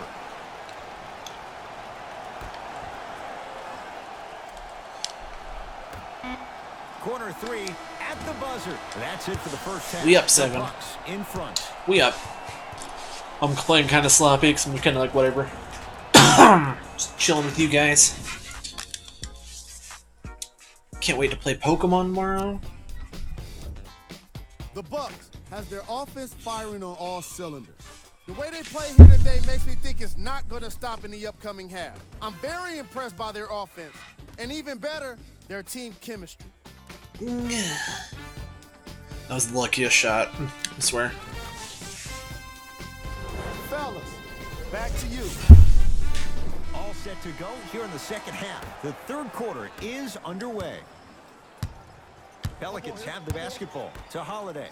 Corner 3 at the buzzer. That's it for the first half. We up The 7. Bucks in front. We up. I'm playing kind of sloppy because I'm kind of like, whatever. Just chilling with you guys. Can't wait to play Pokemon tomorrow. The Bucks has their offense firing on all cylinders. The way they play here today makes me think it's not going to stop in the upcoming half. I'm very impressed by their offense, and even better, their team chemistry. That was the luckiest shot, I swear. Fellas, back to you. All set to go here in the second half. The third quarter is underway. Pelicans have the basketball to Holiday.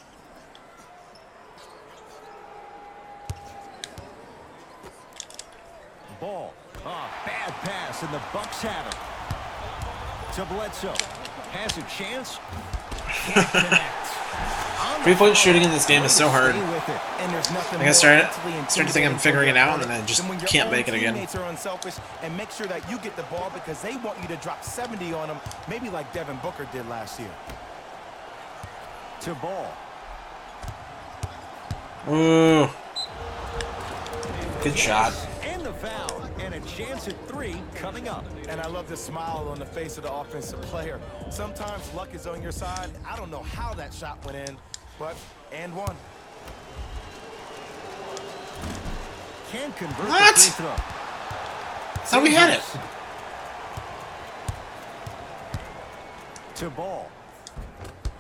ball. Oh, bad pass, and the Bucks have it. To Bledsoe. Has a chance. Can't connect. 3-point shooting in this game is so hard. And there's nothing I start to think I'm figuring it out, and then I just than when your can't own make it again. teammates are unselfish and make sure that you get the ball because they want you to drop 70 on them, maybe like Devin Booker did last year. To Ball. Ooh. Good shot. And the foul. And a chance at 3 coming up. And I love the smile on the face of the offensive player. Sometimes luck is on your side. I don't know how that shot went in, but and one. Can convert What? the free throw. Thought we had it. To Ball.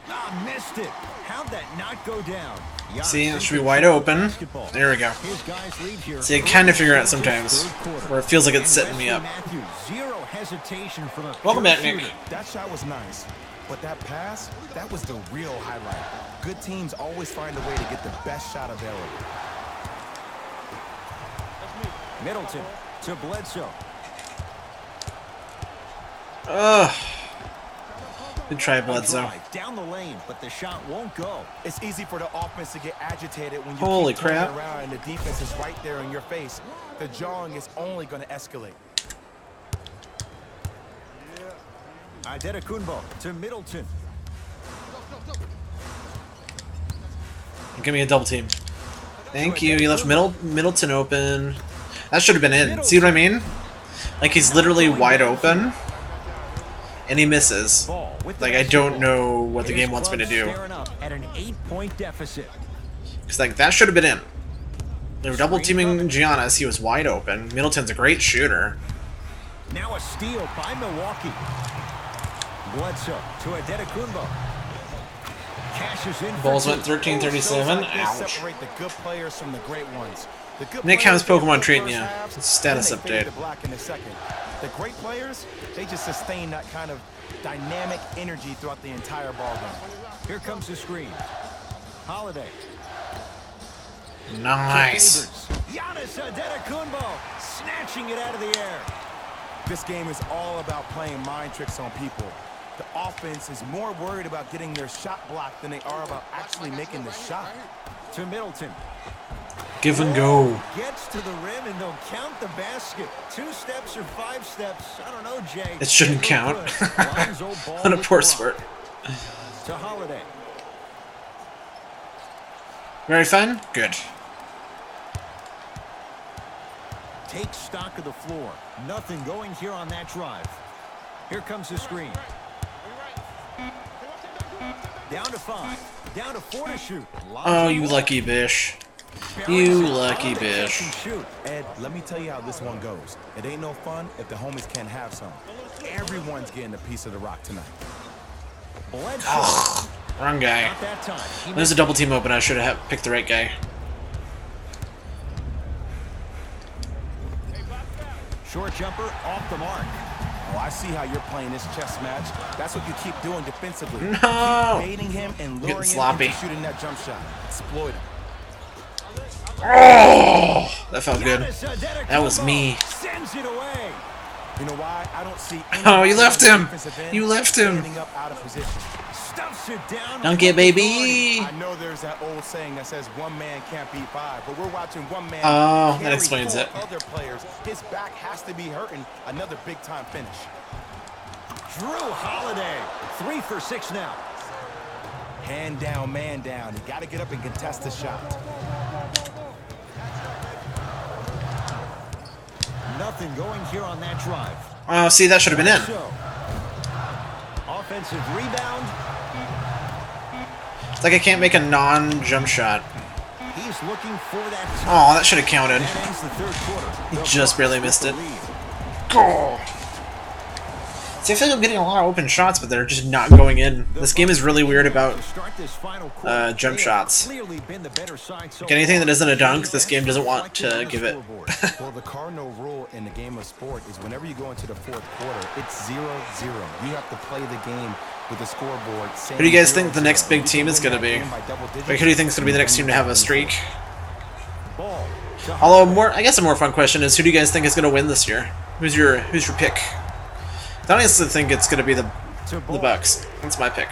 Ah, missed it. How'd that not go down? See, it should be wide open. There we go. His guys lead here. See, I kind of figure out sometimes where it feels like it's setting me up. Matthews, zero hesitation from a Welcome back, pure Nick. shooter. That shot was nice, but that pass, that was the real highlight. Good teams always find a way to get the best shot available. Middleton to Bledsoe. Ugh. Good try, A Bledsoe. drive down the lane, but the shot won't go. It's easy for the offense to get agitated when you Holy keep turning crap. around and the defense is right there in your face. The jawing is only going to escalate. Antetokounmpo to Middleton. Give me a double team. Thank you. You left Middleton open. That should have been in. See what I mean? Like, he's literally wide open, and he misses. Ball with the Like, I basketball. don't know what the His game wants me to club do. staring up at an 8-point deficit. Because, like, that should have been in. They were double teaming Giannis. He was wide open. Middleton's a great shooter. Now a steal by Milwaukee. Bledsoe to Antetokounmpo. Cashes in. Balls for went two. 13-37. Shows like this Ouch. separate the good players from the great ones. The good Nick, players how's Pokemon get the treating first you? halves, Status then they fade update. to black in a second. The great players, they just sustain that kind of dynamic energy throughout the entire ball game. Here comes the screen. Holiday. Nice. Giannis Antetokounmpo snatching it out of the air. This game is all about playing mind tricks on people. The offense is more worried about getting their shot blocked than they are about actually making the shot. To Middleton. Give and go. Gets to the rim and they'll count the basket. 2 steps or 5 steps. I don't know, Jay. It shouldn't Get no count. good. Lonzo Ball What a with poor the sport. rock. To Holiday. Very fun? Good. Take stock of the floor. Nothing going here on that drive. Here comes the screen. Down to 5. Down to 4 to shoot. Oh, you lucky bish. You lucky bish. Shoot. Ed, let me tell you how this one goes. It ain't no fun if the homies can't have some. Everyone's getting a piece of the rock tonight. Bledsoe. Ugh. Wrong guy. Not that time. He There's a double team open. I should have picked the right guy. Short jumper off the mark. Oh, I see how you're playing this chess match. That's what you keep doing defensively. No! Keep baiting him and Getting luring him sloppy. into shooting that jump shot. Exploit him. Oh! That felt good. Giannis Antetokounmpo That was me. Sends it away. You know why? I don't see Oh, you left him. defensive end You left him. standing up out of position. Stuffs it down. Dunk it, baby. I know there's that old saying that says one man can't beat 5, but we're watching one man Oh, that carry explains 4 it. other players. His back has to be hurting. Another big time finish. Drew Holiday. 3 for 6 now. Hand down, man down. You got to get up and contest the shot. Nothing going here on that drive. Oh, see, that should have been in. So, offensive rebound. It's like I can't make a non-jump shot. He's looking for that. Oh, that should have counted. That ends the 3rd quarter. He The just Bucks barely with missed the it. lead. Go. See, I feel like I'm getting a lot of open shots, but they're just not going in. This game is really weird about To start this final quarter, jump they have shots. clearly been the better side so Like anything far. that isn't a dunk, this game doesn't want to give it. Well, the cardinal rule in the game of sport is whenever you go into the 4th quarter, it's 0-0. You have to play the game with the scoreboard. Who do you guys think the next big team is going to be? Like, who do you think is going to be the next team to have a streak? Ball. to Although Holiday. I guess a more fun question is, who do you guys think is going to win this year? Who's your pick? I honestly think it's going to be the Ball. Bucks. That's my pick.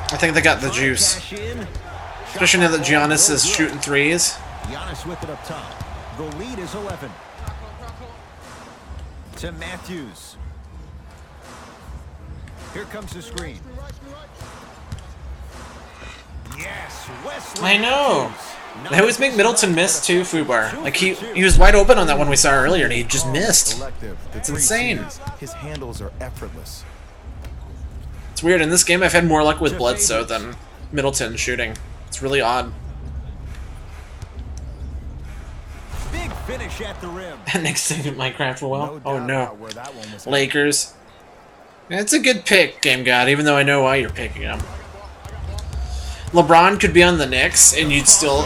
I think they got the juice, Cash in. especially now that Giannis is shooting threes. Giannis with it up top. The lead is 11. To Matthews. Here comes the screen. Yes, Wesley. I know. Matthews. They always make Middleton miss too, Fubar. Like he was wide open on that one we saw earlier, and he just missed. Collective, the It's three insane. C's. His handles are effortless. It's weird. In this game, I've had more luck with Bledsoe than Middleton shooting. It's really odd. Big finish at the rim. Next thing in Minecraft for well. Oh doubt no. about where that one was Lakers. It's a good pick, Game God, even though I know why you're picking him. LeBron could be on the Knicks, and you'd still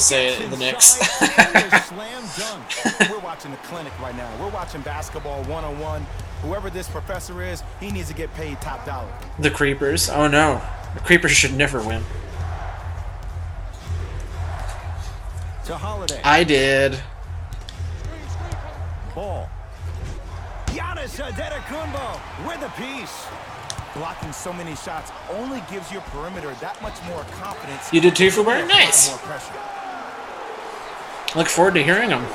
say the Knicks. Slam dunk. We're watching a clinic right now. We're watching basketball one-on-one. Whoever this professor is, he needs to get paid top dollar. The Creepers. Oh no. The Creepers should never win. To Holiday. I did. Ball. Giannis Antetokounmpo with a piece. Blocking so many shots only gives your perimeter that much more confidence. You did too, Fubar? Apply Nice. more pressure. Look forward to hearing them.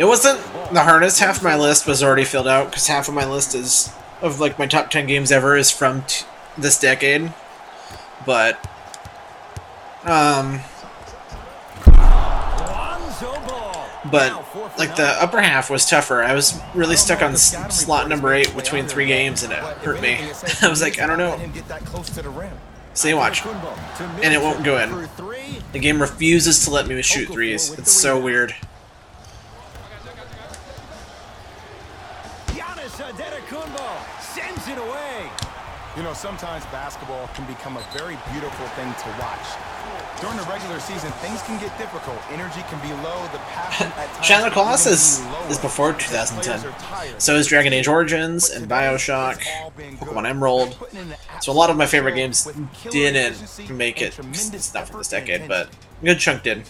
It wasn't the hardest. Half of my list was already filled out because half of my list is of like my top 10 games ever is from this decade. But Lonzo Ball. but like the upper half was tougher. I was really stuck on slot number 8 between 3 games, and it hurt me. I was like, I don't know. Let him get that close to the rim. Say watch, and it won't go in. The game refuses to let me shoot threes. It's so weird. Giannis Antetokounmpo sends it away. You know, sometimes basketball can become a very beautiful thing to watch. During the regular season, things can get difficult. Energy can be low. The passion at times Shadow can Colossus even be lower. is before Players 2010. are tired. So is Dragon Age Origins and Today, Bioshock, it's all been good. Pokemon Emerald. Putting in the So a lot of my favorite absolute games with killer didn't efficiency make and it. tremendous It's not from this effort and decade, but intensity. a good chunk did.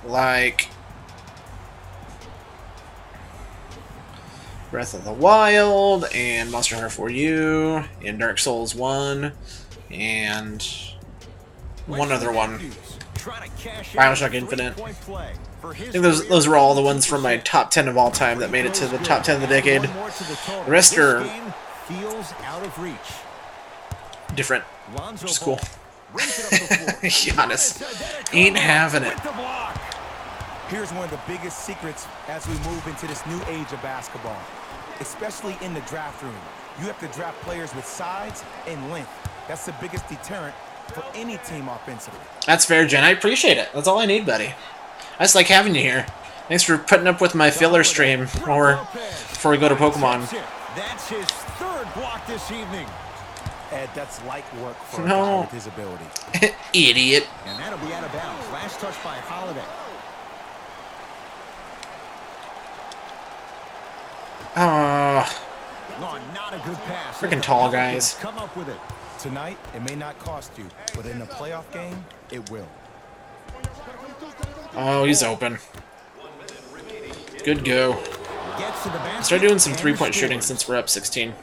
Like Breath of the Wild and Monster Hunter 4U and Dark Souls 1 and one other one. Bioshock Infinite. I think those were all the ones from my top 10 of all time that made it to the top 10 of the decade. The rest are Feels out of reach. different, Lonzo which is Ball cool. brings it up the floor. Giannis ain't having it. With the block. Here's one of the biggest secrets as we move into this new age of basketball, especially in the draft room. You have to draft players with size and length. That's the biggest deterrent for any team offensively. That's fair, Jen. I appreciate it. That's all I need, buddy. I just like having you here. Thanks for putting up with my filler stream before we go to Pokemon. That's his third block this evening. Ed, that's light work for a No. guy with his ability. Idiot. And that'll be out of bounds. Last touch by Holiday. Oh, not a good pass. Freaking tall guys. Come up with it. Tonight, it may not cost you, but in a playoff game, it will. Oh, he's open. Good go. Gets to the basket. Start doing some and three-point shooting scores. since we're up 16.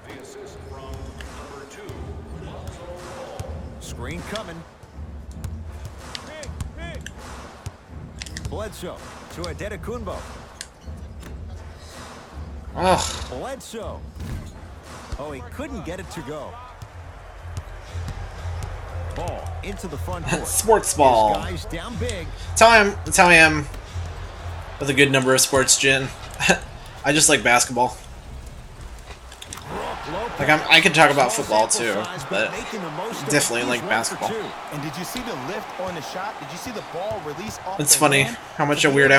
The assist from number 2. Screen coming. Bledsoe to Antetokounmpo. Oh, Bledsoe. Oh, he couldn't get it to go. Ball into the front court. sports ball. Guys down big. That's how I am with a good number of sports, Jen. I just like basketball. Like I can talk about football too, but definitely like basketball. And did you see the lift on the shot? Did you see the ball release off It's the funny hand? how much I weirded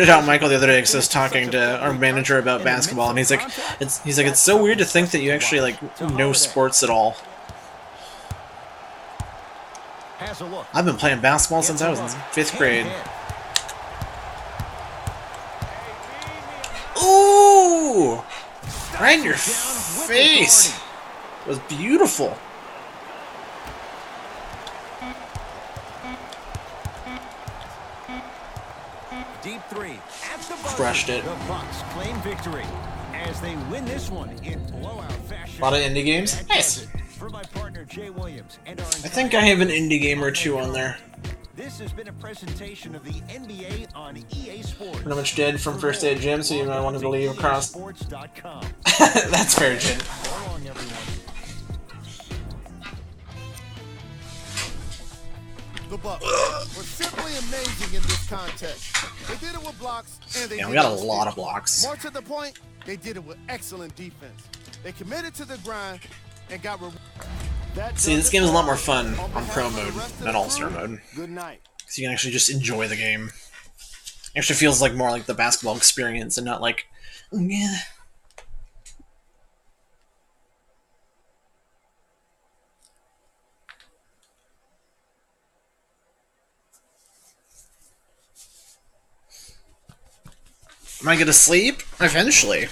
out Michael the other day because I was talking to our manager about basketball, and he's like, it's so weird to think that you actually like know sports at all. Has a look. I've been playing basketball since I was in 5th grade. Ooh! Right in your face! was beautiful. Deep three at the buzzer. Crushed it. The Bucks claim victory as they win this one in blowout fashion. A lot of indie games. That Nice. does it for my partner Jay Williams and our I think I have an indie game or two on there. This has been a presentation of the NBA on EA Sports. Pretty much dead from first day at gym, so you might want to leave across. EASports.com. That's fair, Jin. So long, everyone. The Bucks were simply amazing in this contest. They did it with blocks, and they Yeah, did we got it a with lot skill. of blocks. More to the point, they did it with excellent defense. They committed to the grind and got rewarded. See, this game is a lot more fun on Pro mode than All-Star mode. Good night. So you can actually just enjoy the game. It actually feels like more like the basketball experience and not like, yeah. Am I gonna sleep? Eventually.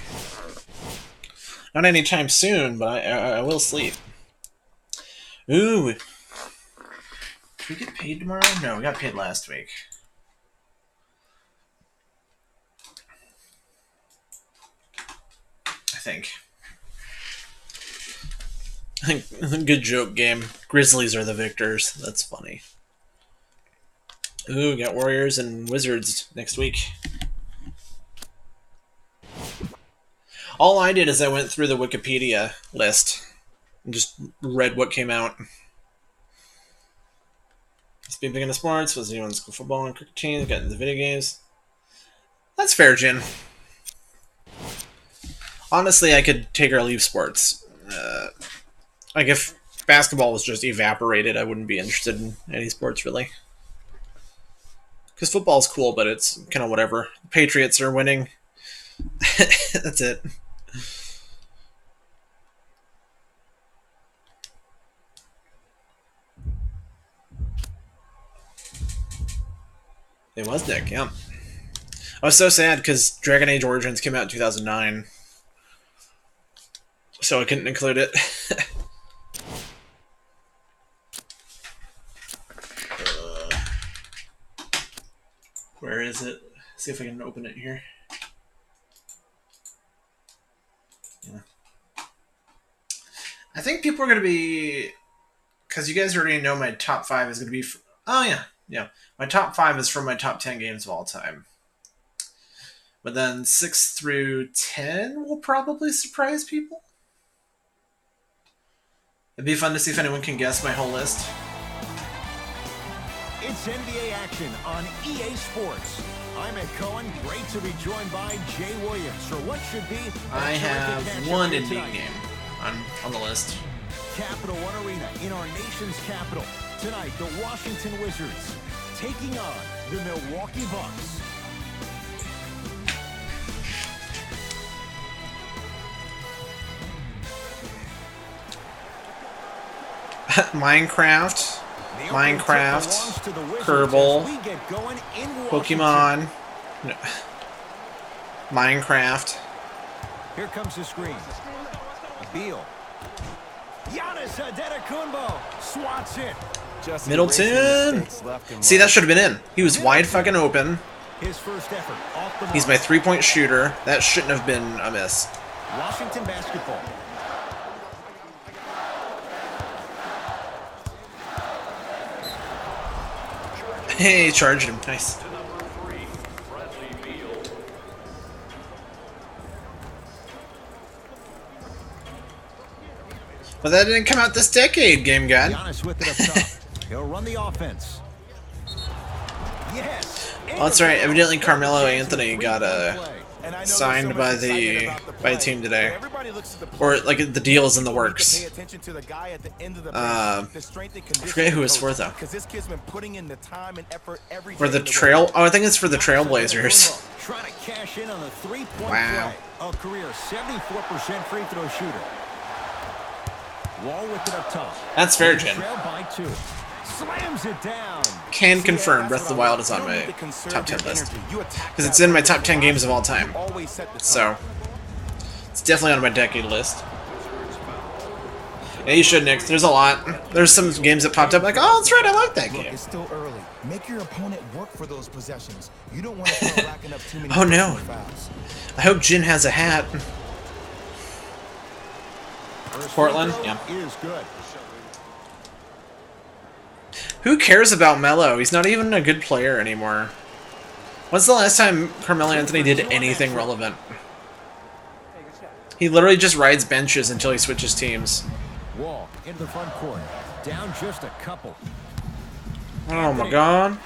Not anytime soon, but I will sleep. Ooh. Did we get paid tomorrow? No, we got paid last week. I think. Good joke game. Grizzlies are the victors. That's funny. Ooh, we got Warriors and Wizards next week. All I did is I went through the Wikipedia list and just read what came out. It's been big into sports, was anyone in school football and cricket team, got into video games. That's fair, Jin. Honestly, I could take or leave sports. Like, if basketball was just evaporated, I wouldn't be interested in any sports, really. Because football's cool, but it's kind of whatever. The Patriots are winning. That's it. It was Nick, yeah. I was so sad because Dragon Age Origins came out in 2009. So I couldn't include it. Where is it? See if I can open it here. Yeah. I think people are going to be... Because you guys already know my top 5 is going to be... Oh, yeah. Yeah. My top 5 is from my top 10 games of all time. But then 6 through 10 will probably surprise people. It'd be fun to see if anyone can guess my whole list. It's NBA action on EA Sports. I'm Ed Cohen. Great to be joined by Jay Williams for what should be I have terrific one matchup indie tonight. game on the list. Capital One Arena in our nation's capital. Tonight, the Washington Wizards taking on the Milwaukee Bucks. Minecraft, The opening tip belongs to the Wizards Kerbal, as we get going in Pokemon, no. Minecraft. Here comes the screen. Beal. Giannis Antetokounmpo swats it. Just Middleton. erasing mistakes left and See, that right. should have been in. He was wide fucking open. His first effort off the He's mark. my three-point shooter. That shouldn't have been a miss. Washington basketball. Hey, charged him. Nice. To number 3, Bradley Beal. But that didn't come out this decade, Game God. Giannis with it up top. He'll run the offense. Yes. Oh, that's right. Evidently, Carmelo Anthony got And I know there's signed so by much the excitement about the by a play, team but today, everybody looks at the or play. like the deal is in the Pay works. attention to the guy at the end of the Uh, bench, the strength and I conditioning forget who it's coach, for though. Because this kid's been putting in the time and effort every For day the in the trail. work. Oh, I think it's for the Trailblazers. Trying to cash in on the three-point Wow. play. A career 74% free throw shooter. Wall with it up top. That's fair, They Jen. trail by 2. Slams it down. Can See, confirm that's Breath of the what I Wild like. is on You don't my need to conserve top 10 your list. energy. You attack Because it's that in my with top 10 games of all velocity. time. You always set the tone. So it's definitely on my decade list. Yeah, you should, Nick. There's a lot. There's some games that popped up like, oh, that's right, I like that Look, game. it's still early. Make your opponent work for those possessions. You don't want to start racking up too many Oh, no. personal fouls. I hope Jin has a hat. Portland? Yeah. Is good. Who cares about Melo? He's not even a good player anymore. When's the last time Carmelo Anthony did anything relevant? He literally just rides benches until he switches teams. Wall into the front court. Down just a couple. Oh my god.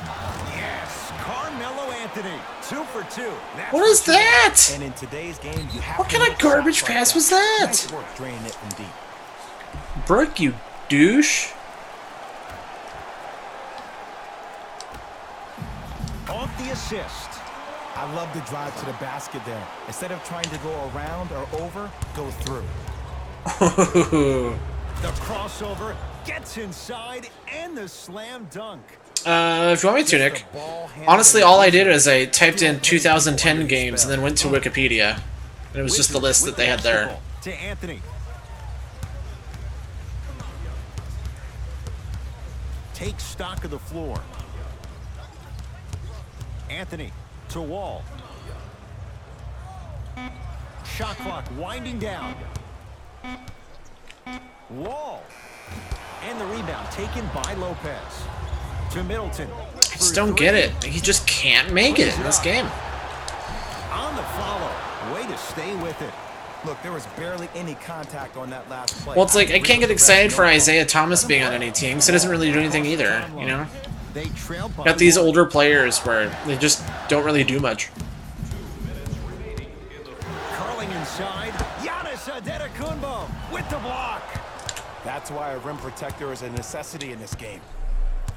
Yes, Carmelo Anthony. 2 for 2. That's What is that? And in today's game, you have What to kind of make garbage shots like pass was that? Nice work draining it from deep. Brooke, you douche. off the assist. I love the drive to the basket there. Instead of trying to go around or over, go through. The crossover gets inside and the slam dunk. If you want me to, Nick. Honestly, all I did is I typed in 2010 games and then went to Wikipedia. And it was just the list that they had there. To Anthony. Take stock of the floor. Anthony to Wall. Shot clock winding down. Wall. And the rebound taken by Lopez. To Middleton. I just don't get it. He just can't make it in this game. On the follow. Way to stay with it. Look, there was barely any contact on that last play. Well, it's like, I can't get excited for Isaiah Thomas being on any team, because he doesn't really do anything either, you know? They trailed by Got these older players where they just don't really do much. curling inside. Giannis Antetokounmpo with the block. That's why a rim protector is a necessity in this game.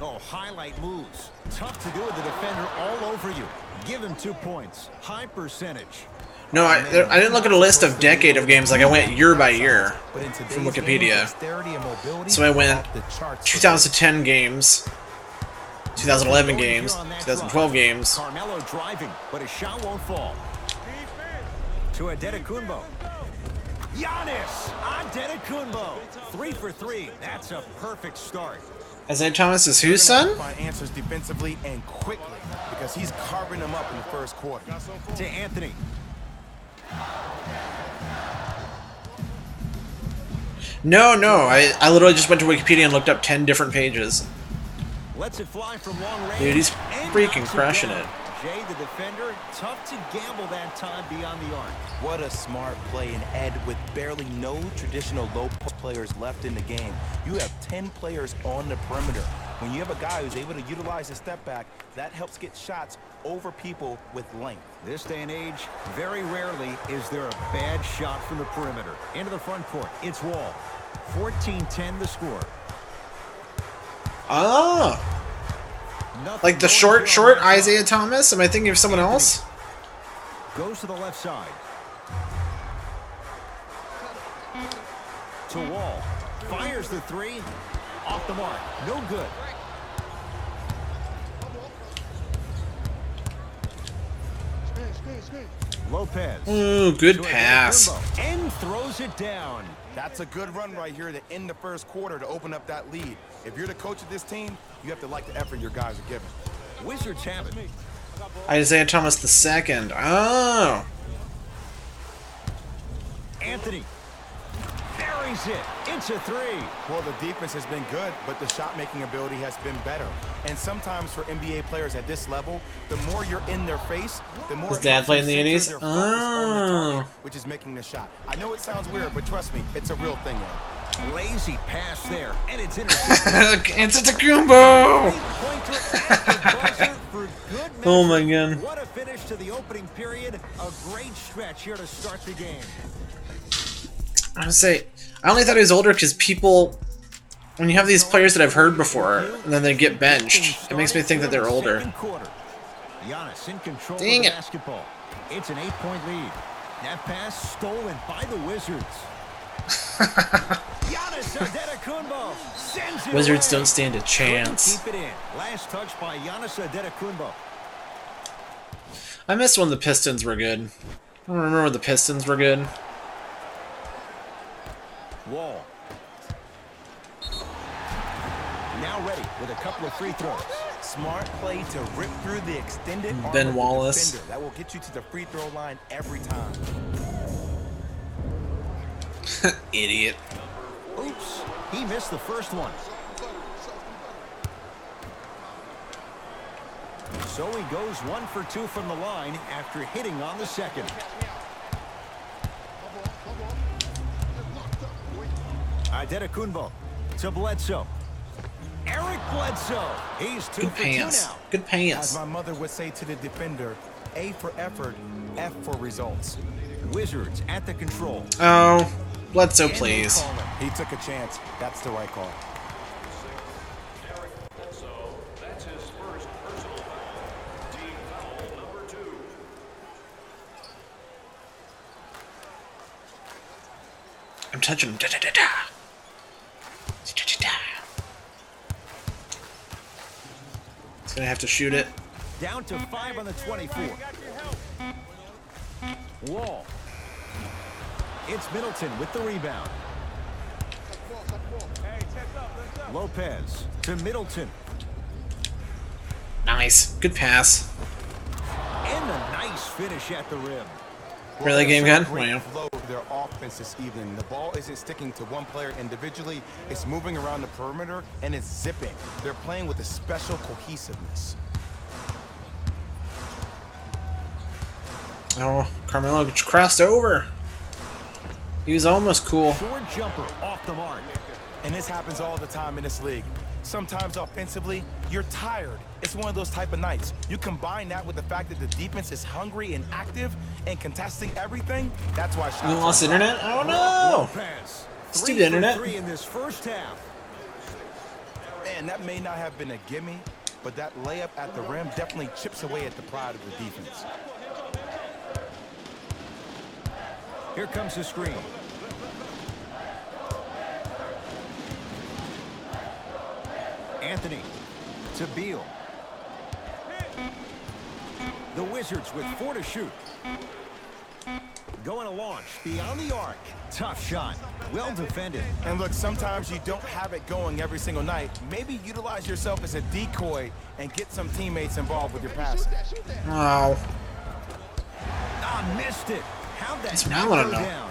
Oh, highlight moves. Tough to do with the defender all over you. Give him 2 points. High percentage. No, I didn't look at a list of decade of games, like I went year by year But in today's from game, Wikipedia. dexterity and mobility So I went off the charts. 2010 games, 2011 games, 2012 games. Carmelo driving, but his shot won't fall. To Antetokounmpo. Giannis Antetokounmpo. 3 for 3. That's a perfect start. Isaiah Thomas is whose son? Find answers defensively and quickly because he's carving them up in the first quarter. To Anthony. No, I literally just went to Wikipedia and looked up 10 different pages. Lets it fly from long range. Dude, he's and freaking knocks it crushing down. it. Jay, the defender, tough to gamble that time beyond the arc. What a smart play, and Ed, with barely no traditional low post players left in the game, you have 10 players on the perimeter. When you have a guy who's able to utilize a step back, that helps get shots over people with length. This day and age, very rarely is there a bad shot from the perimeter. Into the front court, it's Wall. 14-10 the score. Oh, Nothing like the going short here on that Isaiah side. Thomas? Am I thinking of someone else? Goes to the left side. To Wall. Fires the three. Off the mark. No good. Lopez. Ooh, good To pass. Antetokounmpo, and throws it down. That's a good run right here to end the first quarter to open up that lead. If you're the coach of this team, you have to like the effort your guys are giving. Wizards have it. Isaiah Thomas the second. Oh. Anthony buries it. It's a three. Well, the defense has been good, but the shot-making ability has been better. And sometimes for NBA players at this level, the more you're in their face, the more His it dad helps played in them the center 80s? their focus on the Oh. target, which is making the shot. I know it sounds weird, but trust me, it's a real thing, man. Lazy pass there, and it's intercepted. Antetokounmpo! Three-pointer at the buzzer for good Oh my measure. god. What a finish to the opening period. A great stretch here to start the game. I would say, I only thought he was older because people, when you have these players that I've heard before, and then they get benched, it makes me think that they're older. Second quarter. Giannis in control Dang of the it. basketball. It's an 8-point lead. That pass stolen by the Wizards. Giannis Antetokounmpo sends it Wizards away. don't stand a chance. Couldn't keep it in. Last touch by Giannis Antetokounmpo. I missed when the Pistons were good. I remember when the Pistons were good. Wall. now ready with a couple of free throws. Smart play to rip through the extended arm Ben of the Wallace. defender. That will get you to the free throw line every time. Idiot. Oops, he missed the first one. So he goes 1 for 2 from the line after hitting on the second. Adetokunbo to Bledsoe. Eric Bledsoe. He's 2 Good for 2 pants. now. Good As pants. my mother would say to the defender, A for effort, F for results. Wizards at the control. Oh, Bledsoe, And they please. call it. He took a chance. That's the right call. Eric Bledsoe, that's his first personal foul. Team foul number 2. I'm touching him. Da, da, da, da. Da, da, da. He's gonna have to shoot it. Down to 5 on the 24. Wall. It's Middleton with the rebound. Lopez to Middleton. Nice. Good pass. And a nice finish at the rim. Really, game gun? Great Wow. flow of their offense this evening. The ball isn't sticking to one player individually. It's moving around the perimeter, and it's zipping. They're playing with a special cohesiveness. Oh, Carmelo crossed over. He was almost cool. Short jumper off the mark. And this happens all the time in this league. Sometimes offensively, you're tired. It's one of those type of nights. You combine that with the fact that the defense is hungry and active and contesting everything. That's why shots You lost are internet? Oh no! Lopez. Stupid 3 for internet. 3 in this first half. Man, that may not have been a gimme, but that layup at the rim definitely chips away at the pride of the defense. Here comes the screen. Anthony to Beal. The Wizards with 4 to shoot. Going to launch beyond the arc. Tough shot. Well defended. And look, sometimes you don't have it going every single night. Maybe utilize yourself as a decoy and get some teammates involved with your passing. Oh. Ah, missed it. How'd that That's what I wanna go know. down?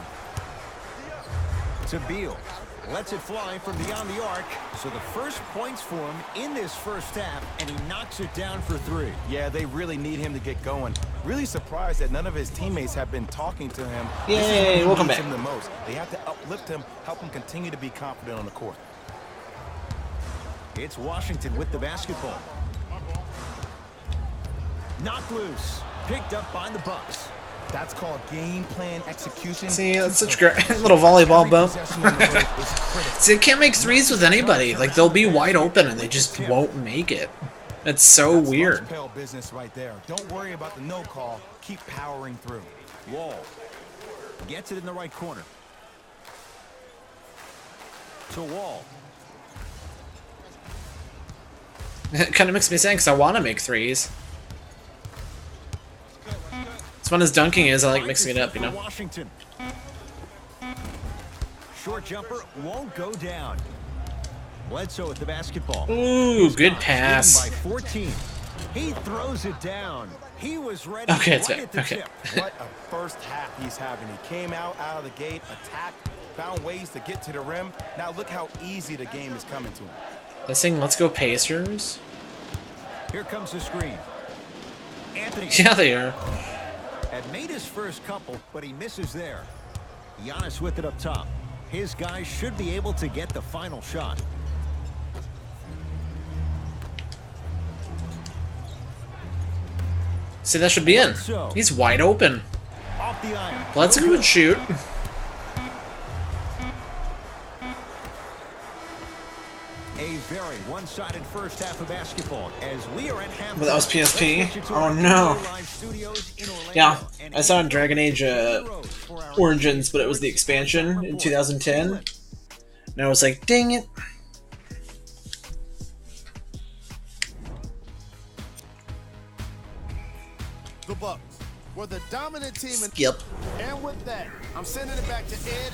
To Beal. Lets it fly from beyond the arc. So the first points for him in this first half, and he knocks it down for 3. Yeah, they really need him to get going. Really surprised that none of his teammates have been talking to him. Yay, This is when he welcome needs back. him the most. They have to uplift him, help him continue to be confident on the court. It's Washington with the basketball. Knocked loose. Picked up by the Bucks. That's called game plan execution. See, that's such great little volleyball Every bump. possession on the road is critical. See, they can't make threes with anybody. Like, they'll be wide open and they just won't make it. It's so That's weird. lunch pail business right there. Don't worry about the no call. Keep powering through. Wall. Gets it in the right corner. To Wall. It kind of makes me sad because I want to make threes. As fun as dunking is, I like mixing it up, you know? Washington. Short jumper won't go down. Bledsoe at the basketball. Ooh, good By pass. 14. He throws it down. He was ready Okay, it's right back. at the Okay. tip. What a first half he's having. He came out of the gate, attacked, found ways to get to the rim. Now look how easy the game is coming to him. They're saying, let's go Pacers? Here comes the screen. Anthony Yeah, they are. had made his first couple, but he misses there. Giannis with it up top. His guys should be able to get the final shot. See, that should be in. He's wide open. Off the iron. Let's go and shoot. A very one-sided first half of basketball as we are at halftime. Well, that was PSP? Let's get you to Oh, our no. live studios in Orlando. Yeah, And I saw in Dragon Age Heroes for our Origins, but it was the expansion in 2010. And I was like, dang it. The Bucks were the dominant team, Skip. and with that, I'm sending it back to Ed.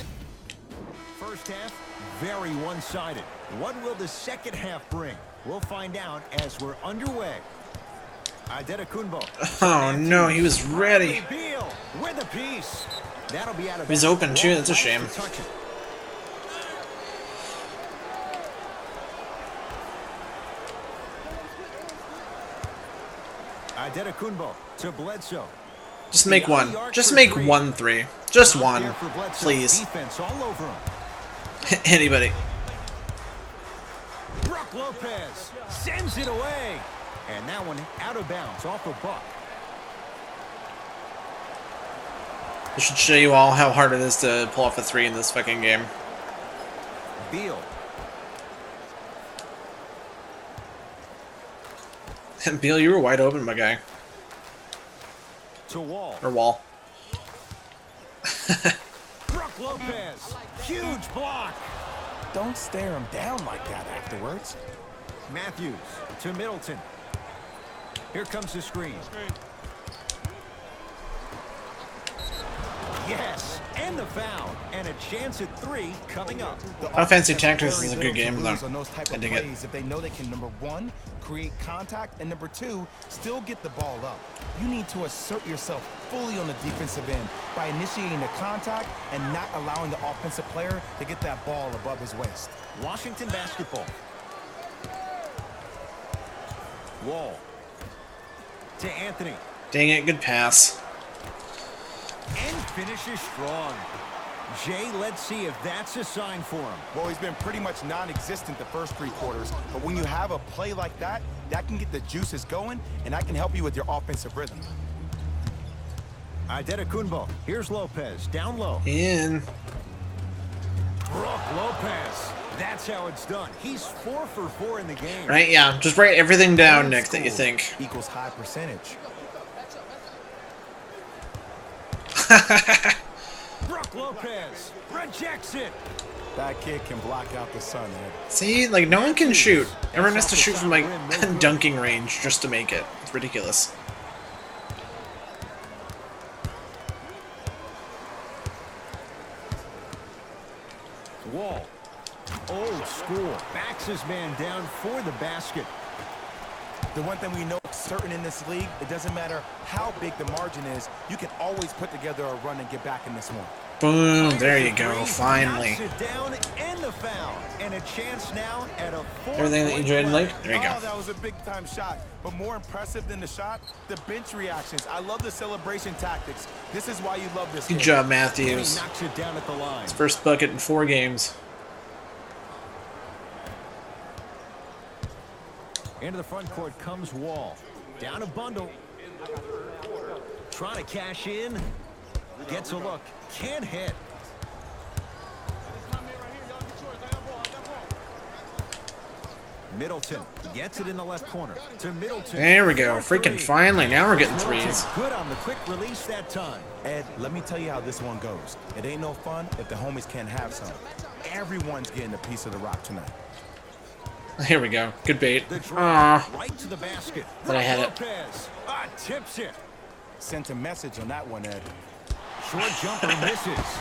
First half, very one-sided. What will the second half bring? We'll find out as we're underway. Adetokunbo. Oh no, he was ready. Beal with a piece. That'll be out of He's bounds. open too, that's a shame. To touch it. Adetokunbo to Bledsoe. Just make one. Just make 1 3. Just Not one. there for Bledsoe. Please. Defense all over him. Anybody. Brook Lopez sends it away. And that one out of bounds off a buck. This should show you all how hard it is to pull off a 3 in this fucking game. Beal. Beal, you were wide open, my guy. To Wall. Or Wall. Brook Lopez. Huge block. Don't stare him down like that afterwards. Matthews to Middleton. Here comes the screen. Yes, and the foul, and a chance at 3 coming up. Offensive Tactics is a good game, though. On those type I of dig it. plays, if they know they can, number 1, create contact, and number 2, still get the ball up. You need to assert yourself fully on the defensive end by initiating the contact and not allowing the offensive player to get that ball above his waist. Washington basketball. Wall. To Anthony. Dang it, good pass. And finishes strong. Jay, let's see if that's a sign for him. Well, he's been pretty much non-existent the first 3 quarters, but when you have a play like that, that can get the juices going, and that can help you with your offensive rhythm. Adetokunbo. Here's Lopez. Down low. In. Brook Lopez. That's how it's done. He's 4 for 4 in the game. Right, yeah. Just write everything down, Point Nick, that you scored think. equals high percentage. Brook Lopez rejects it. That kid can block out the sun, Ed. See, like, no one can shoot. Everyone has to shoot from, like, dunking range just to make it. It's ridiculous. Wall. Old school. Backs his man down for the basket. The one thing we know certain in this league, it doesn't matter how big the margin is, you can always put together a run and get back in this one. Boom, there you go, finally. Knocks it down and the foul. And a chance now at a 4 Everything that you enjoyed in Lake? There you go. Oh, that was a big-time shot. But more impressive than the shot, the bench reactions. I love the celebration tactics. This is why you love this Good game. job, He Matthews. knocks it down at the line. First bucket in 4 games. Into the front court comes Wall. Down a bundle. Trying to cash in. Gets a look. Can't hit. Middleton gets it in the left corner. To Middleton. There we go. For Freaking 3. finally. Now we're getting Middleton 3s. good on the quick release that time. Ed, let me tell you how this one goes. It ain't no fun if the homies can't have some. Everyone's getting a piece of the rock tonight. Here we go. Good bait. The drive Aw. right to the basket. But I had it. Lopez. Tips it. Sent a message on that one, Ed. Short jumper misses.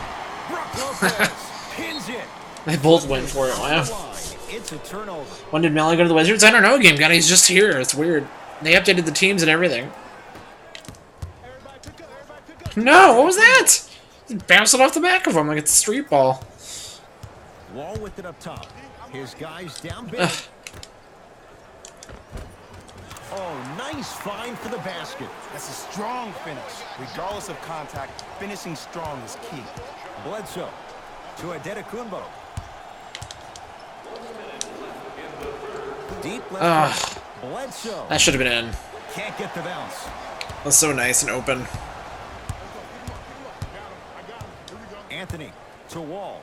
Brook Lopez pins it. They both went for it. Wow. It's a turnover. When did Melly go to the Wizards? I don't know, Game Guy. He's just here. It's weird. They updated the teams and everything. No, what was that? It bounced it off the back of him like it's a street ball. Wall with it up top. His guys down big. Ugh. Oh, nice find for the basket. That's a strong finish. Regardless of contact, finishing strong is key. Bledsoe to Adetokunbo. Deep left. Ugh. Bledsoe That should have been in. can't get the bounce. That's so nice and open. Anthony to Wall.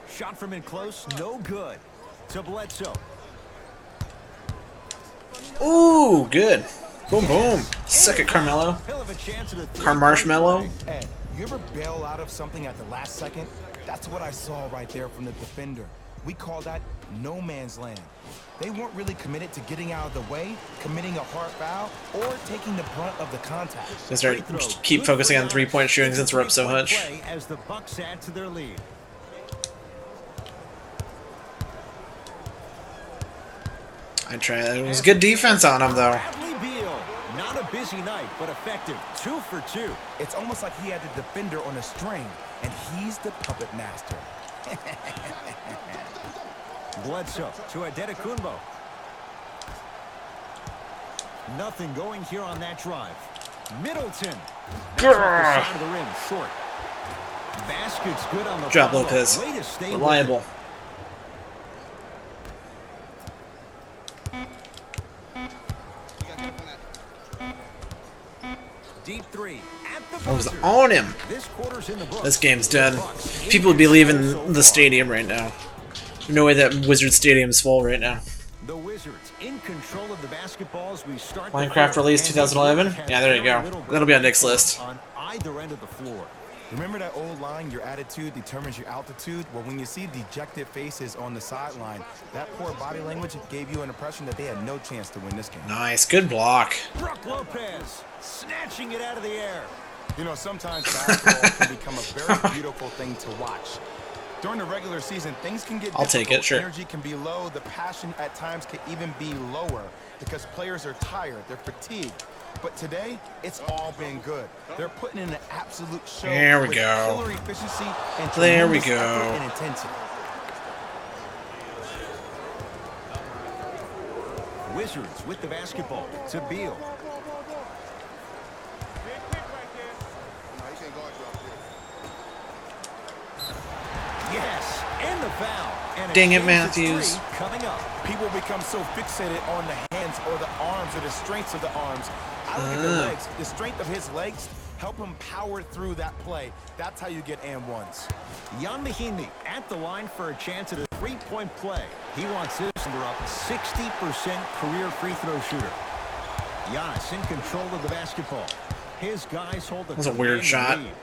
Shot from in close, no good. To Bledsoe. Ooh, good. Boom, boom. Suck it, Carmelo. He'll have a chance at a Carmarshmallow. Ed, you ever bail out of something at the last second? That's what I saw right there from the defender. We call that no man's land. They weren't really committed to getting out of the way, committing a hard foul, or taking the brunt of the contact. Just start keep focusing on 3-point shooting since we're up so much. As the Bucks add to their lead. I tried. It was good defense on him though. Bradley Beal, not a busy night, but effective. 2 for 2. It's almost like he had the defender on a string, and he's the puppet master. Bledsoe to Adetokunbo. Nothing going here on that drive. Middleton. That's off the side of the rim, short. Basket's good on the Drop follow. Lopez. Way to stay with Reliable. it. Deep 3 at the I was buzzer. on him. This quarter's in the books. This game's done. People would be leaving the stadium right now. No way that Wizard Stadium's full right now. The Wizards in control of the basketballs. We start Minecraft release 2011? Yeah, there you go. That'll be on Nick's list. On either end of the floor. Remember that old line, your attitude determines your altitude? Well, when you see dejected faces on the sideline, that poor body language gave you an impression that they had no chance to win this game. Nice. Good block. Brook Lopez snatching it out of the air. You know, sometimes basketball can become a very beautiful thing to watch. During the regular season, things can get I'll take it, sure. Energy can be low. The passion at times can even be lower because players are tired. They're fatigued. But today, it's all been good. They're putting in an absolute show. There we with go. killer efficiency and There we tremendous go. effort and intensity. Wizards with the basketball to Beal. Yes, and the foul. And Dang it, chance at Matthews. 3 coming up. People become so fixated on the hands or the arms or the strengths of the arms. I look at the legs. The strength of his legs help him power through that play. That's how you get and ones. Jan Mahini at the line for a chance at a 3-point play. He wants his number up. 60% career free throw shooter. Giannis in control of the basketball. His guys hold the That was a weird shot. lead.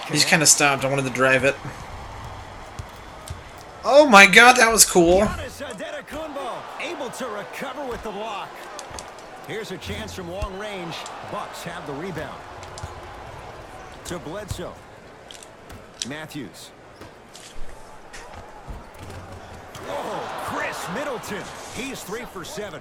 He's kind of stopped. I wanted to drive it. Oh my god, that was cool. Giannis Adetokunbo able to recover with the block. Here's a chance from long range. Bucks have the rebound. To Bledsoe. Matthews. Oh, Chris Middleton. He's 3 for 7.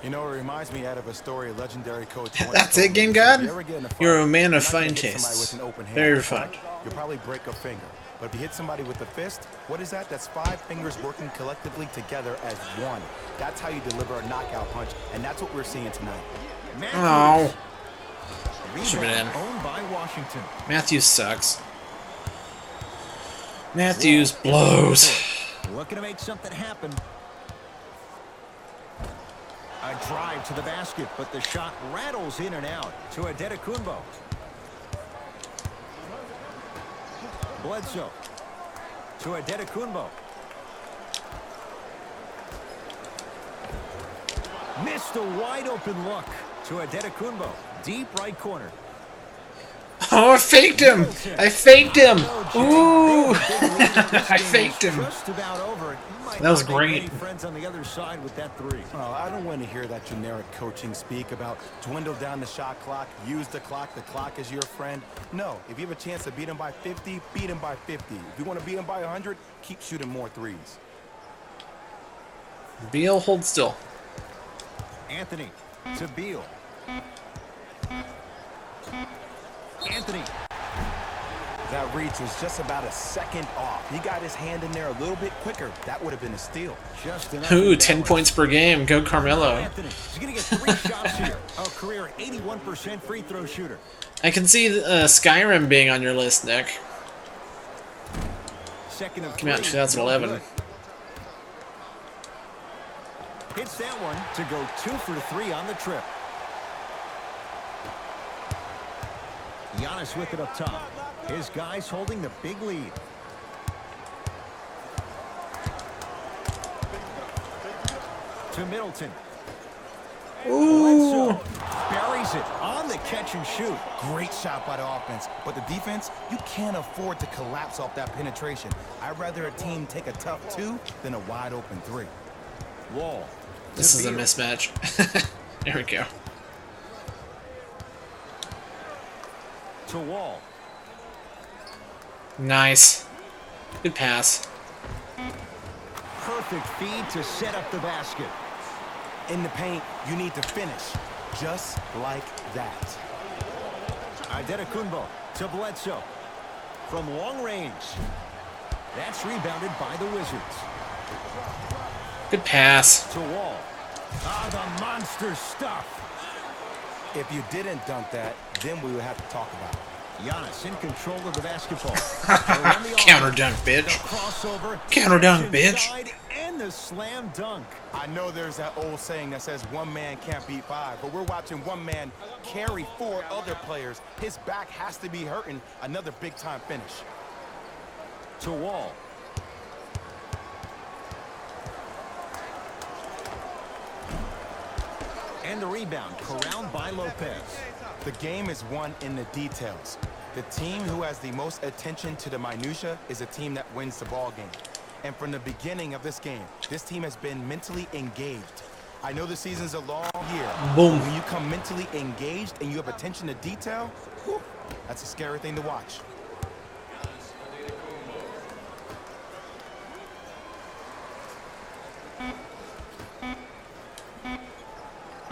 You know, it reminds me out of a story of legendary coach. That's it, Game God? If you ever get in a fight, You're a man you're of not gonna fine hit somebody tastes. with an open hand, Very correct? refined. You'll probably break a finger. But if you hit somebody with a fist, what is that? That's 5 fingers working collectively together as one. That's how you deliver a knockout punch, and that's what we're seeing tonight. Oh, Rebound should've been in. owned by Washington. Matthews sucks. Matthews blows. Looking to make something happen. A drive to the basket, but the shot rattles in and out to Adetokunbo. Bledsoe to Adetokunbo. Missed a wide open look to Adetokunbo. Deep right corner. Oh, I faked him. I faked him. Ooh. I faked him. Just about over. That was great. Friends on the other side with that 3. Well, I don't want to hear that generic coaching speak about dwindle down the shot clock, use the clock is your friend. No, if you have a chance to beat him by 50, beat him by 50. If you want to beat him by 100, keep shooting more threes. Beal, hold still. Anthony to Beal. Anthony. That reach was just about a second off. He got his hand in there a little bit quicker. That would have been a steal. Just enough Ooh, to 10 balance. points per game. Go Carmelo. Anthony. He's going to get 3 shots here. A career 81% free throw shooter. I can see Skyrim being on your list, Nick. Second of Came out in 3. 2011. No good. Hits that one to go 2 for 3 on the trip. Giannis with it up top. His guys holding the big lead. To Middleton. Ooh. Bledsoe. Buried buries it on the catch and shoot. Great shot by the offense, but the defense, you can't afford to collapse off that penetration. I'd rather a team take a tough 2 than a wide open 3. Wall. This is a mismatch. There we go. To Wall. Nice. Good pass. Perfect feed to set up the basket. In the paint, you need to finish, just like that. Adetokunbo to Bledsoe. From long range. That's rebounded by the Wizards. Good pass. To Wall. Ah, the monster stuff. If you didn't dunk that, then we would have to talk about it. Giannis in control of the basketball. Counter dunk, bitch. Crossover. Counter dunk, bitch. And the slam dunk. I know there's that old saying that says one man can't beat 5, but we're watching one man carry 4 other players. His back has to be hurting. Another big-time finish. To Wall. And the rebound corralled by Lopez. The game is won in the details. The team who has the most attention to the minutia is a team that wins the ball game. And from the beginning of this game, this team has been mentally engaged. I know the season's a long year. Boom. When you come mentally engaged and you have attention to detail, whew, that's a scary thing to watch.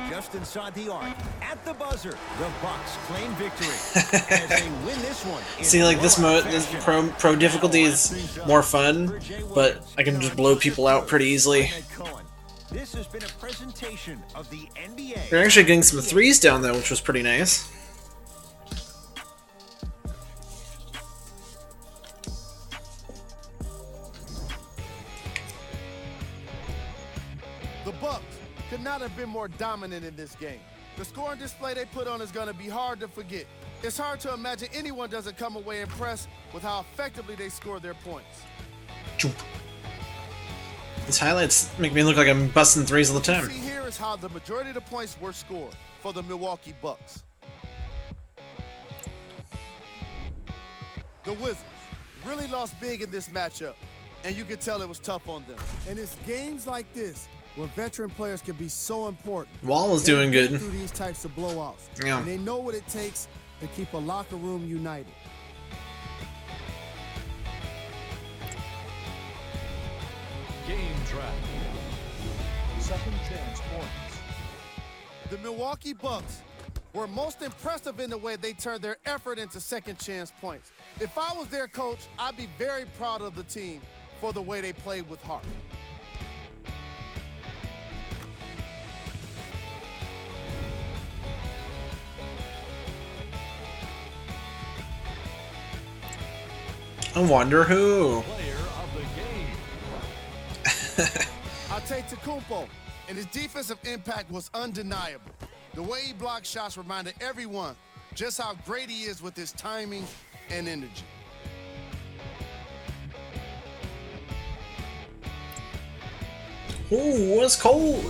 Just inside the arc, at the buzzer, the Bucks claim victory. As they win this one. See, like this pro difficulty is more fun, but I can just blow people out pretty easily. This has been a presentation of the NBA. They're actually getting some threes down though, which was pretty nice. The Bucks could not have been more dominant in this game. The scoring display they put on is going to be hard to forget. It's hard to imagine anyone doesn't come away impressed with how effectively they score their points. These highlights make me look like I'm busting threes all the time. See, here is how the majority of the points were scored for the Milwaukee Bucks. The Wizards really lost big in this matchup, and you could tell it was tough on them. And it's games like this where veteran players can be so important. Wall is They doing get good. through these types of blowouts. Yeah. And they know what it takes to keep a locker room united. Game track. Second chance points. The Milwaukee Bucks were most impressive in the way they turned their effort into second chance points. If I was their coach, I'd be very proud of the team for the way they played with heart. I wonder who. Player of the game. I'll take Tacumpo, and his defensive impact was undeniable. The way he blocked shots reminded everyone just how great he is with his timing and energy. Ooh, it's cold.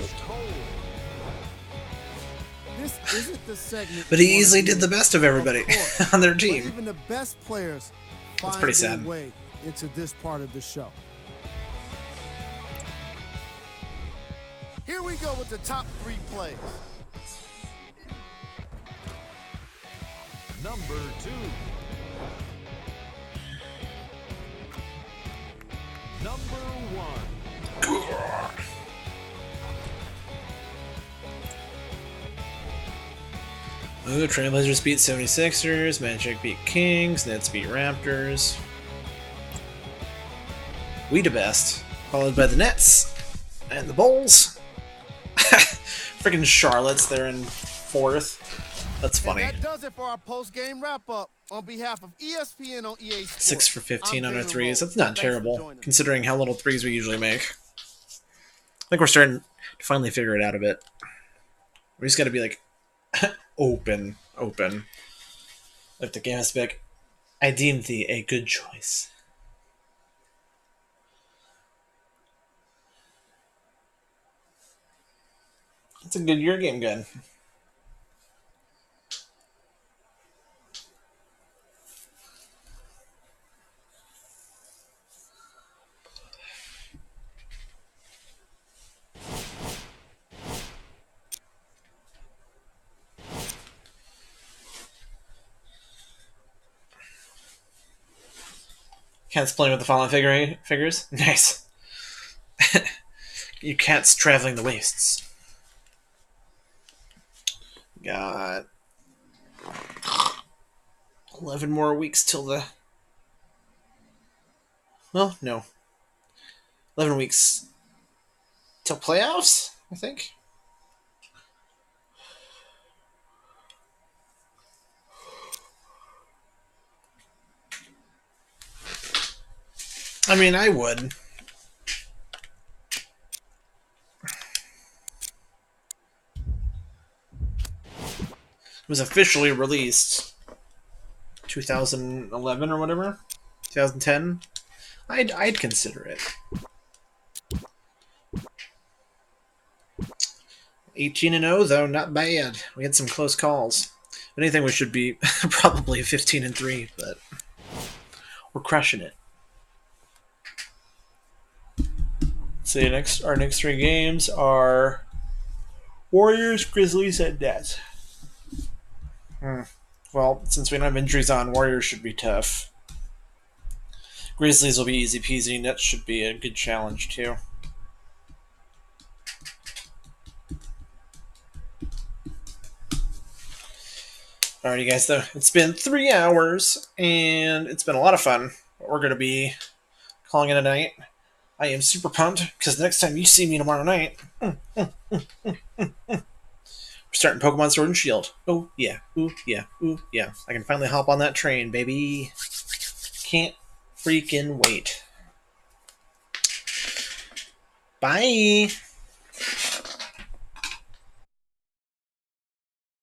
This isn't the segment. But he you wanna easily be did the in. best of everybody Of course. on their But team. even the best players find pretty their sad. way into this part of the show. Here we go with the top 3 plays. Number 2. Number 1. Ooh, Trailblazers beat 76ers, Magic beat Kings, Nets beat Raptors. We the best, followed by the Nets and the Bulls. Freaking Charlotte's there in 4th. That's funny. And that does it for our post-game wrap-up. On behalf of ESPN on EA Sports, 6 for 15 I'm on our David threes. Rose. That's not Thanks for terrible, joining us. considering how little threes we usually make. I think we're starting to finally figure it out a bit. We just gotta be like, open. Like the game has to be like, I deem thee a good choice. That's a good your game gun. Cat's playing with the fallen figures. Nice. You cats traveling the wastes. Got 11 more weeks till the... Well, no. 11 weeks till playoffs, I think. I mean, I would. It was officially released 2011 or whatever, 2010. I'd consider it. 18-0 though, not bad. We had some close calls. If anything, we should be probably 15-3, but we're crushing it. Let's see, our next 3 games are Warriors, Grizzlies, and Nets. Well, since we don't have injuries on, Warriors should be tough. Grizzlies will be easy peasy. Nets should be a good challenge too. Alrighty, guys, though. It's been 3 hours, and it's been a lot of fun. We're going to be calling it a night. I am super pumped, because the next time you see me tomorrow night, we're starting Pokemon Sword and Shield. Oh, yeah. Ooh, yeah. Ooh, yeah. I can finally hop on that train, baby. Can't freaking wait. Bye!